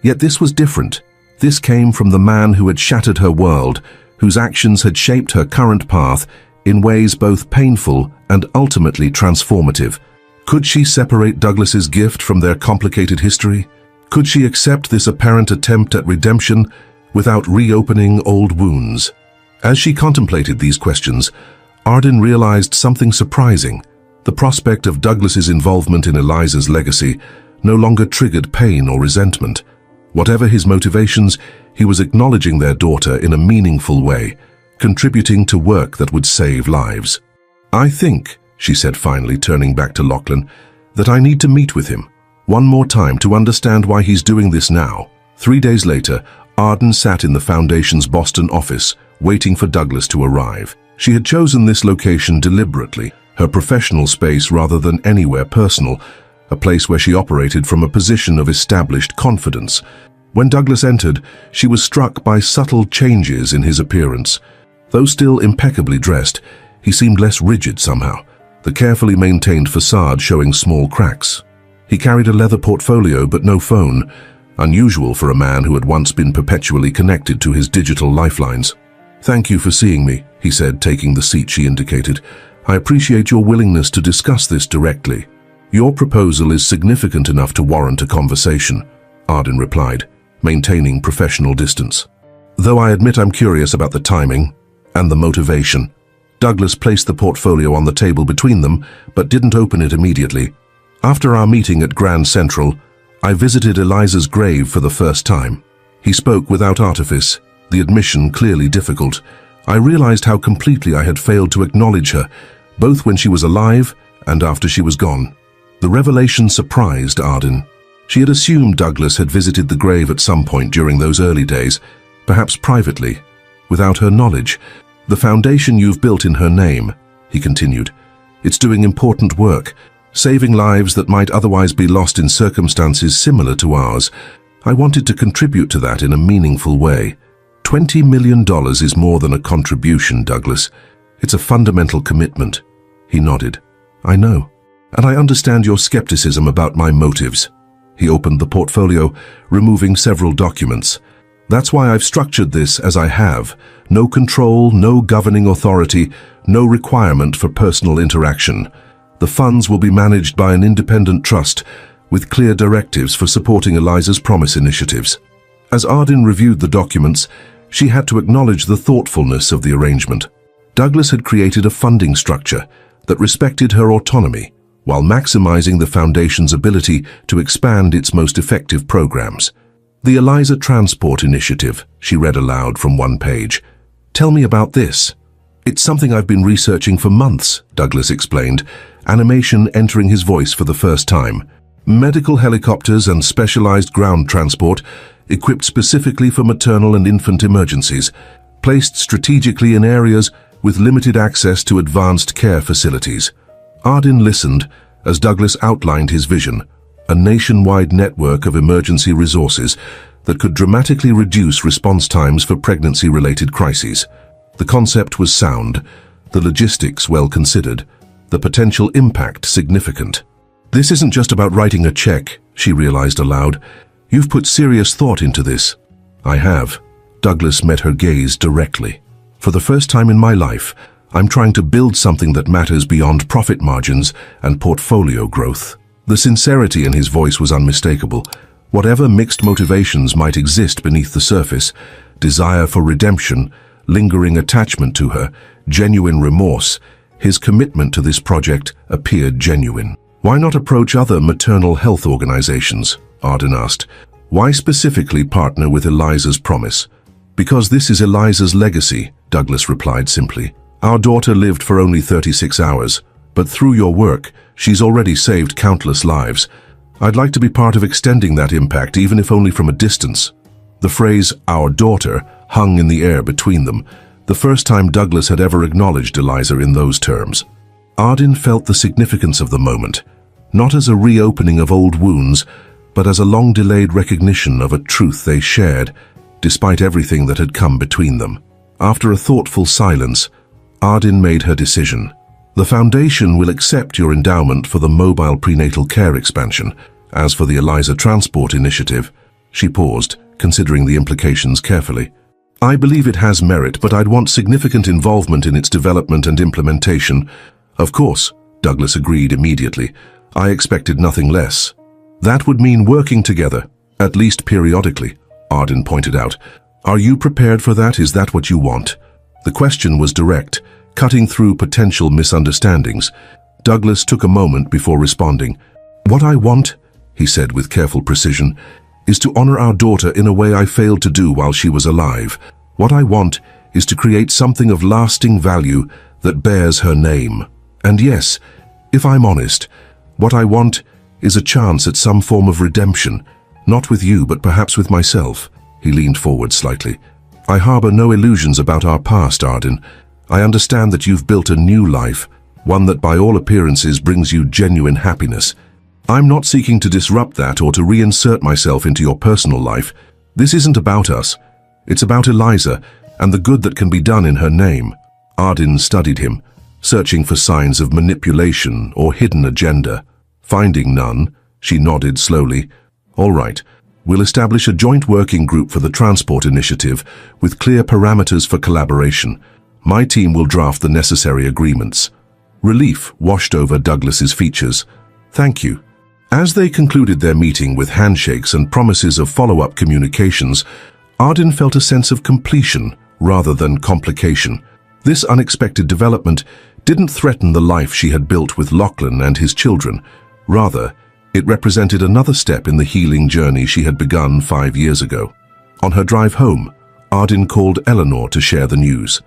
Yet this was different. This came from the man who had shattered her world, whose actions had shaped her current path in ways both painful and ultimately transformative. Could she separate Douglas's gift from their complicated history? Could she accept this apparent attempt at redemption without reopening old wounds? As she contemplated these questions, Ardin realized something surprising. The prospect of Douglas's involvement in Eliza's legacy no longer triggered pain or resentment. Whatever his motivations, he was acknowledging their daughter in a meaningful way, contributing to work that would save lives. "I think," she said finally, turning back to Lachlan, "that I need to meet with him one more time to understand why he's doing this now." 3 days later, Ardin sat in the Foundation's Boston office, waiting for Douglas to arrive. She had chosen this location deliberately, her professional space rather than anywhere personal, a place where she operated from a position of established confidence. When Douglas entered, she was struck by subtle changes in his appearance. Though still impeccably dressed, he seemed less rigid somehow, the carefully maintained facade showing small cracks. He carried a leather portfolio but no phone, unusual for a man who had once been perpetually connected to his digital lifelines. "Thank you for seeing me," he said, taking the seat she indicated. "I appreciate your willingness to discuss this directly. Your proposal is significant enough to warrant a conversation," Ardin replied, maintaining professional distance. "Though I admit I'm curious about the timing and the motivation." Douglas placed the portfolio on the table between them, but didn't open it immediately. "After our meeting at Grand Central, I visited Eliza's grave for the first time." He spoke without artifice, the admission clearly difficult. "I realized how completely I had failed to acknowledge her, both when she was alive and after she was gone." The revelation surprised Ardin. She had assumed Douglas had visited the grave at some point during those early days, perhaps privately, without her knowledge. "The foundation you've built in her name," he continued, "it's doing important work, saving lives that might otherwise be lost in circumstances similar to ours. I wanted to contribute to that in a meaningful way. $20 million is more than a contribution, Douglas. It's a fundamental commitment." He nodded. "I know, and I understand your skepticism about my motives." He opened the portfolio, removing several documents. "That's why I've structured this as I have. No control, no governing authority, no requirement for personal interaction. The funds will be managed by an independent trust with clear directives for supporting Eliza's Promise initiatives." As Ardin reviewed the documents, she had to acknowledge the thoughtfulness of the arrangement. Douglas had created a funding structure that respected her autonomy while maximizing the Foundation's ability to expand its most effective programs. "The Eliza Transport Initiative," she read aloud from one page. "Tell me about this." "It's something I've been researching for months," Douglas explained, animation entering his voice for the first time. "Medical helicopters and specialized ground transport, equipped specifically for maternal and infant emergencies, placed strategically in areas with limited access to advanced care facilities." Ardin listened as Douglas outlined his vision, a nationwide network of emergency resources that could dramatically reduce response times for pregnancy-related crises. The concept was sound, the logistics well considered, the potential impact significant. "This isn't just about writing a check," she realized aloud. "You've put serious thought into this." "I have." Douglas met her gaze directly. "For the first time in my life, I'm trying to build something that matters beyond profit margins and portfolio growth." The sincerity in his voice was unmistakable. Whatever mixed motivations might exist beneath the surface, desire for redemption, lingering attachment to her, genuine remorse, his commitment to this project appeared genuine. "Why not approach other maternal health organizations?" Arden asked. "Why specifically partner with Eliza's promise?" "Because this is Eliza's legacy," Douglas replied simply. "Our daughter lived for only 36 hours, but through your work, she's already saved countless lives. I'd like to be part of extending that impact, even if only from a distance." The phrase, "our daughter," hung in the air between them, the first time Douglas had ever acknowledged Eliza in those terms. Arden felt the significance of the moment, not as a reopening of old wounds, but as a long-delayed recognition of a truth they shared, despite everything that had come between them. After a thoughtful silence, Arden made her decision. "The Foundation will accept your endowment for the mobile prenatal care expansion. As for the Eliza Transport Initiative," she paused, considering the implications carefully. "I believe it has merit, but I'd want significant involvement in its development and implementation." "Of course," Douglas agreed immediately. "I expected nothing less." "That would mean working together, at least periodically," Arden pointed out. "Are you prepared for that? Is that what you want?" The question was direct, cutting through potential misunderstandings. Douglas took a moment before responding. "What I want," he said with careful precision, "is to honor our daughter in a way I failed to do while she was alive. What I want is to create something of lasting value that bears her name. And yes, if I'm honest, what I want is a chance at some form of redemption, not with you, but perhaps with myself." He leaned forward slightly. "I harbor no illusions about our past, Arden. I understand that you've built a new life, one that by all appearances brings you genuine happiness. I'm not seeking to disrupt that or to reinsert myself into your personal life. This isn't about us. It's about Eliza and the good that can be done in her name." Arden studied him, searching for signs of manipulation or hidden agenda. Finding none, she nodded slowly. "All right, we'll establish a joint working group for the transport initiative with clear parameters for collaboration. My team will draft the necessary agreements." Relief washed over Douglas's features. "Thank you." As they concluded their meeting with handshakes and promises of follow-up communications, Arden felt a sense of completion rather than complication. This unexpected development didn't threaten the life she had built with Lachlan and his children. Rather, it represented another step in the healing journey she had begun 5 years ago. On her drive home, Arden called Eleanor to share the news.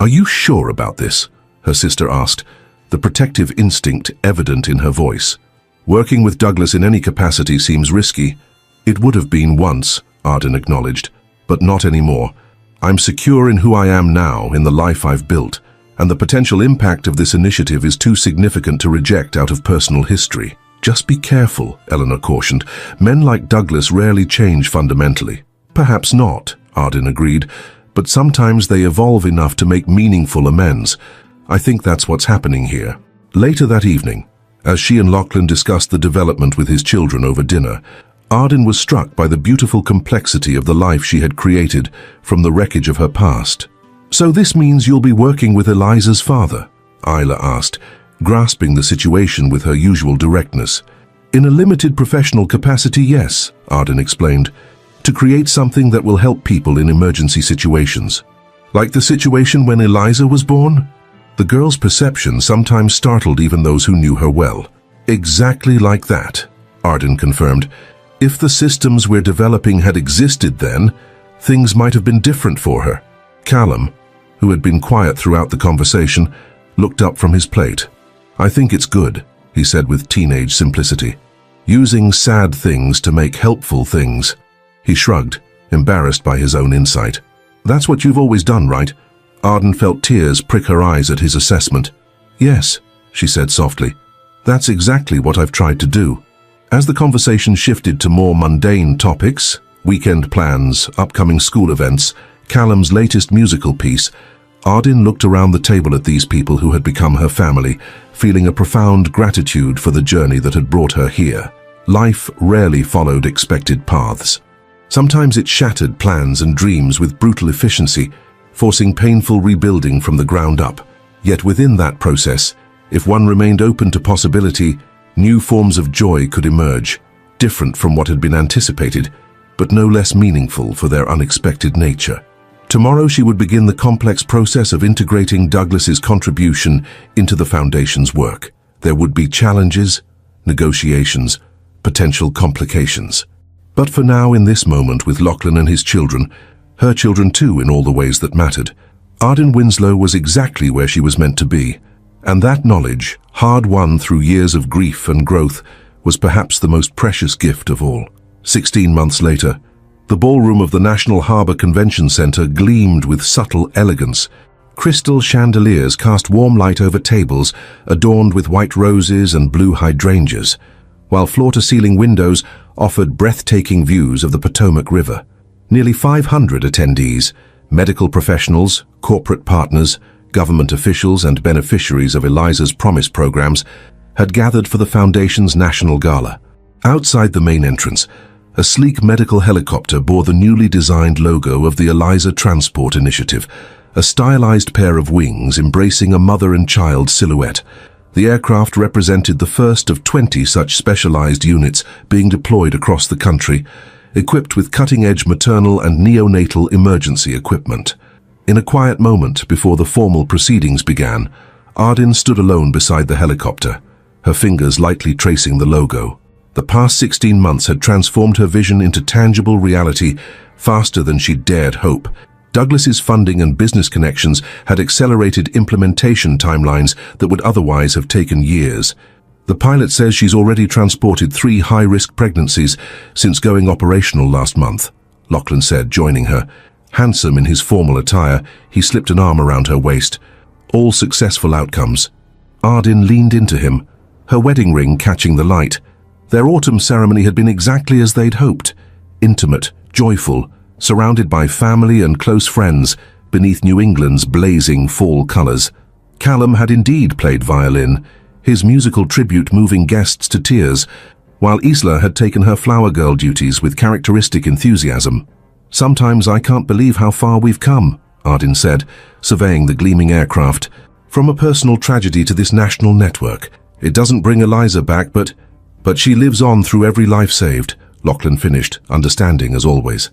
"Are you sure about this?" her sister asked, the protective instinct evident in her voice. "Working with Douglas in any capacity seems risky." "It would have been once," Arden acknowledged, "but not anymore. I'm secure in who I am now, in the life I've built, and the potential impact of this initiative is too significant to reject out of personal history." "Just be careful," Eleanor cautioned. "Men like Douglas rarely change fundamentally." "Perhaps not," Arden agreed, "but sometimes they evolve enough to make meaningful amends. I think that's what's happening here." Later that evening, as she and Lachlan discussed the development with his children over dinner, Arden was struck by the beautiful complexity of the life she had created from the wreckage of her past. "So this means you'll be working with Eliza's father?" Isla asked, grasping the situation with her usual directness. "In a limited professional capacity, yes," Arden explained, "to create something that will help people in emergency situations." "Like the situation when Eliza was born?" The girl's perception sometimes startled even those who knew her well. "Exactly like that," Arden confirmed. "If the systems we're developing had existed then, things might have been different for her." Callum, who had been quiet throughout the conversation, looked up from his plate. "I think it's good," he said with teenage simplicity. "Using sad things to make helpful things." He shrugged, embarrassed by his own insight. "That's what you've always done, right?" Arden felt tears prick her eyes at his assessment. "Yes," she said softly. "That's exactly what I've tried to do." As the conversation shifted to more mundane topics, weekend plans, upcoming school events, Callum's latest musical piece, Arden looked around the table at these people who had become her family, feeling a profound gratitude for the journey that had brought her here. Life rarely followed expected paths. Sometimes it shattered plans and dreams with brutal efficiency, forcing painful rebuilding from the ground up. Yet within that process, if one remained open to possibility, new forms of joy could emerge. different from what had been anticipated, but no less meaningful for their unexpected nature. Tomorrow she would begin the complex process of integrating Douglas's contribution into the Foundation's work. There would be challenges, negotiations, potential complications. But for now, in this moment, with Lachlan and his children, her children too in all the ways that mattered, Arden Winslow was exactly where she was meant to be. And that knowledge, hard-won through years of grief and growth, was perhaps the most precious gift of all. 16 months later, the ballroom of the National Harbor Convention Center gleamed with subtle elegance. Crystal chandeliers cast warm light over tables adorned with white roses and blue hydrangeas, while floor-to-ceiling windows offered breathtaking views of the Potomac River. Nearly 500 attendees, medical professionals, corporate partners, government officials and beneficiaries of Eliza's Promise programs, had gathered for the Foundation's National Gala. Outside the main entrance, a sleek medical helicopter bore the newly designed logo of the Eliza Transport Initiative, a stylized pair of wings embracing a mother and child silhouette. The aircraft represented the first of 20 such specialized units being deployed across the country, equipped with cutting-edge maternal and neonatal emergency equipment. In a quiet moment before the formal proceedings began, Arden stood alone beside the helicopter, her fingers lightly tracing the logo. The past 16 months had transformed her vision into tangible reality faster than she'd dared hope. Douglas's funding and business connections had accelerated implementation timelines that would otherwise have taken years. The pilot says she's already transported 3 high-risk pregnancies since going operational last month, Lachlan said, joining her. Handsome in his formal attire, he slipped an arm around her waist. All successful outcomes. Arden leaned into him, her wedding ring catching the light. Their autumn ceremony had been exactly as they'd hoped. Intimate, joyful, surrounded by family and close friends beneath New England's blazing fall colors. Callum had indeed played violin, his musical tribute moving guests to tears, while Isla had taken her flower girl duties with characteristic enthusiasm. "Sometimes I can't believe how far we've come," Arden said, surveying the gleaming aircraft. "From a personal tragedy to this national network. It doesn't bring Eliza back, but she lives on through every life saved," Lachlan finished, understanding as always.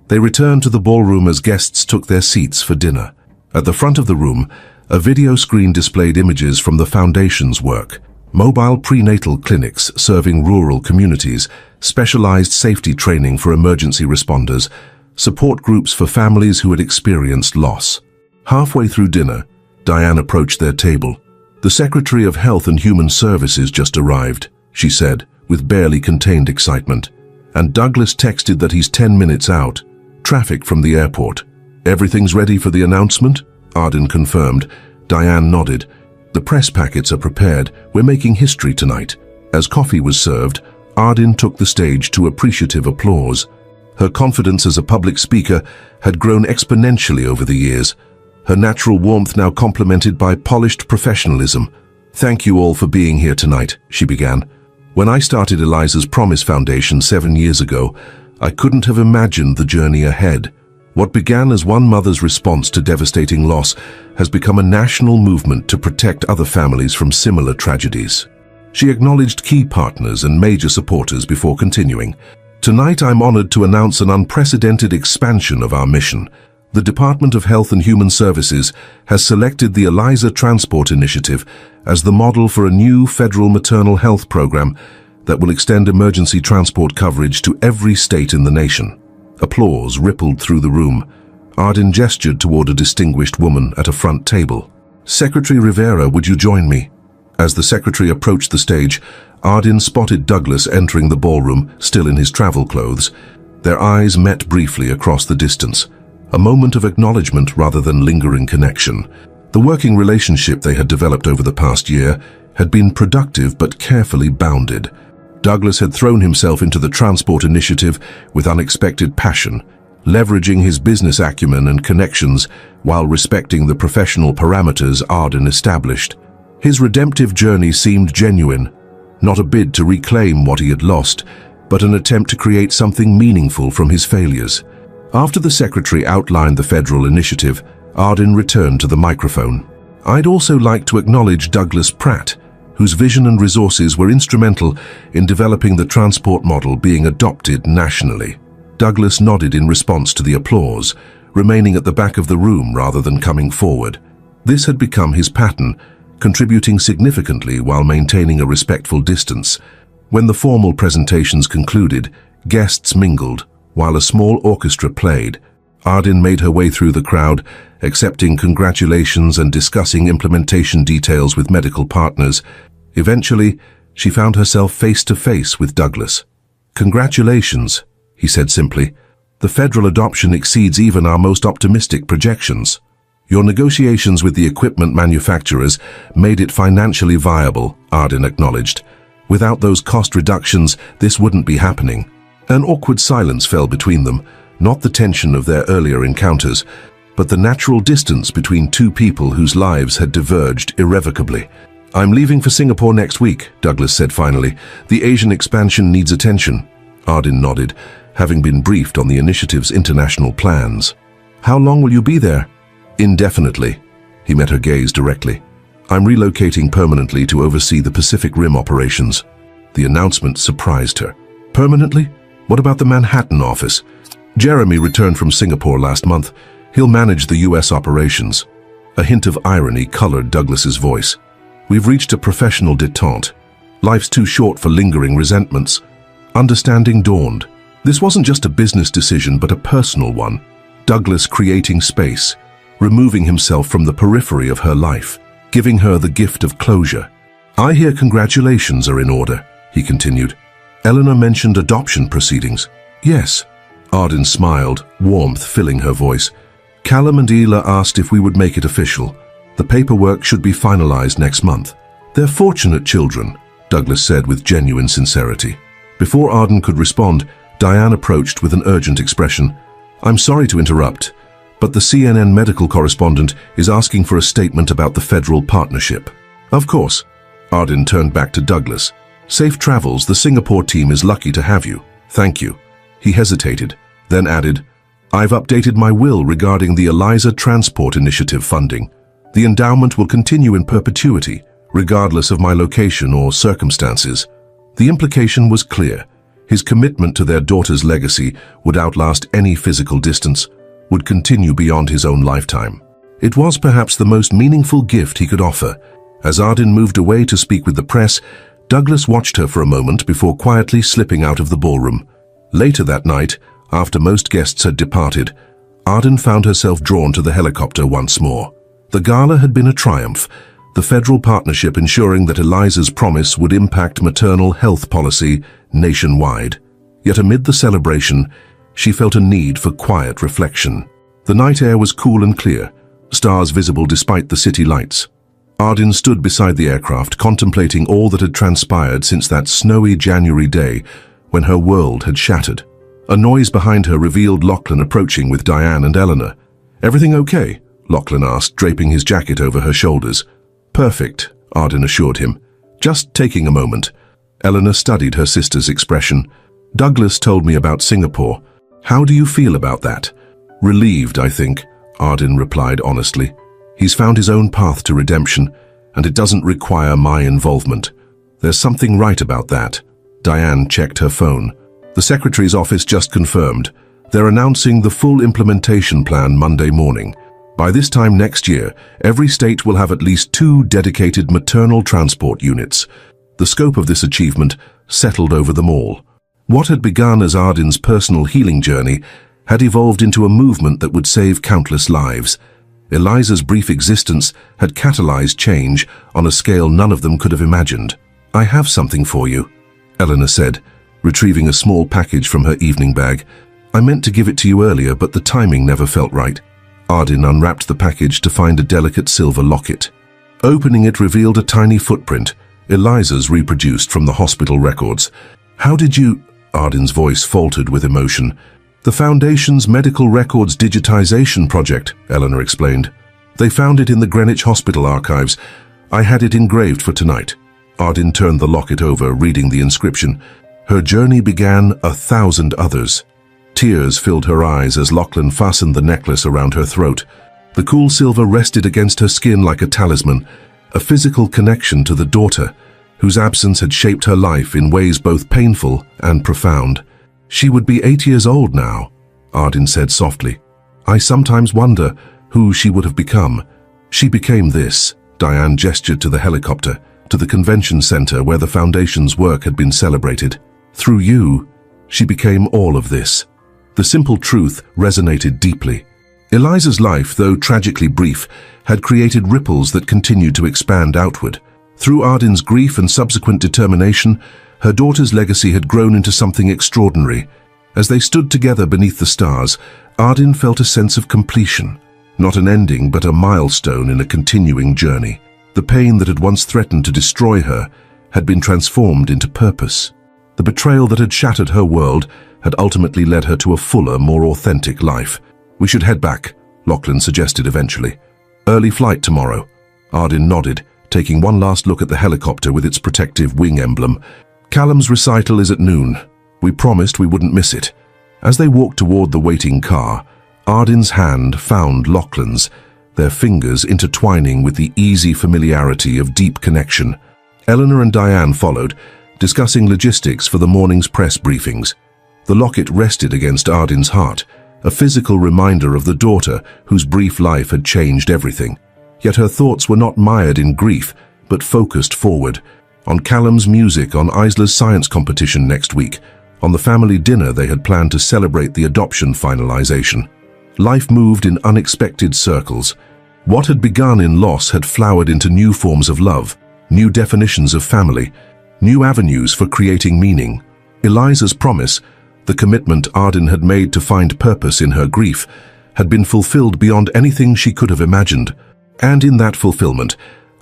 They returned to the ballroom as guests took their seats for dinner. At the front of the room, a video screen displayed images from the Foundation's work. Mobile prenatal clinics serving rural communities, specialized safety training for emergency responders, support groups for families who had experienced loss. Halfway through dinner, Diane approached their table. "The Secretary of Health and Human Services just arrived," she said, with barely contained excitement. "And Douglas texted that he's 10 minutes out. Traffic from the airport." "Everything's ready for the announcement?" Arden confirmed. Diane nodded. "The press packets are prepared. We're making history tonight." As coffee was served, Arden took the stage to appreciative applause. Her confidence as a public speaker had grown exponentially over the years, her natural warmth now complemented by polished professionalism. "Thank you all for being here tonight," she began. "When I started Eliza's Promise Foundation 7 years ago, I couldn't have imagined the journey ahead. What began as one mother's response to devastating loss has become a national movement to protect other families from similar tragedies." She acknowledged key partners and major supporters before continuing. "Tonight I'm honored to announce an unprecedented expansion of our mission. The Department of Health and Human Services has selected the Eliza Transport Initiative as the model for a new federal maternal health program that will extend emergency transport coverage to every state in the nation." Applause rippled through the room. Arden gestured toward a distinguished woman at a front table. "Secretary Rivera, would you join me?" As the secretary approached the stage, Arden spotted Douglas entering the ballroom, still in his travel clothes. Their eyes met briefly across the distance, a moment of acknowledgement rather than lingering connection. The working relationship they had developed over the past year had been productive but carefully bounded. Douglas had thrown himself into the transport initiative with unexpected passion, leveraging his business acumen and connections while respecting the professional parameters Arden established. His redemptive journey seemed genuine, not a bid to reclaim what he had lost, but an attempt to create something meaningful from his failures. After the secretary outlined the federal initiative, Arden returned to the microphone. "I'd also like to acknowledge Douglas Pratt, whose vision and resources were instrumental in developing the transport model being adopted nationally. Douglas nodded in response to the applause, remaining at the back of the room rather than coming forward. This had become his pattern, contributing significantly while maintaining a respectful distance. When the formal presentations concluded, guests mingled, while a small orchestra played. Ardyn made her way through the crowd, accepting congratulations and discussing implementation details with medical partners. Eventually, she found herself face to face with Douglas. "Congratulations," he said simply. "The federal adoption exceeds even our most optimistic projections. Your negotiations with the equipment manufacturers made it financially viable," Ardyn acknowledged. "Without those cost reductions, this wouldn't be happening." An awkward silence fell between them, not the tension of their earlier encounters, but the natural distance between two people whose lives had diverged irrevocably. "I'm leaving for Singapore next week," Douglas said finally. "The Asian expansion needs attention." Ardyn nodded, having been briefed on the initiative's international plans. "How long will you be there?" "Indefinitely." He met her gaze directly. "I'm relocating permanently to oversee the Pacific Rim operations." The announcement surprised her. "Permanently? What about the Manhattan office?" "Jeremy returned from Singapore last month. He'll manage the US operations." A hint of irony colored Douglas's voice. "We've reached a professional détente. Life's too short for lingering resentments." Understanding dawned. This wasn't just a business decision, but a personal one. Douglas creating space, removing himself from the periphery of her life, giving her the gift of closure. "I hear congratulations are in order," he continued. "Eleanor mentioned adoption proceedings." "Yes." Ardyn smiled, warmth filling her voice. "Callum and Ela asked if we would make it official. The paperwork should be finalized next month." "They're fortunate children," Douglas said with genuine sincerity. Before Ardyn could respond, Diane approached with an urgent expression. "I'm sorry to interrupt, but the CNN medical correspondent is asking for a statement about the federal partnership." "Of course." Ardyn turned back to Douglas. "Safe travels. The Singapore team is lucky to have you. Thank you." He hesitated, then added, "I've updated my will regarding the ELIZA Transport Initiative funding. The endowment will continue in perpetuity, regardless of my location or circumstances." The implication was clear. His commitment to their daughter's legacy would outlast any physical distance, would continue beyond his own lifetime. It was perhaps the most meaningful gift he could offer. As Ardyn moved away to speak with the press, Douglas watched her for a moment before quietly slipping out of the ballroom. Later that night, after most guests had departed, Ardyn found herself drawn to the helicopter once more. The gala had been a triumph, the federal partnership ensuring that Eliza's promise would impact maternal health policy nationwide. Yet amid the celebration, she felt a need for quiet reflection. The night air was cool and clear, stars visible despite the city lights. Ardyn stood beside the aircraft, contemplating all that had transpired since that snowy January day when her world had shattered. A noise behind her revealed Lachlan approaching with Diane and Eleanor. "Everything okay?" Lachlan asked, draping his jacket over her shoulders. "Perfect," Ardyn assured him. "Just taking a moment." Eleanor studied her sister's expression. "Douglas told me about Singapore. How do you feel about that?" "Relieved, I think," Ardyn replied honestly. "He's found his own path to redemption, and it doesn't require my involvement." "There's something right about that." Diane checked her phone. "The Secretary's office just confirmed. They're announcing the full implementation plan Monday morning. By this time next year, every state will have at least 2 dedicated maternal transport units." The scope of this achievement settled over them all. What had begun as Ardyn's personal healing journey had evolved into a movement that would save countless lives. Eliza's brief existence had catalyzed change on a scale none of them could have imagined. "I have something for you," Eleanor said, retrieving a small package from her evening bag. "I meant to give it to you earlier, but the timing never felt right." Ardyn unwrapped the package to find a delicate silver locket. Opening it revealed a tiny footprint, Eliza's reproduced from the hospital records. "How did you—" Ardyn's voice faltered with emotion. "The Foundation's Medical Records Digitization Project," Eleanor explained. "They found it in the Greenwich Hospital archives. I had it engraved for tonight." Ardyn turned the locket over, reading the inscription. "Her journey began 1,000 others." Tears filled her eyes as Lachlan fastened the necklace around her throat. The cool silver rested against her skin like a talisman, a physical connection to the daughter whose absence had shaped her life in ways both painful and profound. "She would be 8 years old now," Ardyn said softly. "I sometimes wonder who she would have become." "She became this." Diane gestured to the helicopter, to the convention center where the Foundation's work had been celebrated. "Through you, she became all of this." The simple truth resonated deeply. Eliza's life, though tragically brief, had created ripples that continued to expand outward. Through Ardyn's grief and subsequent determination, her daughter's legacy had grown into something extraordinary. As they stood together beneath the stars, Ardyn felt a sense of completion. Not an ending, but a milestone in a continuing journey. The pain that had once threatened to destroy her had been transformed into purpose. The betrayal that had shattered her world had ultimately led her to a fuller, more authentic life. "We should head back," Lachlan suggested eventually. "Early flight tomorrow." Ardyn nodded, taking one last look at the helicopter with its protective wing emblem. "Callum's recital is at noon. We promised we wouldn't miss it." As they walked toward the waiting car, Ardyn's hand found Lachlan's, their fingers intertwining with the easy familiarity of deep connection. Eleanor and Diane followed, discussing logistics for the morning's press briefings. The locket rested against Ardyn's heart, a physical reminder of the daughter whose brief life had changed everything. Yet her thoughts were not mired in grief, but focused forward, on Callum's music, on Isla's science competition next week, on the family dinner they had planned to celebrate the adoption finalization. Life moved in unexpected circles. What had begun in loss had flowered into new forms of love, new definitions of family, new avenues for creating meaning. Eliza's promise, the commitment Ardyn had made to find purpose in her grief, had been fulfilled beyond anything she could have imagined. And in that fulfillment,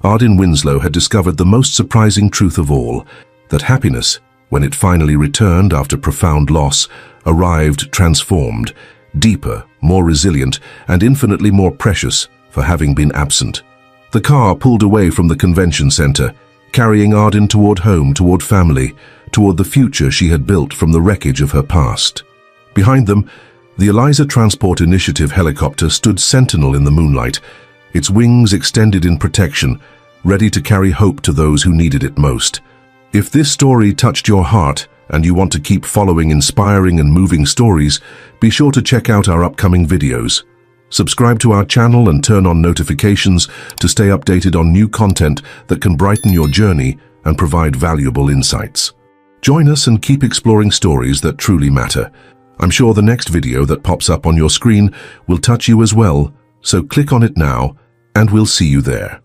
Ardyn Winslow had discovered the most surprising truth of all, that happiness, when it finally returned after profound loss, arrived transformed, deeper, more resilient, and infinitely more precious for having been absent. The car pulled away from the convention center, carrying Ardyn toward home, toward family, toward the future she had built from the wreckage of her past. Behind them, the Eliza Transport Initiative helicopter stood sentinel in the moonlight, its wings extended in protection, ready to carry hope to those who needed it most. If this story touched your heart and you want to keep following inspiring and moving stories, be sure to check out our upcoming videos. Subscribe to our channel and turn on notifications to stay updated on new content that can brighten your journey and provide valuable insights. Join us and keep exploring stories that truly matter. I'm sure the next video that pops up on your screen will touch you as well, so click on it now and we'll see you there.